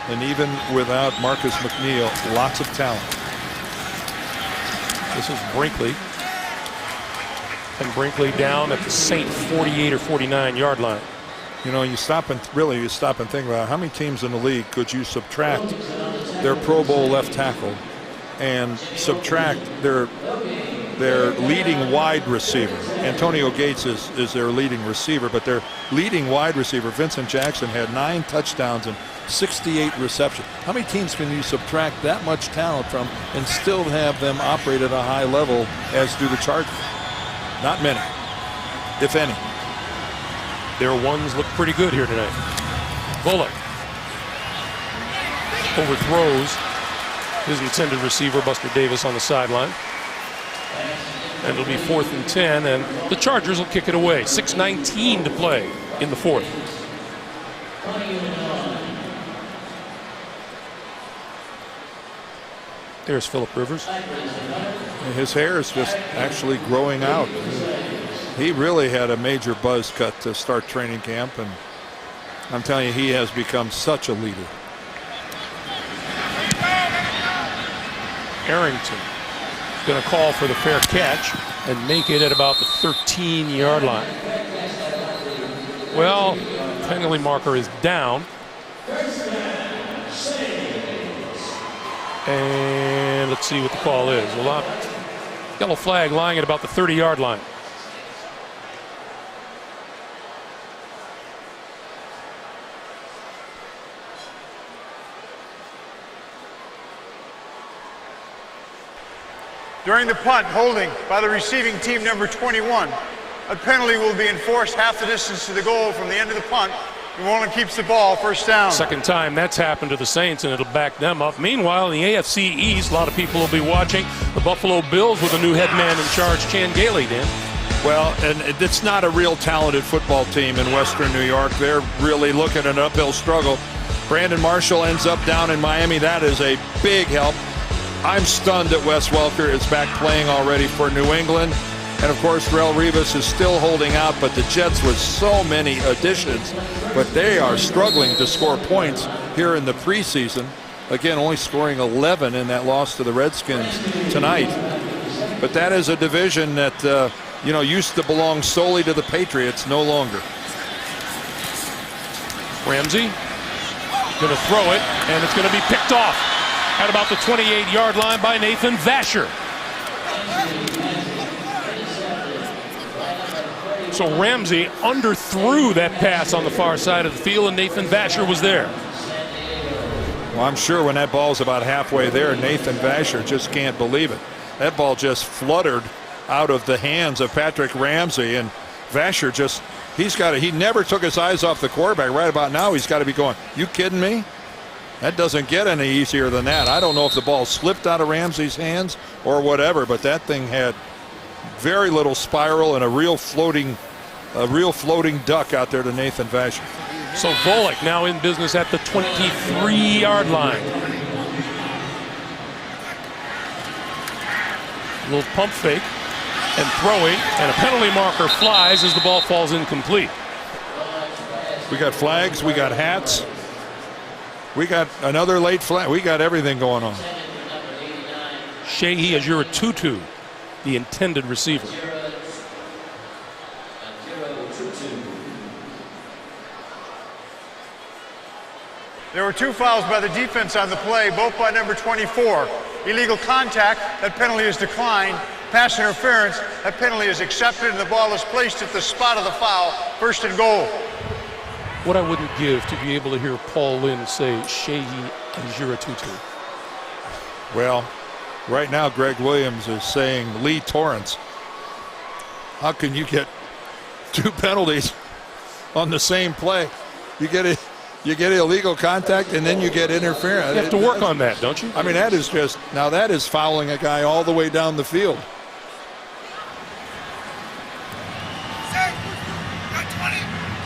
and even without Marcus McNeil, lots of talent. This is Brinkley. And Brinkley down at the Saint 48 or 49 yard line. You know, you stop and think about how many teams in the league could you subtract their Pro Bowl left tackle and subtract their leading wide receiver. Antonio Gates is their leading receiver, but their leading wide receiver, Vincent Jackson, had 9 touchdowns and 68 receptions. How many teams can you subtract that much talent from and still have them operate at a high level as do the Chargers? Not many, if any. Their ones look pretty good here tonight. Bullock overthrows his intended receiver, Buster Davis, on the sideline. And it'll be 4th and 10, and the Chargers will kick it away. 6:19 to play in the fourth. There's Phillip Rivers. His hair is just actually growing out. He really had a major buzz cut to start training camp, and I'm telling you, he has become such a leader. Arrington going to call for the fair catch and make it at about the 13-yard line. Well, penalty marker is down. And let's see what the call is. Well, yellow flag lying at about the 30-yard line. During the punt, holding by the receiving team, number 21. A penalty will be enforced half the distance to the goal from the end of the punt New Orleans keeps the ball, first down. Second time that's happened to the Saints, and it'll back them up. Meanwhile, in the AFC East, a lot of people will be watching the Buffalo Bills with a new head man in charge, Chan Gailey, Dan. Well, and it's not a real talented football team in Western New York. They're really looking at an uphill struggle. Brandon Marshall ends up down in Miami. That is a big help. I'm stunned that Wes Welker is back playing already for New England. And, of course, Darrelle Revis is still holding out, but the Jets with so many additions. But they are struggling to score points here in the preseason. Again, only scoring 11 in that loss to the Redskins tonight. But that is a division that, used to belong solely to the Patriots, no longer. Ramsey going to throw it, and it's going to be picked off at about the 28-yard line by Nathan Vasher. So Ramsey underthrew that pass on the far side of the field, and Nathan Vasher was there. Well, I'm sure when that ball's about halfway there, Nathan Vasher just can't believe it. That ball just fluttered out of the hands of Patrick Ramsey, and Vasher just, he never took his eyes off the quarterback. Right about now, he's got to be going, you kidding me? That doesn't get any easier than that. I don't know if the ball slipped out of Ramsey's hands or whatever, but that thing had very little spiral and a real floating duck out there to Nathan Vasher. So Volek now in business at the 23-yard line. A little pump fake and throwing, and a penalty marker flies as the ball falls incomplete. We got flags, we got hats, we got another late flag, we got everything going on. Shehi Ajura-Tutu, the intended receiver. There were 2 fouls by the defense on the play, both by number 24. Illegal contact, that penalty is declined. Pass interference, that penalty is accepted, and the ball is placed at the spot of the foul, first and goal. What I wouldn't give to be able to hear Paul Lynn say Shehi Ajura-Tutu. Well, right now Greg Williams is saying Lee Torrance. How can you get 2 penalties on the same play? You get illegal contact and then you get interference. You have to work on that, don't you? I mean, that is fouling a guy all the way down the field.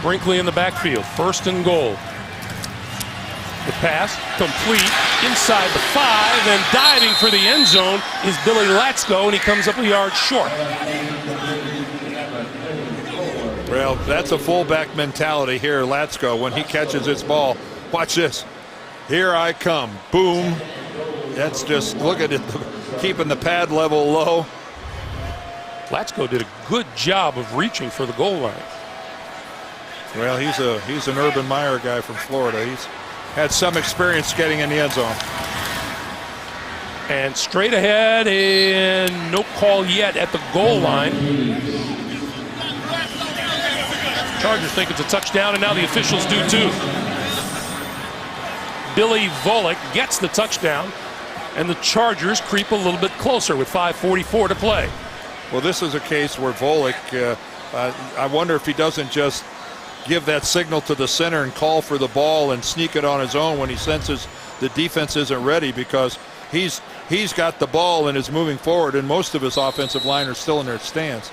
Brinkley in the backfield, first and goal. The pass complete inside the 5, and diving for the end zone is Billy Latsko, and he comes up a yard short. Well, that's a fullback mentality here, Latsko, when he catches his ball. Watch this. Here I come. Boom. That's just, look at it, keeping the pad level low. Latsko did a good job of reaching for the goal line. Well, he's an Urban Meyer guy from Florida. He's had some experience getting in the end zone. And straight ahead, and no call yet at the goal line. Chargers think it's a touchdown, and now the officials do too. Billy Volek gets the touchdown, and the Chargers creep a little bit closer with 5:44 to play. Well, this is a case where Volek, I wonder if he doesn't just give that signal to the center and call for the ball and sneak it on his own when he senses the defense isn't ready, because he's got the ball and is moving forward, and most of his offensive line are still in their stands.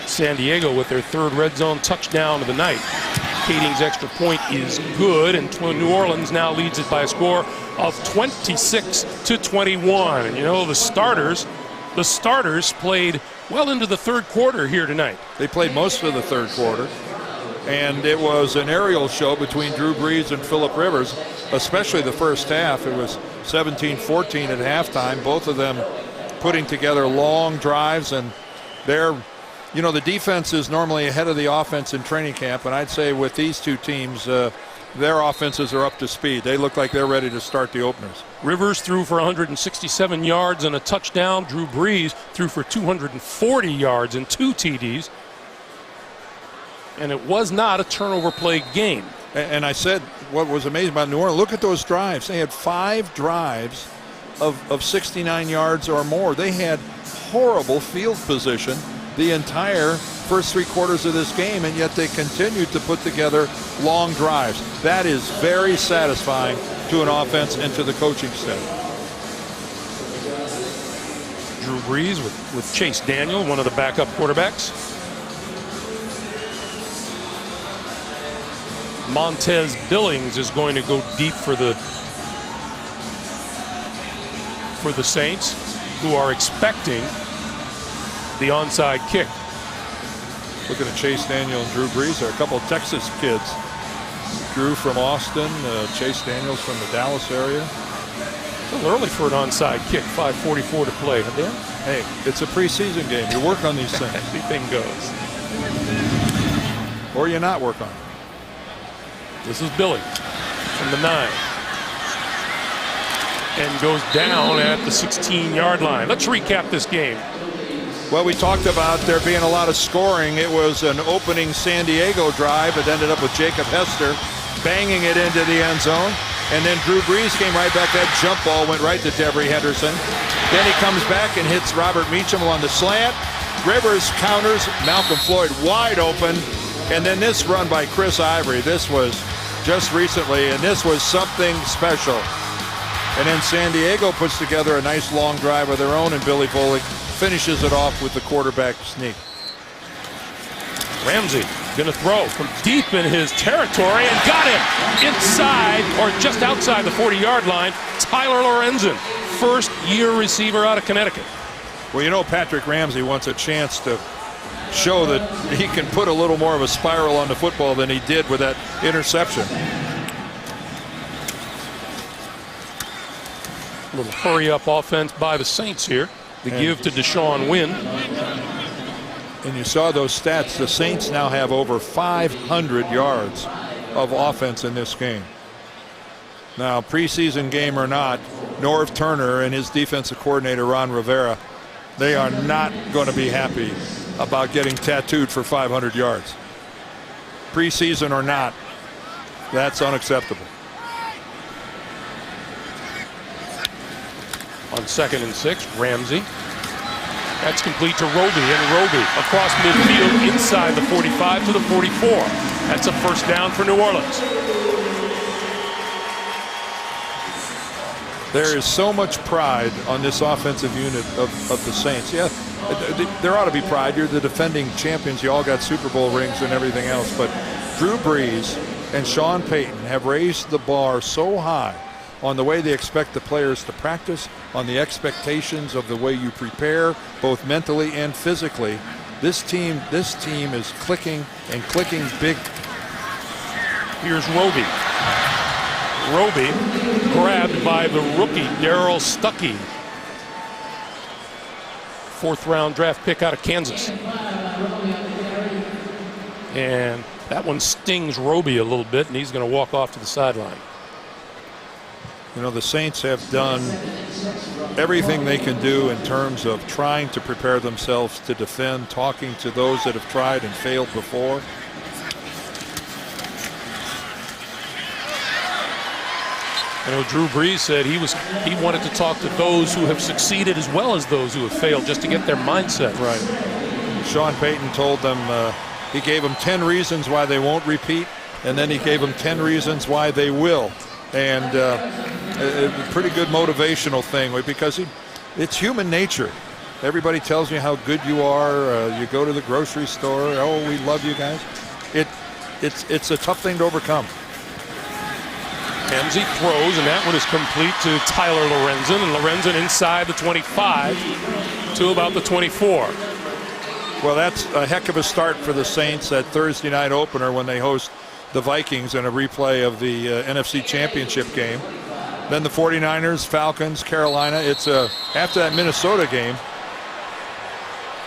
San Diego with their 3rd red zone touchdown of the night. Kading's extra point is good, and New Orleans now leads it by a score of 26-21. And you know, the starters played well into the 3rd quarter here tonight. They played most of the 3rd quarter, and it was an aerial show between Drew Brees and Phillip Rivers, especially the first half. It was 17-14 at halftime, both of them putting together long drives, and the defense is normally ahead of the offense in training camp, and I'd say with these 2 teams, their offenses are up to speed. They look like they're ready to start the openers. Rivers threw for 167 yards and a touchdown. Drew Brees threw for 240 yards and 2 TDs. And it was not a turnover plagued game. And I said what was amazing about New Orleans, look at those drives. They had 5 drives of 69 yards or more. They had horrible field position the entire first 3 quarters of this game, and yet they continued to put together long drives. That is very satisfying to an offense and to the coaching staff. Drew Brees with Chase Daniel, one of the backup quarterbacks. Montez Billings is going to go deep for the Saints, who are expecting the onside kick. Looking at Chase Daniel and Drew Brees, they're a couple of Texas kids. Drew from Austin, Chase Daniels from the Dallas area. A little early for an onside kick, 5:44 to play. Dan? Hey, it's a preseason game. You work on these things. Anything goes. Or you not work on it. This is Billy from the 9. And goes down at the 16-yard line. Let's recap this game. Well, we talked about there being a lot of scoring. It was an opening San Diego drive. It ended up with Jacob Hester banging it into the end zone. And then Drew Brees came right back. That jump ball went right to Devery Henderson. Then he comes back and hits Robert Meacham on the slant. Rivers counters. Malcolm Floyd wide open. And then this run by Chris Ivory. This was just recently, and this was something special. And then San Diego puts together a nice long drive of their own, and Billy Volek finishes it off with the quarterback sneak. Ramsey going to throw from deep in his territory and got him inside or just outside the 40-yard line. Tyler Lorenzen, first-year receiver out of Connecticut. Well, you know, Patrick Ramsey wants a chance to show that he can put a little more of a spiral on the football than he did with that interception. A little hurry-up offense by the Saints here. The give to Deshaun Wynn. And you saw those stats. The Saints now have over 500 yards of offense in this game. Now, preseason game or not, Norv Turner and his defensive coordinator, Ron Rivera, they are not going to be happy about getting tattooed for 500 yards. Preseason or not, that's unacceptable. On 2nd and 6, Ramsey. That's complete to Roby, and Roby across midfield inside the 45 to the 44. That's a first down for New Orleans. There is so much pride on this offensive unit of the Saints. Yeah, there ought to be pride. You're the defending champions. You all got Super Bowl rings and everything else. But Drew Brees and Sean Payton have raised the bar so high on the way they expect the players to practice, on the expectations of the way you prepare, both mentally and physically. This team is clicking and clicking big. Here's Roby. Roby grabbed by the rookie Darryl Stuckey, 4th-round draft pick out of Kansas. And that one stings Roby a little bit, and he's going to walk off to the sideline. You know, the Saints have done everything they can do in terms of trying to prepare themselves to defend, talking to those that have tried and failed before. You know, Drew Brees said he wanted to talk to those who have succeeded as well as those who have failed, just to get their mindset right. Sean Payton told them, he gave them 10 reasons why they won't repeat, and then he gave them 10 reasons why they will. And a pretty good motivational thing, because it's human nature. Everybody tells you how good you are. You go to the grocery store. Oh, we love you guys. It's a tough thing to overcome. Ramsey throws, and that one is complete to Tyler Lorenzen, and Lorenzen inside the 25 to about the 24. Well, that's a heck of a start for the Saints, that Thursday night opener when they host the Vikings in a replay of the NFC Championship game. Then the 49ers, Falcons, Carolina. It's after that Minnesota game,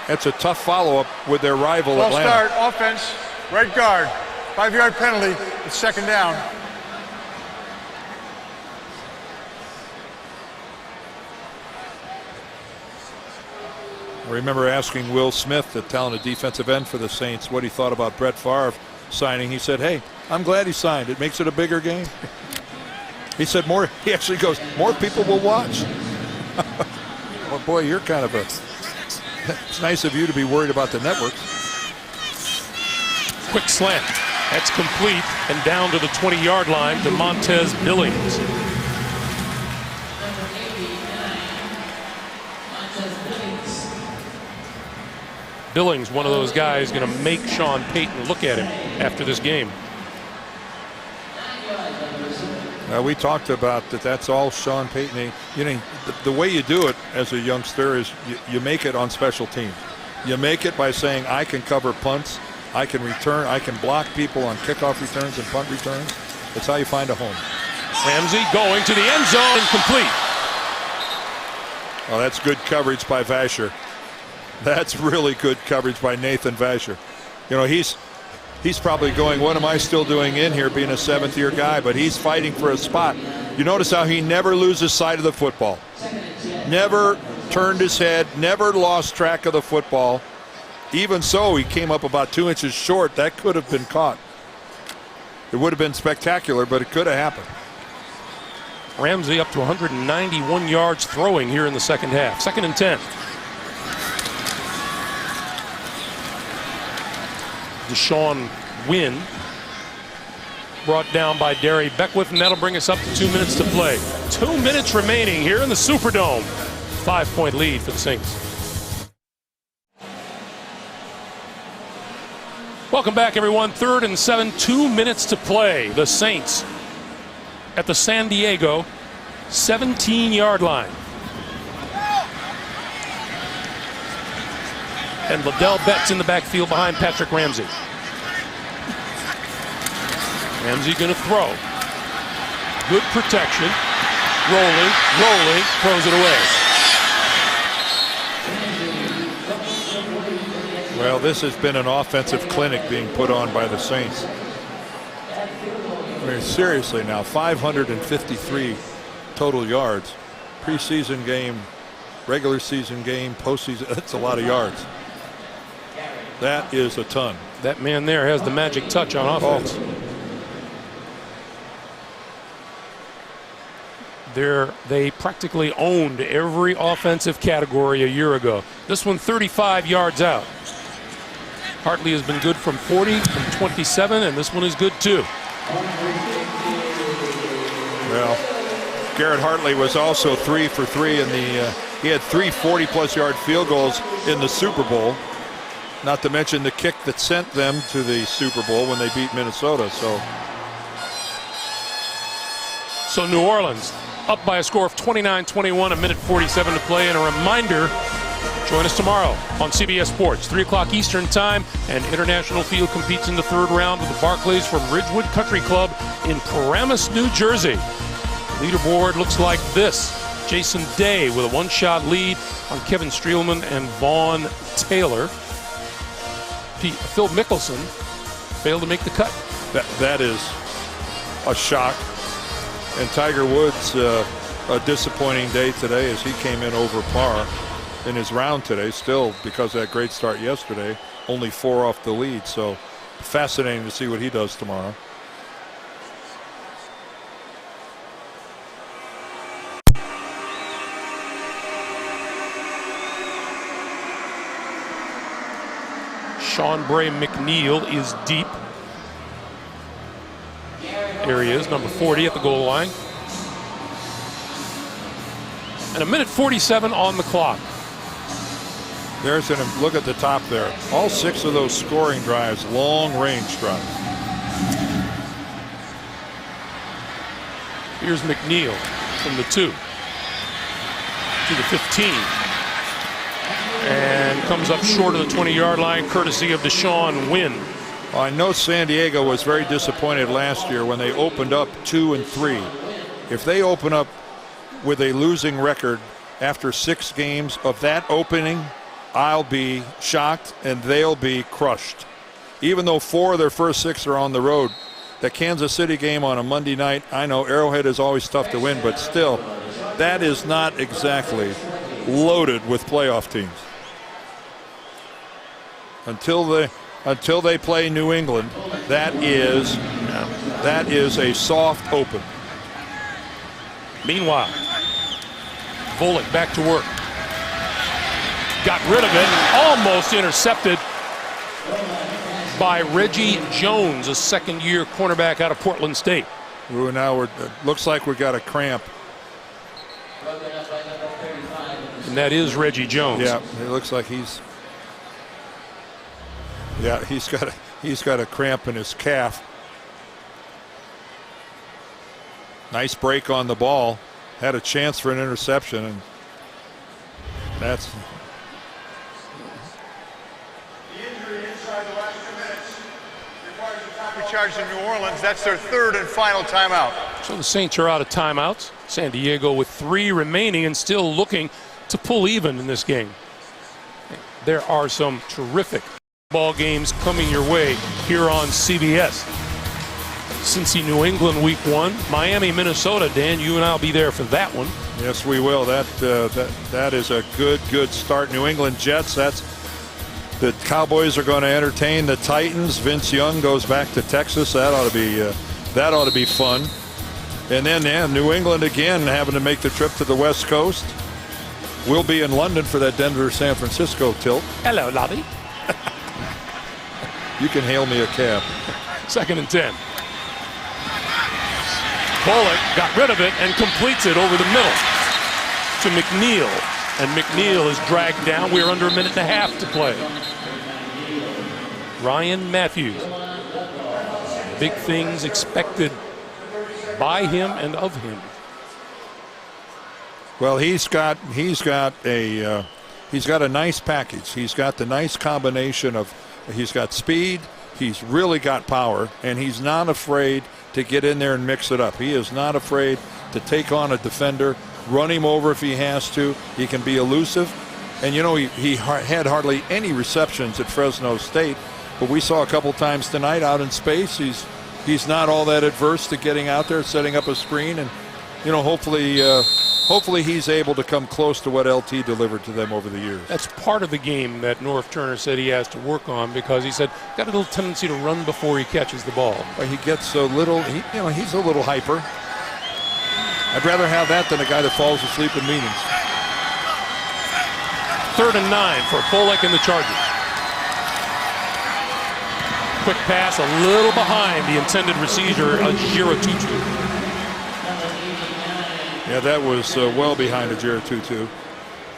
it's a tough follow-up with their rival Atlanta. Start, offense, right guard, 5-yard penalty, it's 2nd down. I remember asking Will Smith, the talented defensive end for the Saints, what he thought about Brett Favre signing. He said, hey, I'm glad he signed. It makes it a bigger game. He said he actually goes, more people will watch. Well, boy, you're kind of a It's nice of you to be worried about the networks. Quick slant. That's complete and down to the 20-yard line to Montez Billings. Billings, one of those guys, going to make Sean Payton look at him after this game. We talked about that. That's all Sean Payton. You know, the way you do it as a youngster is you make it on special teams. You make it by saying, I can cover punts, I can return, I can block people on kickoff returns and punt returns. That's how you find a home. Ramsey going to the end zone, incomplete. Oh, that's good coverage by Vasher. That's really good coverage by Nathan Vasher. You know, he's probably going, what am I still doing in here being a seventh-year guy? But he's fighting for a spot. You notice how he never loses sight of the football. Never turned his head, never lost track of the football. Even so, he came up about 2 inches short. That could have been caught. It would have been spectacular, but it could have happened. Ramsey up to 191 yards throwing here in the second half. 2nd and 10. Deshaun Wynn brought down by Derry Beckwith, and that'll bring us up to 2 minutes to play. 2 minutes remaining here in the Superdome. 5-point lead for the Saints. Welcome back, everyone. 3rd and 7, 2 minutes to play. The Saints at the San Diego 17-yard line. And Liddell Betts in the backfield behind Patrick Ramsey. Ramsey going to throw. Good protection. Rolling, throws it away. Well, this has been an offensive clinic being put on by the Saints. I mean, seriously now, 553 total yards. Preseason game, regular season game, postseason, that's a lot of yards. That is a ton. That man there has the magic touch on offense. They practically owned every offensive category a year ago. This one 35 yards out. Hartley has been good from 40, from 27, and this one is good too. Well, Garrett Hartley was also 3 for 3 in the. He had 3 40-plus yard field goals in the Super Bowl. Not to mention the kick that sent them to the Super Bowl when they beat Minnesota. So New Orleans up by a score of 29-21, a minute 47 to play. And a reminder, join us tomorrow on CBS Sports, 3 o'clock Eastern Time. And International Field competes in the 3rd round with the Barclays from Ridgewood Country Club in Paramus, New Jersey. The leaderboard looks like this. Jason Day with a 1-shot lead on Kevin Streelman and Vaughn Taylor. Phil Mickelson failed to make the cut. That is a shock. And Tiger Woods, a disappointing day today as he came in over par in his round today. Still, because of that great start yesterday, only 4 off the lead. So fascinating to see what he does tomorrow. Sean Bray McNeil is deep. There he is, number 40 at the goal line. And a minute 47 on the clock. There's an look at the top there. All 6 of those scoring drives, long range drives. Here's McNeil from the 2 to the 15. And comes up short of the 20-yard line, courtesy of Deshaun Wynn. Well, I know San Diego was very disappointed last year when they opened up 2 and 3. If they open up with a losing record after 6 games of that opening, I'll be shocked and they'll be crushed. Even though 4 of their first 6 are on the road, the Kansas City game on a Monday night, I know Arrowhead is always tough to win, but still, that is not exactly loaded with playoff teams. Until they play New England, that is a soft open. Meanwhile, Volek back to work. got rid of it, almost intercepted by Reggie Jones, a second-year cornerback out of Portland State. Ooh, now it looks like we got a cramp. And that is Reggie Jones. Yeah, it looks like he's got a cramp in his calf. Nice break on the ball. Had a chance for an interception, and that's. Charged in New Orleans. That's their third and final timeout. So the Saints are out of timeouts. San Diego with 3 remaining and still looking to pull even in this game. There are some terrific ball games coming your way here on CBS. Cincy, New England, Week 1. Miami, Minnesota. Dan, you and I'll be there for that one. Yes, we will. That is a good start. New England Jets. The Cowboys are going to entertain the Titans. Vince Young goes back to Texas. That ought to be fun. And then New England again having to make the trip to the West Coast. We'll be in London for that Denver-San Francisco tilt. Hello, Lobby. You can hail me a cab. 2nd and 10. Bullock got rid of it and completes it over the middle to McNeil. And McNeil is dragged down. We're under a minute and a half to play. Ryan Matthews. Big things expected by him and of him. Well, he's got a nice package. He's got the nice combination of he's got speed, he's really got power, and he's not afraid to get in there and mix it up. He is not afraid to take on a defender, run him over if he has to. He can be elusive. And, you know, he had hardly any receptions at Fresno State, but we saw a couple times tonight out in space. He's not all that adverse to getting out there, setting up a screen, and, you know, hopefully he's able to come close to what LT delivered to them over the years. That's part of the game that North Turner said he has to work on, because he said got a little tendency to run before he catches the ball. He gets so little, he's a little hyper. I'd rather have that than a guy that falls asleep in meetings. 3rd and 9 for Bullock and the Chargers. Quick pass, a little behind the intended receiver, Ajira Tutu. Yeah, that was well behind Ajira Tutu.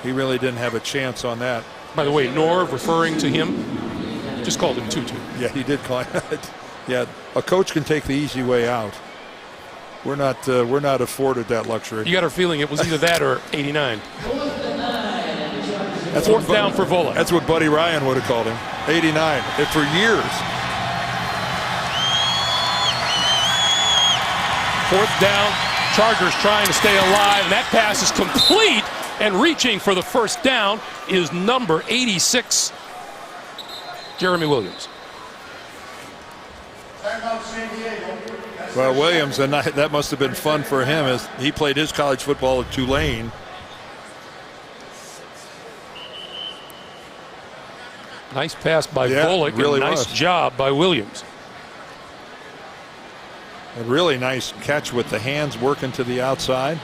He really didn't have a chance on that. By the way, Norv referring to him, just called him Tutu. Yeah, he did call it. Yeah, a coach can take the easy way out. We're not afforded that luxury. You got a feeling it was either that or 89. That's 4th down for Bullock. That's what Buddy Ryan would have called him. 89. And for years. 4th down. Chargers trying to stay alive. And that pass is complete. And reaching for the 1st down is number 86, Jeremy Williams. Well, Williams, and that must have been fun for him as he played his college football at Tulane. Nice pass by Bullock. Really and nice job by Williams. A really nice catch with the hands working to the outside.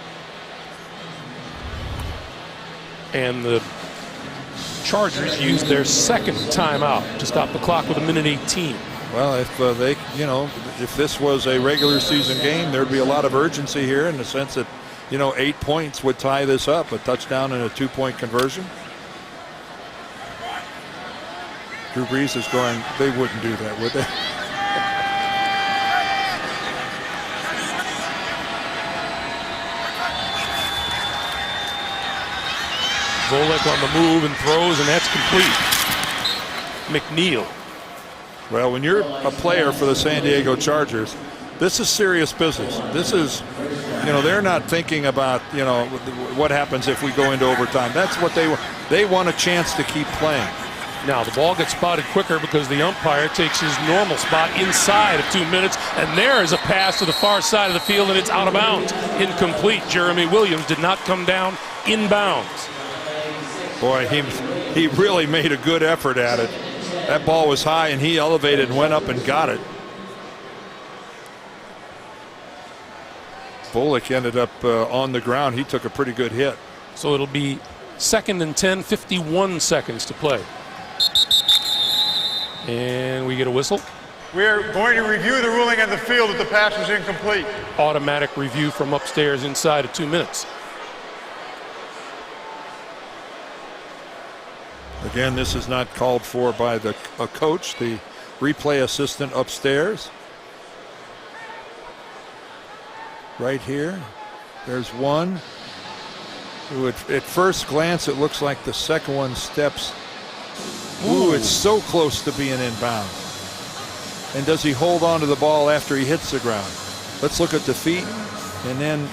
And the Chargers used their 2nd timeout to stop the clock with 1:18. Well, if this was a regular season game, there'd be a lot of urgency here in the sense that, 8 points would tie this up, a touchdown and a 2-point conversion. Drew Brees is going, they wouldn't do that, would they? Bullock on the move and throws, and that's complete. McNeil. Well, when you're a player for the San Diego Chargers, this is serious business. This is, they're not thinking about, what happens if we go into overtime. That's what they want a chance to keep playing. Now the ball gets spotted quicker because the umpire takes his normal spot inside of 2 minutes, and there is a pass to the far side of the field, and it's out of bounds. Incomplete. Jeremy Williams did not come down inbounds. Boy, he really made a good effort at it. That ball was high, and he elevated and went up and got it. Bullock ended up on the ground. He took a pretty good hit. So it'll be 2nd and 10, 51 seconds to play. And we get a whistle. We're going to review the ruling on the field that the pass was incomplete. Automatic review from upstairs inside of 2 minutes. Again, this is not called for by the coach, the replay assistant upstairs. Right here, there's one. At first glance, it looks like the second one steps. Ooh, it's so close to being in bounds. And does he hold on to the ball after he hits the ground? Let's look at the feet, and then.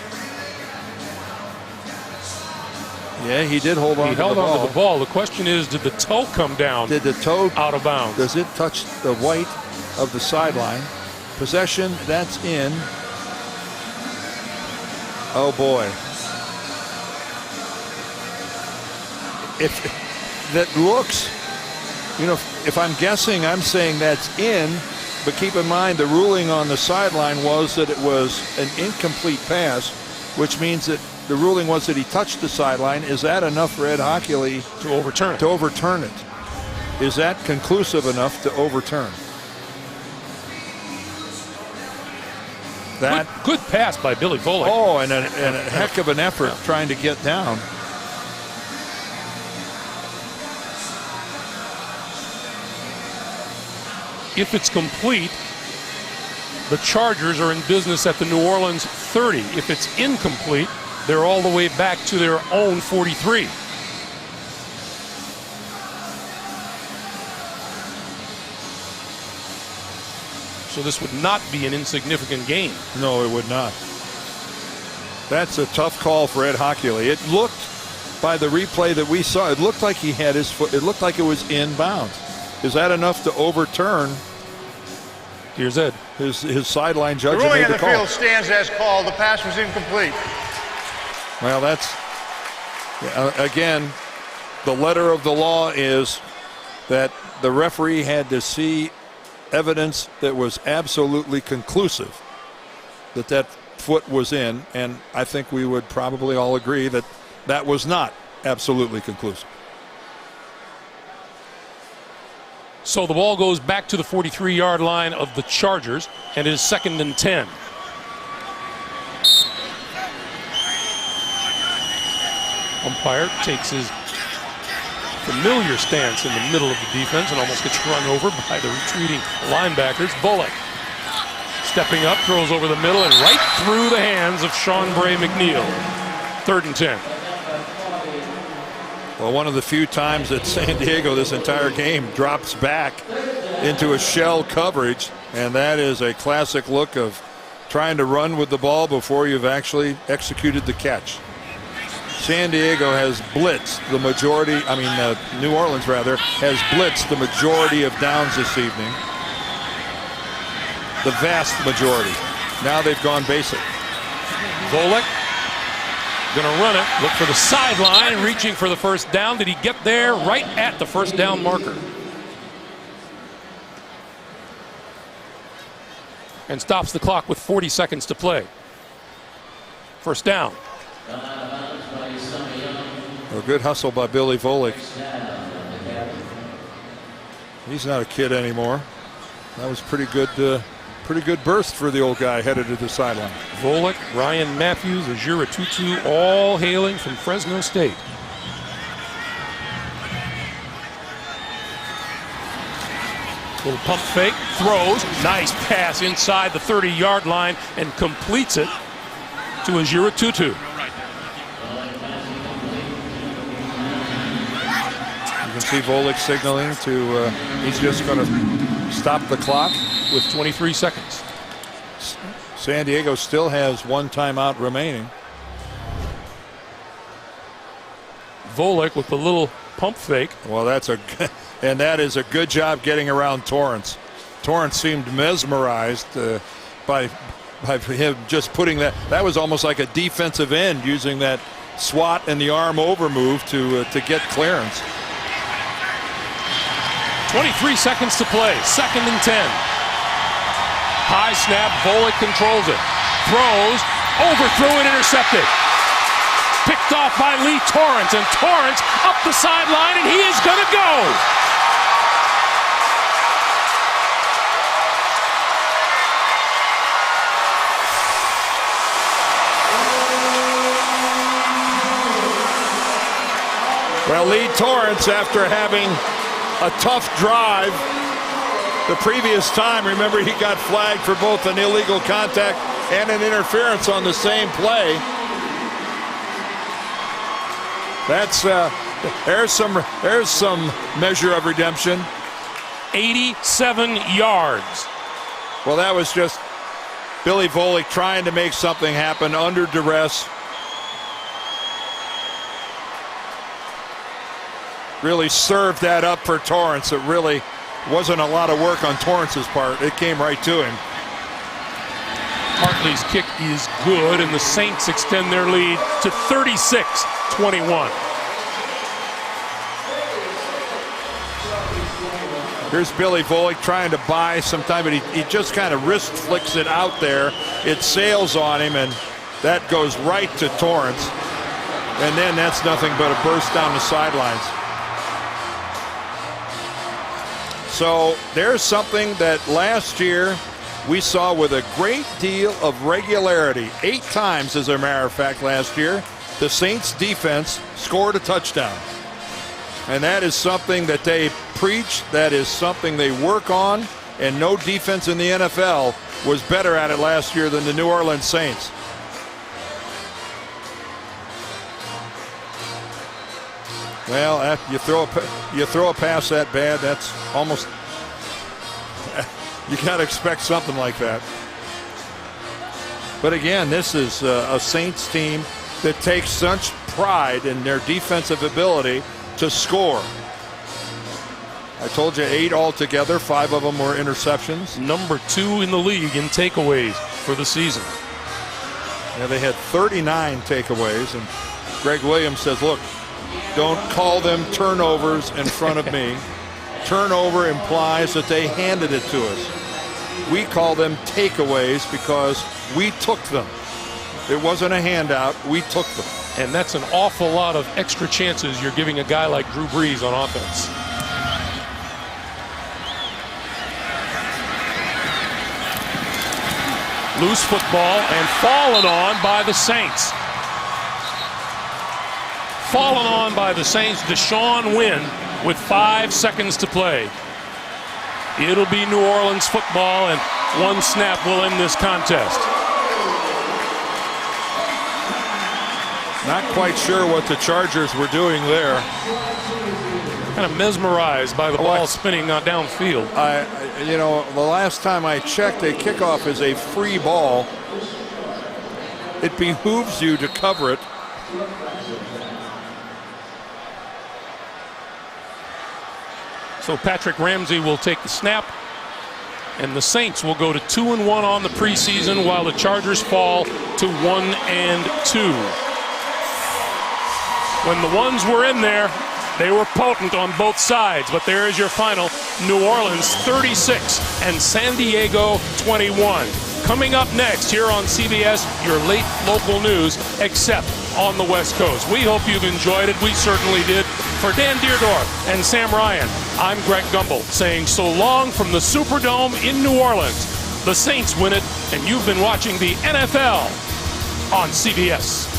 Yeah, he did hold on to the ball. He held on to the ball. The question is, did the toe come down? Did the toe out of bounds? Does it touch the white of the sideline? Possession, that's in. Oh boy. If that looks, if I'm guessing, I'm saying that's in, but keep in mind the ruling on the sideline was that it was an incomplete pass, which means that the ruling was that he touched the sideline. Is that enough for Ed Hockley to overturn it? To overturn it. Is that conclusive enough to overturn? That good pass by Billy Volek. Oh, and a heck of an effort trying to get down. If it's complete, the Chargers are in business at the New Orleans 30. If it's incomplete, they're all the way back to their own 43. So this would not be an insignificant game. No, it would not. That's a tough call for Ed Hockley. It looked, by the replay that we saw, it looked like he had his foot, it looked like it was in bounds. Is that enough to overturn? Here's Ed. His sideline judge. The ruling on made the call. field stands as called. The pass was incomplete. Well, that's, again, the letter of the law is that the referee had to see evidence that was absolutely conclusive that foot was in, and I think we would probably all agree that that was not absolutely conclusive. So the ball goes back to the 43-yard line of the Chargers, and it is 2nd and 10. Umpire takes his familiar stance in the middle of the defense and almost gets run over by the retreating linebackers. Volek stepping up, throws over the middle and right through the hands of Sean Bray McNeil. 3rd and 10. Well, one of the few times that San Diego this entire game drops back into a shell coverage, and that is a classic look of trying to run with the ball before you've actually executed the catch. San Diego has blitzed the majority, New Orleans rather, has blitzed the majority of downs this evening. The vast majority. Now they've gone basic. Volek gonna run it, look for the sideline, reaching for the first down. Did he get there? Right at the first down marker. And stops the clock with 40 seconds to play. First down. A good hustle by Billy Volek. He's not a kid anymore. That was pretty good burst for the old guy headed to the sideline. Volek, Ryan Matthews, Ojira Tutu, all hailing from Fresno State. Little pump fake, throws, nice pass inside the 30-yard line and completes it to Ojira Tutu. You can see Volek signaling to, he's just going to stop the clock. With 23 seconds. San Diego still has one timeout remaining. Volek with the little pump fake. Well, that is a good job getting around Torrance. Torrance seemed mesmerized by him just putting that. That was almost like a defensive end using that swat and the arm over move to get clearance. 23 seconds to play. 2nd and 10. High snap, Volek controls it. Throws, overthrew and intercepted. Picked picked off by Lee Torrance, and Torrance up the sideline, and he is going to go. Well, Lee Torrance, after having a tough drive the previous time, remember he got flagged for both an illegal contact and an interference on the same play. That's there's some measure of redemption. 87 yards. Well, that was just Billy Volek trying to make something happen under duress. Really served that up for Torrance. It really wasn't a lot of work on Torrance's part. It came right to him. Hartley's kick is good, and the Saints extend their lead to 36-21. Here's Billy Volek trying to buy some time, but he just kind of wrist flicks it out there. It sails on him, and that goes right to Torrance. And then that's nothing but a burst down the sidelines. So there's something that last year we saw with a great deal of regularity. 8 times, as a matter of fact, last year, the Saints defense scored a touchdown. And that is something that they preach. That is something they work on. And no defense in the NFL was better at it last year than the New Orleans Saints. Well, you throw a pass that bad, that's almost, you got to expect something like that. But again, this is a Saints team that takes such pride in their defensive ability to score. I told you 8 altogether, 5 of them were interceptions. Number 2 in the league in takeaways for the season. Yeah, they had 39 takeaways, and Greg Williams says, look, don't call them turnovers in front of me. Turnover implies that they handed it to us. We call them takeaways because we took them. It wasn't a handout, we took them. And that's an awful lot of extra chances you're giving a guy like Drew Brees on offense. Loose football and fallen on by the Saints. Fallen on by the Saints. Deshaun Wynn with 5 seconds to play. It'll be New Orleans football, and 1 snap will end this contest. Not quite sure what the Chargers were doing there. Kind of mesmerized by the ball spinning downfield. You know, the last time I checked, a kickoff is a free ball. It behooves you to cover it. So Patrick Ramsey will take the snap, and the Saints will go to 2-1 on the preseason, while the Chargers fall to 1-2. When the ones were in there, they were potent on both sides, but there is your final. New Orleans 36 and San Diego 21. Coming up next here on CBS, your late local news, except on the West Coast. We hope you've enjoyed it. We certainly did. For Dan Deerdorf and Sam Ryan, I'm Greg Gumbel saying so long from the Superdome in New Orleans. The Saints win it, and you've been watching the NFL on CBS.